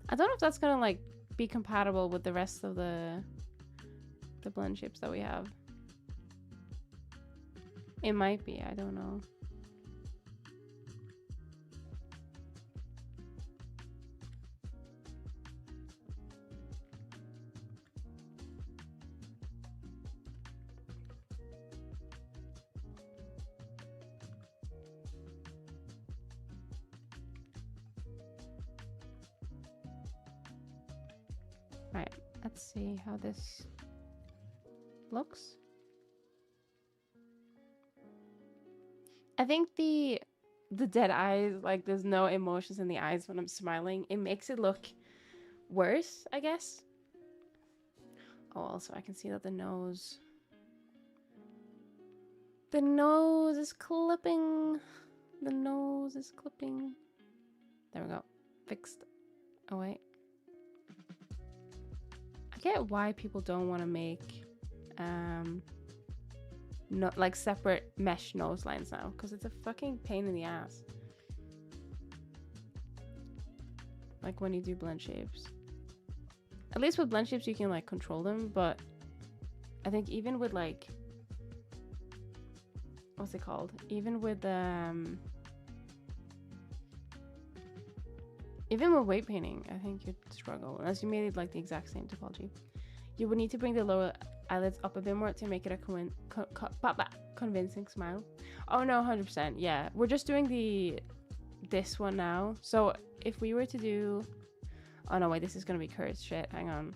I don't know if that's gonna like be compatible with the rest of the blend shapes that we have. It might be, I don't know. Right, let's see how this looks. I think the dead eyes, like there's no emotions in the eyes when I'm smiling, it makes it look worse, I guess. Oh, also I can see that the nose is clipping. The nose is clipping. There we go. Fixed. Oh wait. I get why people don't want to make no, like separate mesh nose lines now, because it's a fucking pain in the ass. Like when you do blend shapes. At least with blend shapes you can like control them, but I think even with like, what's it called? Even with weight painting, I think you'd struggle unless you made it like the exact same topology. You would need to bring the lower eyelids up a bit more to make it a convincing smile. Oh no, 100%. Yeah, we're just doing this one now. So if we were to do, oh no, wait, this is gonna be cursed. Shit, hang on.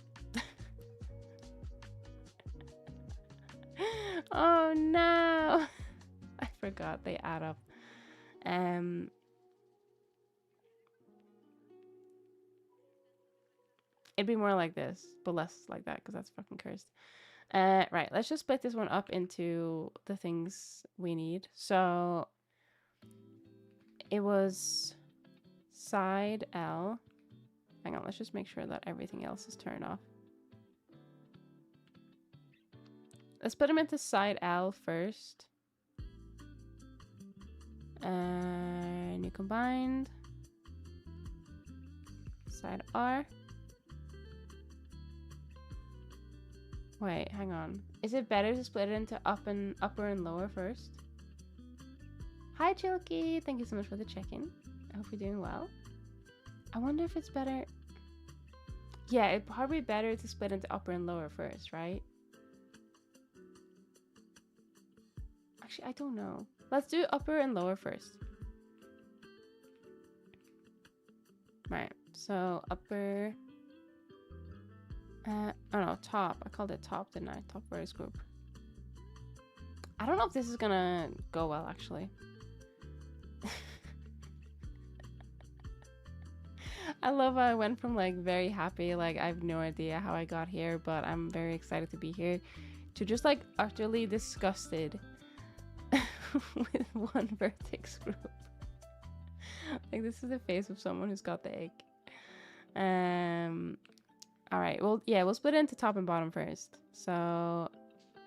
Oh no, I forgot they add up. It'd be more like this, but less like that because that's fucking cursed. Right, let's just split this one up into the things we need. So it was side L. Hang on, let's just make sure that everything else is turned off. Let's put them into side L first. New combined. Side R. Wait, hang on. Is it better to split it into upper and lower first? Hi, Chilky. Thank you so much for the check-in. I hope you're doing well. I wonder if it's better. Yeah, it'd probably be better to split into upper and lower first, right? Actually, I don't know. Let's do upper and lower first. Right, so upper. Oh no, top. I called it top, didn't I? Top vertex group. I don't know if this is gonna go well, actually. I love how I went from like very happy, like I have no idea how I got here, but I'm very excited to be here, to just like utterly disgusted with one vertex group. Like this is the face of someone who's got the egg. All right, well, yeah, we'll split it into top and bottom first. So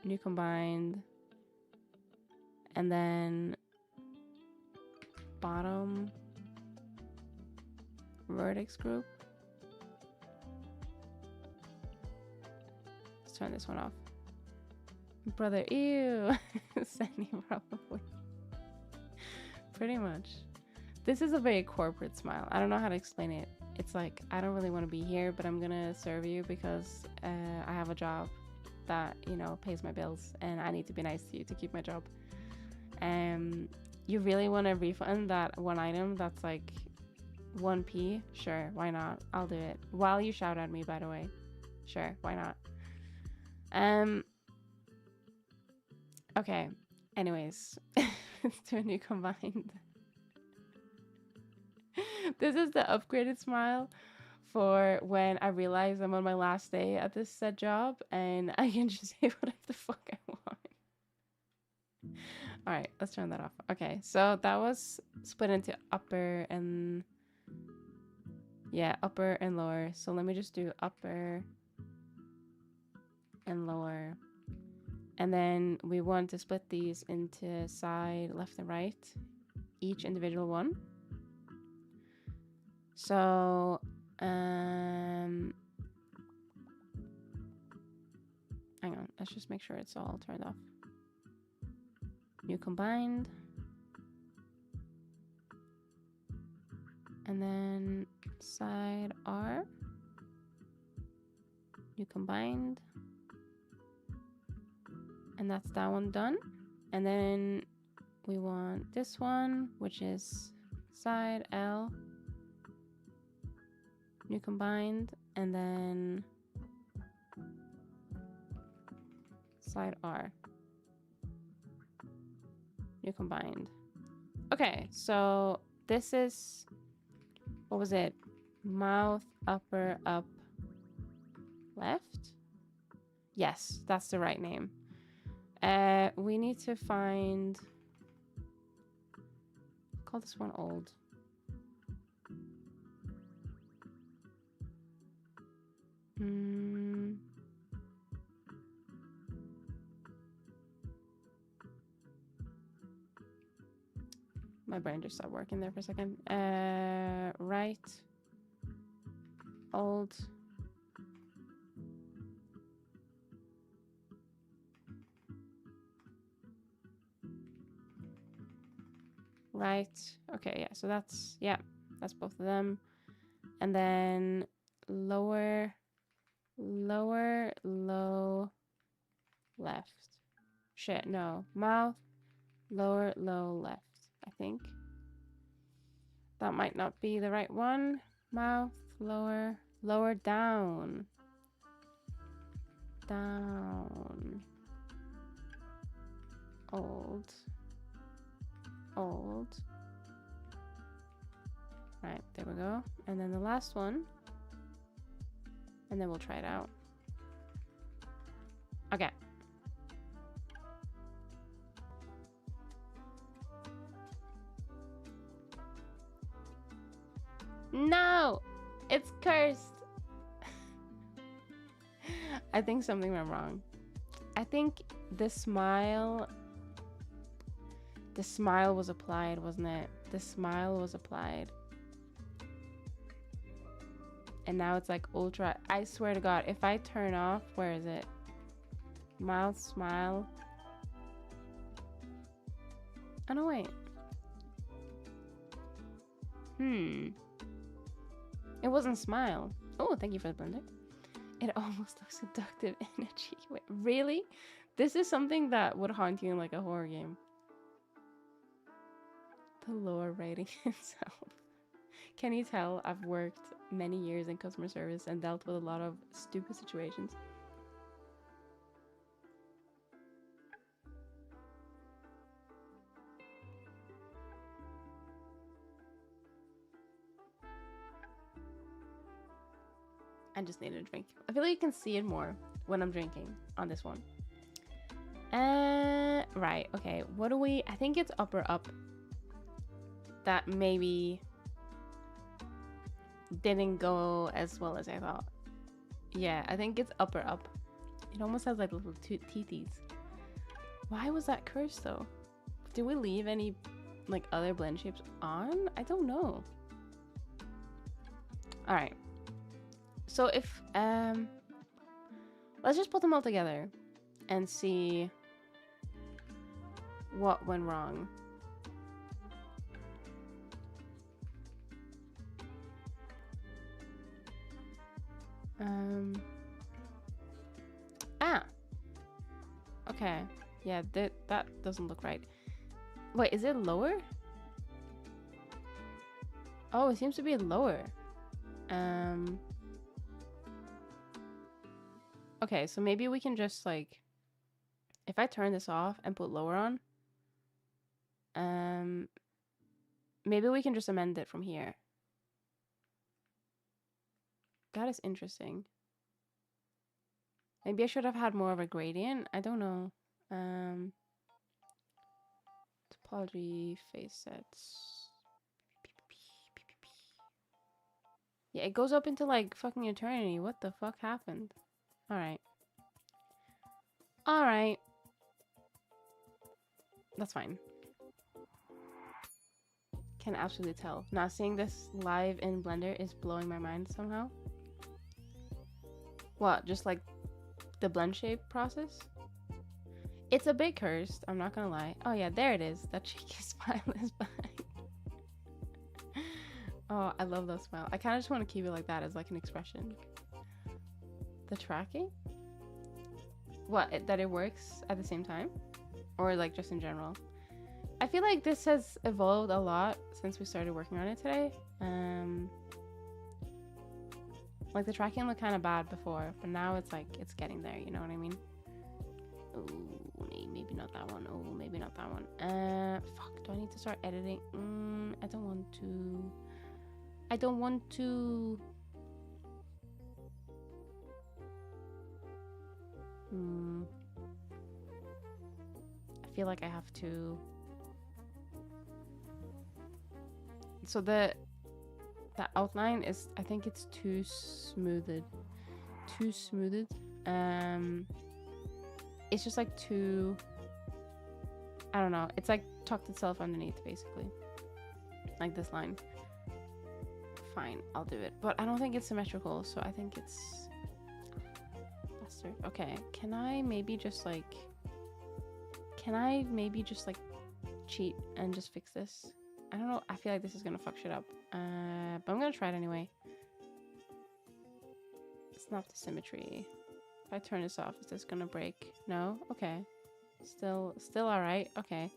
new combined, and then bottom vertex group. Let's turn this one off. Brother, ew. Sandy, probably. Pretty much. This is a very corporate smile. I don't know how to explain it. It's like, I don't really want to be here, but I'm gonna serve you because I have a job that, you know, pays my bills, and I need to be nice to you to keep my job. You really want to refund that one item that's like 1p? Sure, why not? I'll do it. While you shout at me, by the way. Sure, why not? Okay, anyways. Let's do a new combined. This is the upgraded smile for when I realize I'm on my last day at this said job and I can just say whatever the fuck I want. All right, let's turn that off. Okay, so that was split into upper and Yeah, upper and lower. So let me just do upper and lower. And then we want to split these into side, left, and right, each individual one. So, hang on, let's just make sure it's all turned off. New combined. And then side R. New combined. And that's that one done. And then we want this one, which is side L. New combined. And then side R. New combined. Okay, so this is, what was it? Mouth, upper, up, left? Yes, that's the right name. We need to find, call this one old. My brain just stopped working there for a second. Right. Old. Right. Okay, yeah, so that's, yeah, that's both of them. And then lower, lower, low, left. Shit, no. Mouth, lower, low, left, I think. That might not be the right one. Mouth, lower, lower, down. Down. Old. Old. Right, there we go. And then the last one. And then we'll try it out. Okay. No! It's cursed! I think something went wrong. I think the smile was applied, wasn't it? The smile was applied. And now it's like ultra. I swear to God, if I turn off, where is it? Mouth, smile. Oh, no, wait. It wasn't smile. Oh, thank you for the blender. It almost looks seductive energy. Wait, really? This is something that would haunt you in like a horror game. The lower rating itself. Can you tell I've worked many years in customer service and dealt with a lot of stupid situations? I just need a drink. I feel like you can see it more when I'm drinking on this one. Right, okay. What do we... I think it's upper up. That maybe didn't go as well as I thought. Yeah, I think it's upper up. It almost has like little teethies. Why was that cursed though? Did we leave any like other blend shapes on? I don't know. All right. So if let's just put them all together and see what went wrong. Okay. Yeah, that doesn't look right. Wait, is it lower? Oh, it seems to be lower. Okay, so maybe we can just like, if I turn this off and put lower on, maybe we can just amend it from here. That is interesting. Maybe I should have had more of a gradient. I don't know. Topology, face sets. Yeah, it goes up into like fucking eternity. What the fuck happened? Alright. Alright. That's fine. Can absolutely tell. Now seeing this live in Blender is blowing my mind somehow. What? Just like the blend shape process? It's a bit cursed, I'm not gonna lie. Oh yeah, there it is. That cheeky smile is behind. Oh, I love that smile. I kind of just want to keep it like that as like an expression. The tracking? What? That it works at the same time? Or like just in general? I feel like this has evolved a lot since we started working on it today. Like the tracking looked kind of bad before, but now it's like it's getting there, you know what I mean? Oh, maybe not that one. Oh, maybe not that one. Fuck, do I need to start editing? I don't want to. I don't want to. I feel like I have to. So the outline is, I think it's too smoothed. It's just like too, I don't know, it's like tucked itself underneath basically, like this line. Fine, I'll do it, but I don't think it's symmetrical, so I think it's faster. Okay, can I maybe just like cheat and just fix this? I don't know, I feel like this is gonna fuck shit up, but I'm gonna try it anyway. Snap the symmetry. If I turn this off, is this gonna break? No? Okay. Still alright. Okay.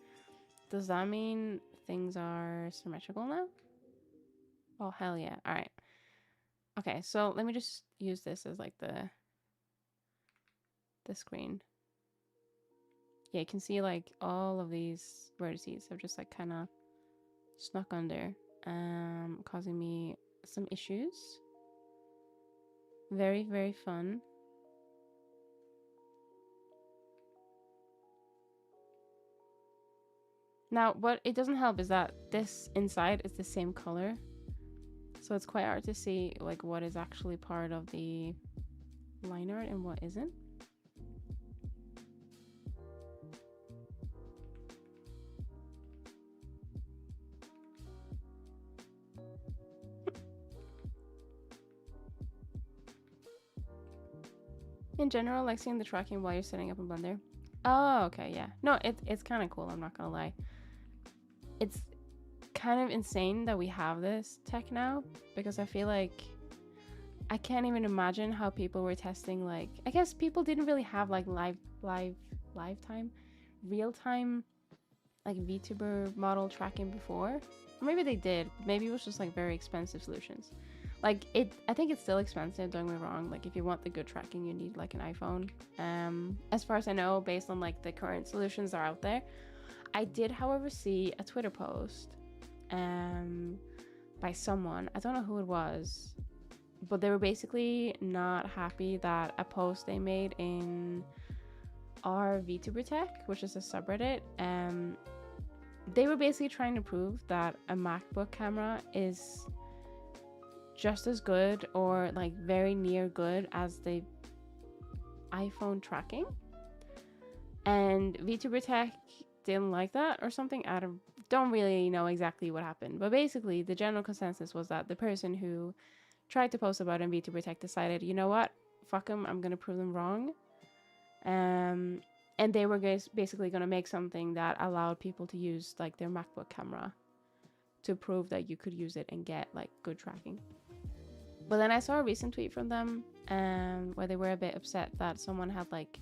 Does that mean things are symmetrical now? Oh, hell yeah. Alright. Okay, so let me just use this as like the screen. Yeah, you can see like all of these vertices have just like kind of snuck under, causing me some issues. Very, very fun. Now, what it doesn't help is that this inside is the same color. So it's quite hard to see like what is actually part of the line art and what isn't. In general, like seeing the tracking while you're setting up in Blender. Oh, okay, yeah. No, it's kind of cool, I'm not gonna lie. It's kind of insane that we have this tech now, because I feel like I can't even imagine how people were testing, like, I guess people didn't really have like real-time like VTuber model tracking before. Or maybe they did, maybe it was just like very expensive solutions. Like I think it's still expensive, don't get me wrong. Like if you want the good tracking, you need like an iPhone. As far as I know, based on like the current solutions that are out there. I did, however, see a Twitter post by someone, I don't know who it was, but they were basically not happy that a post they made in our VTuber Tech, which is a subreddit, they were basically trying to prove that a MacBook camera is just as good or like very near good as the iPhone tracking, and VTuber Tech didn't like that or something. I don't really know exactly what happened, but basically the general consensus was that the person who tried to post about it in VTuber Tech decided, you know what, fuck them, I'm gonna prove them wrong. And they were basically gonna make something that allowed people to use like their MacBook camera to prove that you could use it and get like good tracking. But then I saw a recent tweet from them where they were a bit upset that someone had like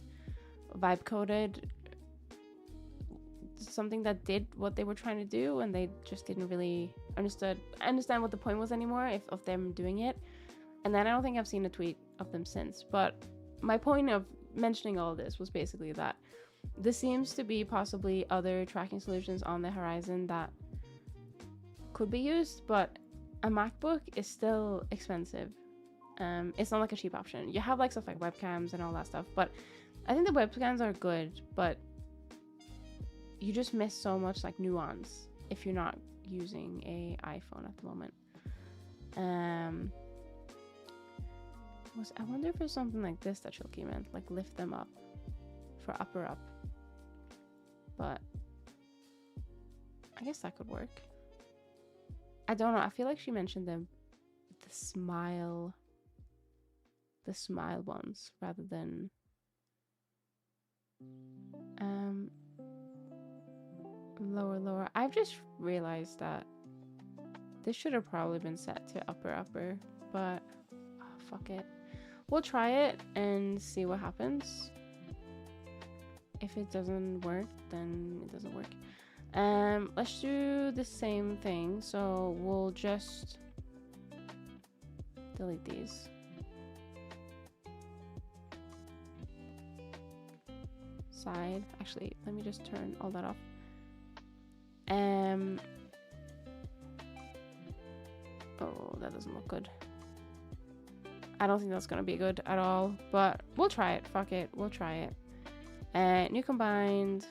vibe coded something that did what they were trying to do, and they just didn't really understand what the point was anymore of them doing it. And then I don't think I've seen a tweet of them since. But my point of mentioning all of this was basically that there seems to be possibly other tracking solutions on the horizon that could be used, but a MacBook is still expensive. It's not like a cheap option. You have like stuff like webcams and all that stuff, but I think the webcams are good, but you just miss so much like nuance if you're not using a iPhone at the moment. I wonder if there's something like this that Shulky meant, like lift them up for upper up. But I guess that could work. I don't know. I feel like she mentioned the smile ones rather than lower. I've just realized that this should have probably been set to upper, but fuck it. We'll try it and see what happens. If it doesn't work, then it doesn't work. Let's do the same thing. So we'll just delete these. Side. Actually, let me just turn all that off. Oh, that doesn't look good. I don't think that's gonna be good at all, but we'll try it. Fuck it, we'll try it. New combined.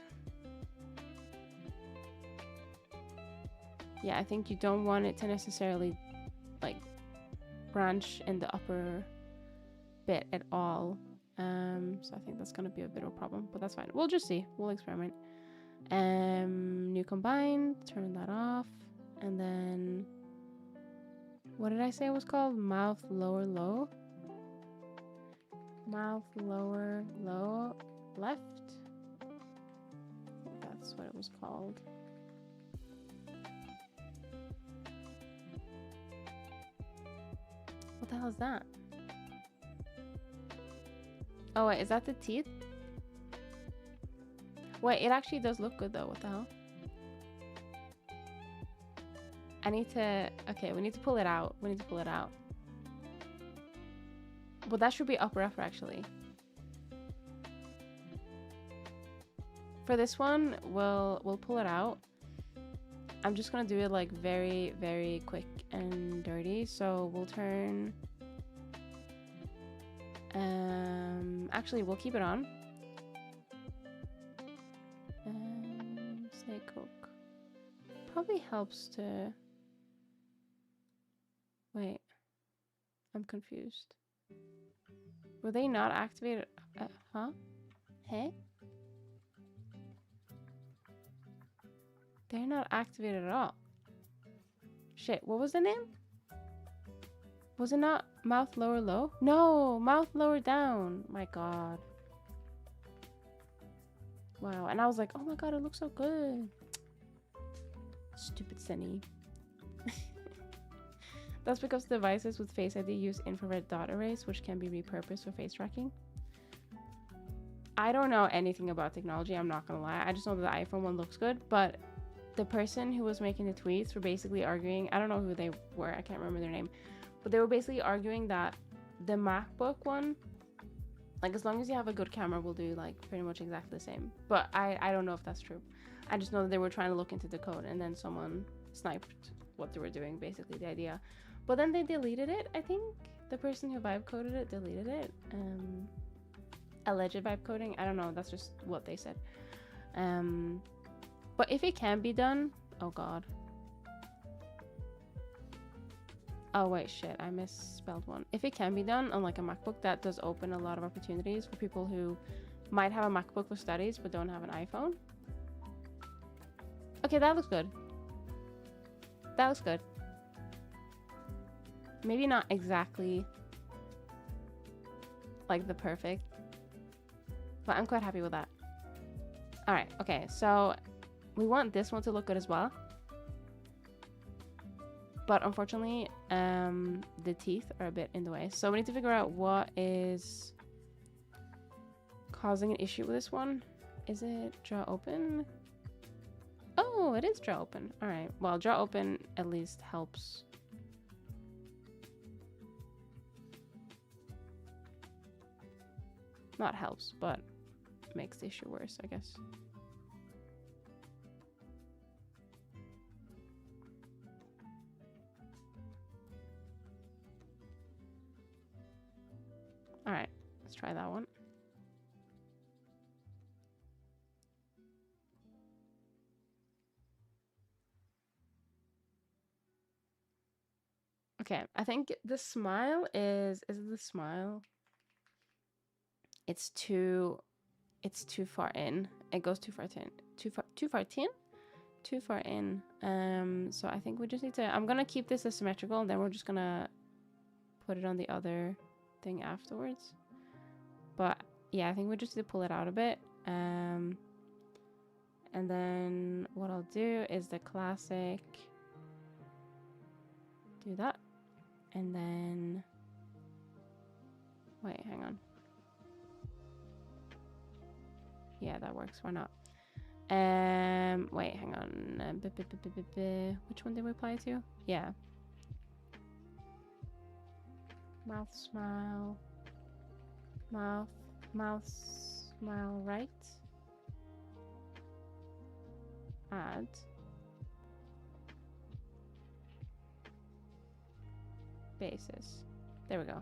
Yeah, I think you don't want it to necessarily like branch in the upper bit at all. So I think that's gonna be a bit of a problem, but that's fine. We'll just see. We'll experiment. New combined. Turn that off, and then what did I say it was called? Mouth lower low. Mouth lower low left. I think that's what it was called. What the hell is that? Oh wait, is that the teeth? Wait, it actually does look good though. What the hell? I need to... Okay, we need to pull it out. We need to pull it out. Well, that should be upper actually. For this one, we'll pull it out. I'm just gonna do it like very, very quick and dirty. So we'll turn... Actually, we'll keep it on. Say Coke. Probably helps to... Wait. I'm confused. Were they not activated? Huh? Hey? They're not activated at all. Shit, what was the name? Was it not mouth lower low? No, mouth lower down. My god. Wow, and I was like, oh my god, it looks so good. Stupid Sunny. That's because devices with Face ID use infrared dot arrays, which can be repurposed for face tracking. I don't know anything about technology, I'm not gonna lie. I just know that the iPhone one looks good, but the person who was making the tweets were basically arguing, I don't know who they were, I can't remember their name, but they were basically arguing that the MacBook one, like as long as you have a good camera, will do like pretty much exactly the same. But I don't know if that's true. I just know that they were trying to look into the code and then someone sniped what they were doing, basically the idea. But then they deleted it, I think. The person who vibe coded it deleted it. Alleged vibe coding, I don't know, that's just what they said. But if it can be done, oh god. Oh wait, shit, I misspelled one. If it can be done on like a MacBook, that does open a lot of opportunities for people who might have a MacBook for studies but don't have an iPhone. Okay, that looks good. That looks good. Maybe not exactly like the perfect, but I'm quite happy with that. All right, okay, so we want this one to look good as well. But unfortunately, the teeth are a bit in the way. So we need to figure out what is causing an issue with this one. Is it draw open? Oh, it is draw open. All right, well, draw open at least helps. Not helps, but makes the issue worse, I guess. All right, let's try that one. Okay, I think the smile is it the smile? It's too far in. It goes too far in. Too far in. So I think we just need to, I'm gonna keep this as symmetrical, and then we're just gonna put it on the other thing afterwards. But yeah, I think we just need to pull it out a bit. And then what I'll do is the classic, do that. And then, wait, hang on. Yeah, that works. Why not? Wait, hang on. Which one did we apply to? Yeah. Mouth smile. Mouth smile right. Add. Basis. There we go.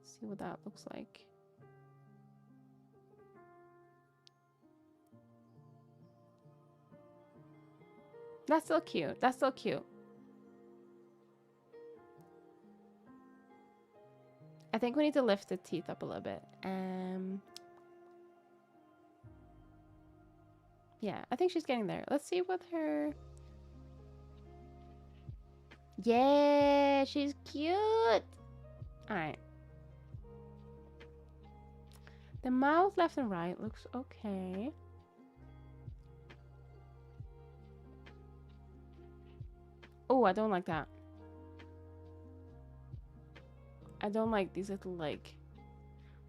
See what that looks like. That's still cute. That's still cute. I think we need to lift the teeth up a little bit. Yeah, I think she's getting there. Let's see what her... Yeah, she's cute. All right. The mouth left and right looks okay. Oh, I don't like that. I don't like these little, like...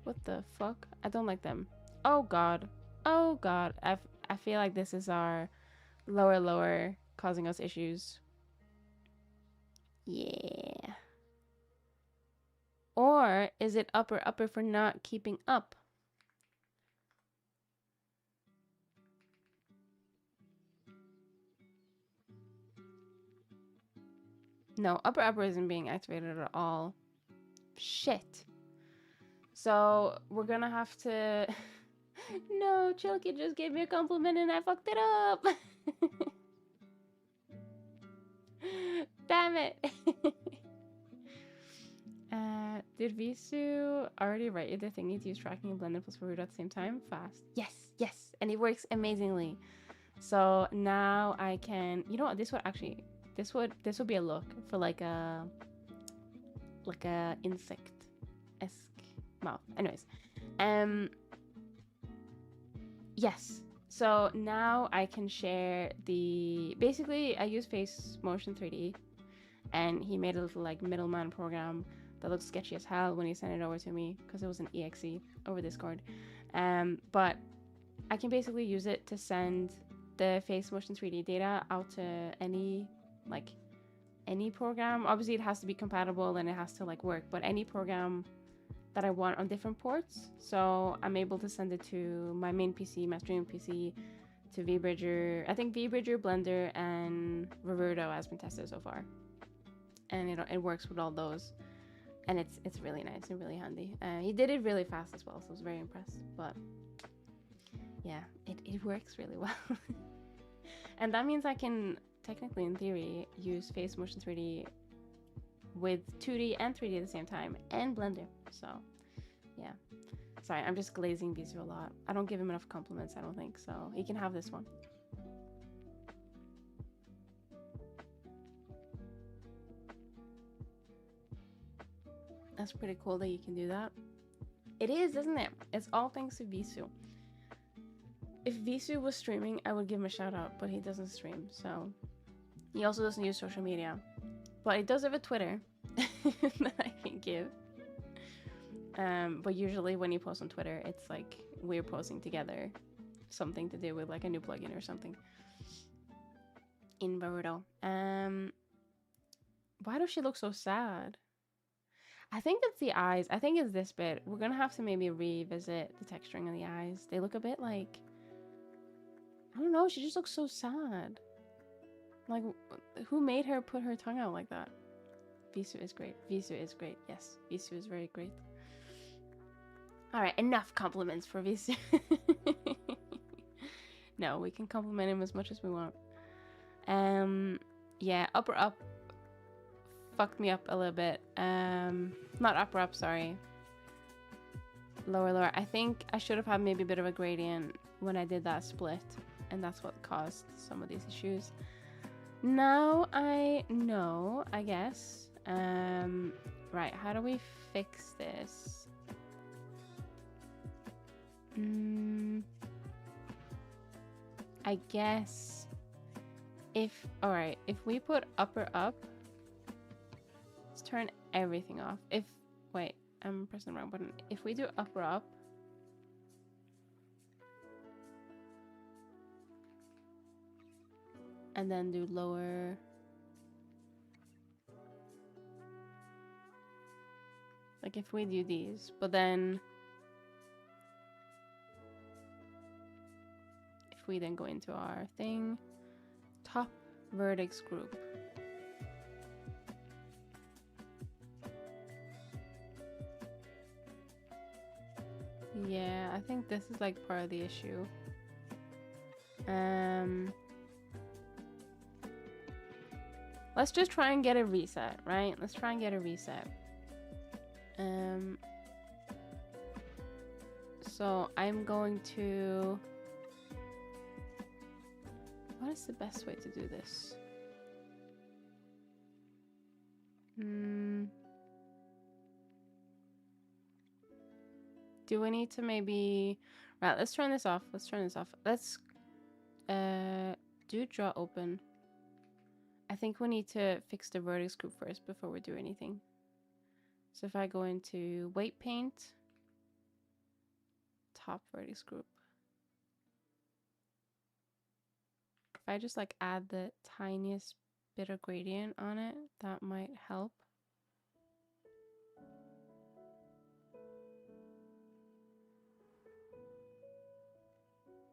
What the fuck? I don't like them. Oh, God. Oh, God. I feel like this is our lower causing us issues. Yeah. Or is it upper for not keeping up? No, upper isn't being activated at all. Shit. So we're gonna have to... No, Chilky just gave me a compliment and I fucked it up. Damn it. Did Visu already write you the thingy to use tracking and blended plus Varudo at the same time? Fast. Yes, yes. And it works amazingly. So now I can, you know what, this would actually, this would be a look for like a insect-esque mouth. Anyways, yes. So now I can share the, basically I use Face Motion 3D, and he made a little like middleman program that looks sketchy as hell when he sent it over to me because it was an exe over Discord. But I can basically use it to send the Face Motion 3D data out to any program. Obviously it has to be compatible and it has to like work, but any program that I want on different ports. So I'm able to send it to my main PC, my streaming PC, to VBridger. I think VBridger, Blender, and Varudo has been tested so far, and it works with all those, and it's really nice and really handy. He did it really fast as well, so I was very impressed. But yeah, it works really well. And that means I can technically, in theory, use Face Motion 3D with 2D and 3D at the same time, and Blender. So yeah, sorry, I'm just glazing Visu a lot. I don't give him enough compliments, I don't think, so he can have this one. That's pretty cool that you can do that. It is, isn't it? It's all thanks to Visu. If Visu was streaming, I would give him a shout out, but he doesn't stream, so he also doesn't use social media. But he does have a Twitter that I can give. But usually when you post on Twitter, it's like we're posting together something to do with like a new plugin or something in Varudo. Why does she look so sad? I think it's the eyes. I think it's this bit. We're gonna have to maybe revisit the texturing of the eyes. They look a bit like, I don't know, she just looks so sad. Like, who made her put her tongue out like that? Visu is great. Visu is great. Yes, Visu is very great. All right, enough compliments for Visu. No, we can compliment him as much as we want. Yeah, upper up fucked me up a little bit. Not upper up, sorry. Lower lower. I think I should have had maybe a bit of a gradient when I did that split, and that's what caused some of these issues. Now I know, I guess. Right, how do we fix this? I guess if, all right, if we put upper up, let's turn everything off. If, wait, I'm pressing the wrong button. If we do upper up, and then do lower, like if we do these, but then if we then go into our thing, top vertex group. Yeah, I think this is like part of the issue. Let's just try and get a reset, right? Let's try and get a reset. So I'm going to... What is the best way to do this? Do we need to maybe... Right, let's turn this off. Let's turn this off. Let's do draw open. I think we need to fix the vertex group first before we do anything. So if I go into weight paint, top vertex group. If I just like add the tiniest bit of gradient on it, that might help.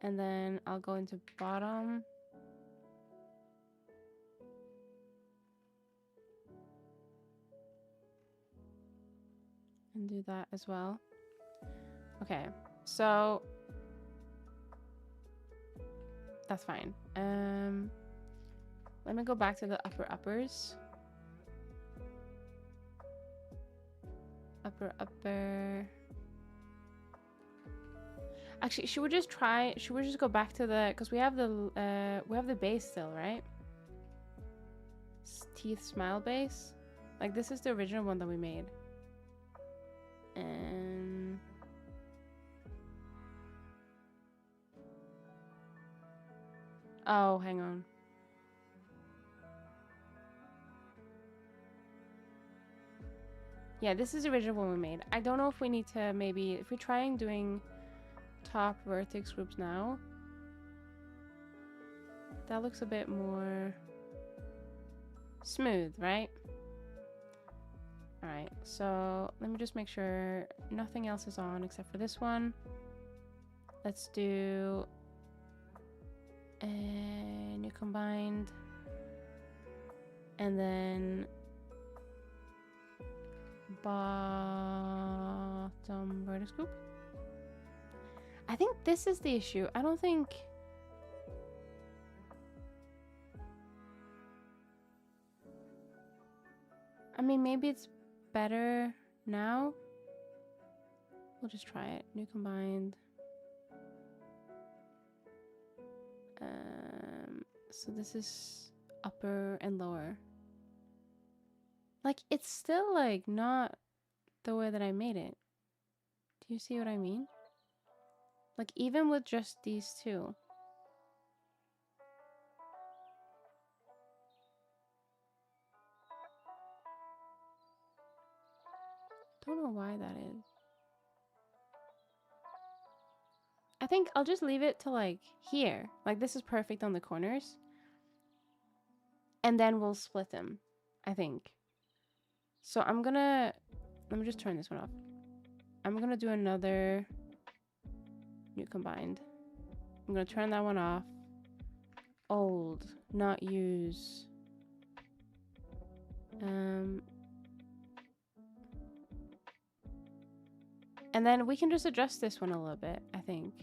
And then I'll go into bottom. And do that as well. Okay, so that's fine. Let me go back to the uppers. Upper. Actually, should we just go back to the, because we have the base still, right? Teeth smile base. Like this is the original one that we made. Oh, hang on. Yeah, this is the original one we made. I don't know if we need to maybe, if we try and doing top vertex groups now, that looks a bit more smooth, right? All right, so let me just make sure nothing else is on except for this one. Let's do new combined, and then bottom vertex group. I think this is the issue. I don't think... I mean, maybe it's better now. We'll just try it. New combined. So this is upper and lower. Like, it's still like not the way that I made it. Do you see what I mean? Like, even with just these two. Don't know why that is. I think I'll just leave it to like here. Like, this is perfect on the corners. And then we'll split them, I think. So I'm gonna... Let me just turn this one off. I'm gonna do another new combined. I'm gonna turn that one off. Old, not use. And then we can just adjust this one a little bit, I think.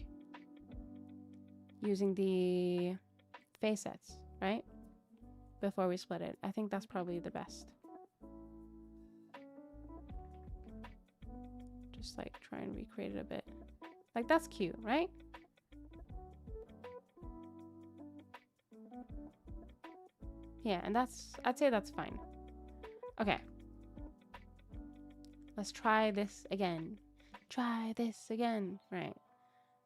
using the face sets, right? Before we split it. I think that's probably the best. Just like try and recreate it a bit. Like that's cute, right? Yeah, and I'd say that's fine. Okay. Let's try this again. Try this again. Right.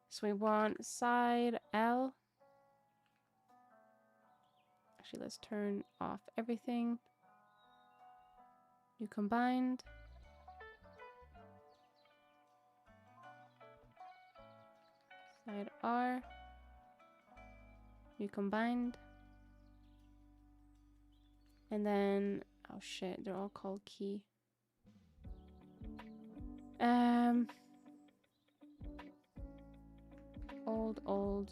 So we want side L. Actually, let's turn off everything. You combined. Side R. You combined. And then, oh shit, they're all called key. Old.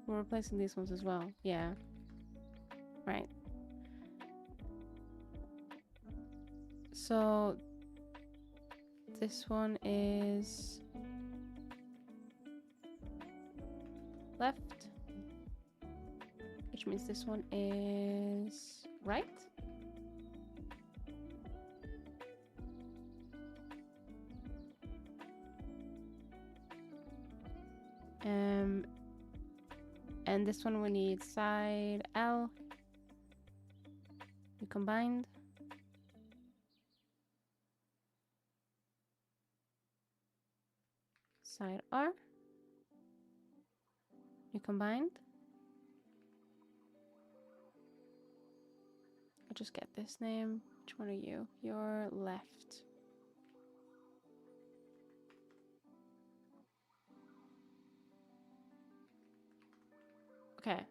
We're replacing these ones as well. Yeah. Right. So this one is left, which means this one is right. And this one we need side L. You combined. Side R. You combined. I'll just get this name. Which one are you? You're left. Okay.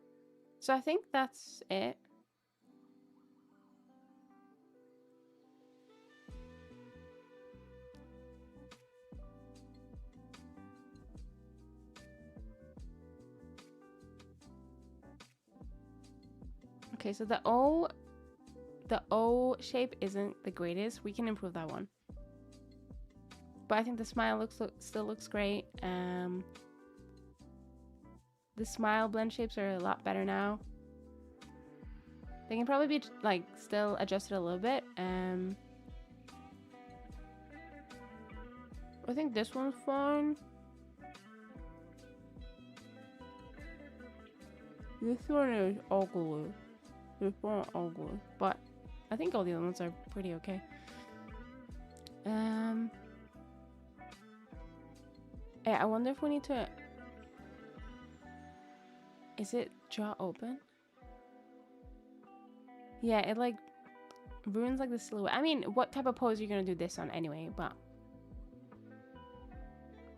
So I think that's it. Okay, so the O shape isn't the greatest. We can improve that one. But I think the smile still looks great. The smile blend shapes are a lot better now. They can probably be like still adjusted a little bit. I think this one's fine. This one is ugly. This one ugly, but I think all the other ones are pretty okay. Hey, I wonder if we need to. Is it jaw open? Yeah, it like ruins like the silhouette. I mean, what type of pose are you gonna do this on anyway? But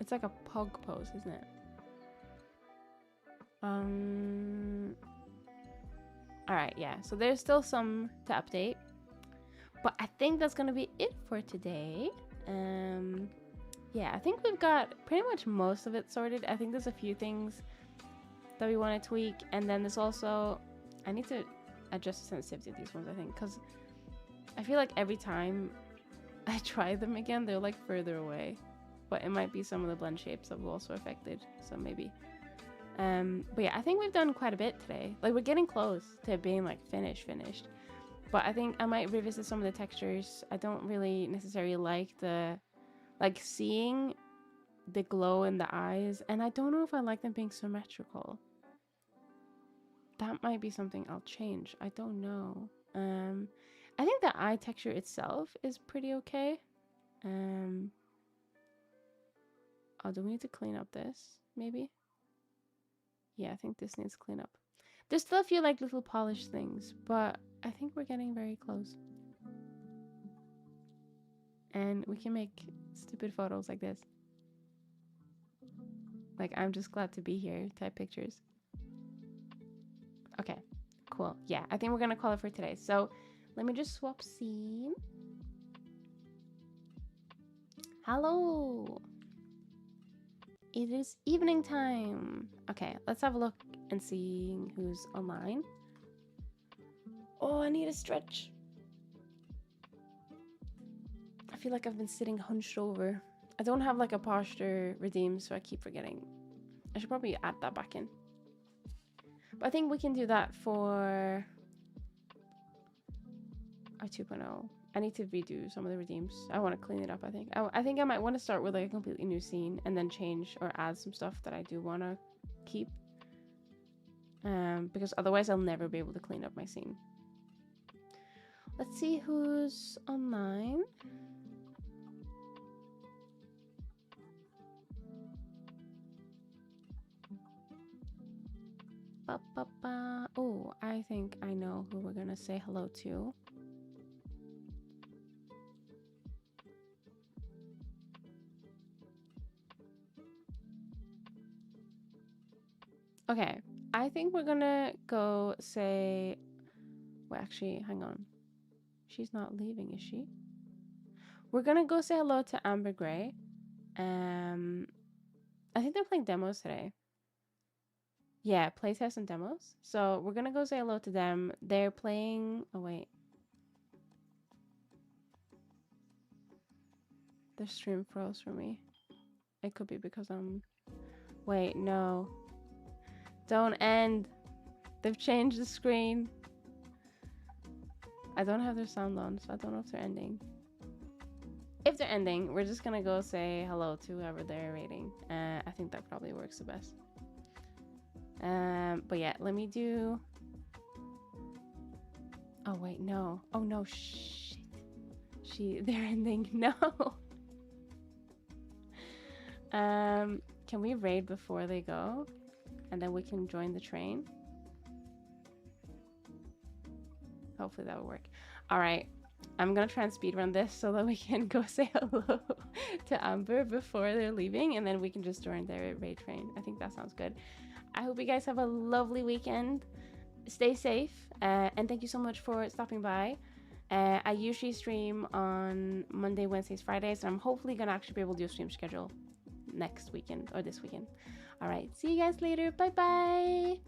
it's like a pug pose, isn't it? Alright, yeah. So there's still some to update. But I think that's gonna be it for today. Yeah, I think we've got pretty much most of it sorted. I think there's a few things that we want to tweak, and then there's also I need to adjust the sensitivity of these ones, I think, because I feel like every time I try them again they're like further away, but it might be some of the blend shapes that were also affected, so maybe but yeah, I think we've done quite a bit today. Like, we're getting close to being like finished, but I think I might revisit some of the textures. I don't really necessarily like the seeing the glow in the eyes, and I don't know if I like them being symmetrical. That might be something I'll change. I don't know. I think the eye texture itself is pretty okay. Oh, do we need to clean up this? Maybe? Yeah, I think this needs clean up. There's still a few like little polished things, but I think we're getting very close. And we can make stupid photos like this. Like, I'm just glad to be here type pictures. Okay, cool. Yeah, I think we're gonna call it for today. So let me just swap scene. Hello. It is evening time. Okay, let's have a look and see who's online. Oh, I need a stretch. feel like I've been sitting hunched over. I don't have like a posture redeem, so I keep forgetting. I should probably add that back in. But I think we can do that for our 2.0. I need to redo some of the redeems. I want to clean it up, I think. I think I might want to start with like a completely new scene and then change or add some stuff that I do want to keep. Because otherwise I'll never be able to clean up my scene. Let's see who's online. Oh, I think I know who we're gonna say hello to. Okay, I think we're gonna go say... Wait, actually, hang on. She's not leaving, is she? We're gonna go say hello to Amber Gray. I think they're playing demos today. Yeah, playtests and demos. So we're gonna go say hello to them. They're playing... Oh, wait. The stream froze for me. It could be because I'm... Wait, no. Don't end. They've changed the screen. I don't have their sound on, so I don't know if they're ending. If they're ending, we're just gonna go say hello to whoever they're rating. I think that probably works the best. But yeah, let me do... Oh wait, no. Oh no, shit. They're ending. No. Can we raid before they go? And then we can join the train? Hopefully that will work. All right. I'm gonna try and speedrun this so that we can go say hello to Amber before they're leaving, and then we can just join their raid train. I think that sounds good. I hope you guys have a lovely weekend. Stay safe, and thank you so much for stopping by. I usually stream on Monday, Wednesdays, Fridays, and I'm hopefully gonna actually be able to do a stream schedule next weekend or this weekend. All right, see you guys later. Bye bye.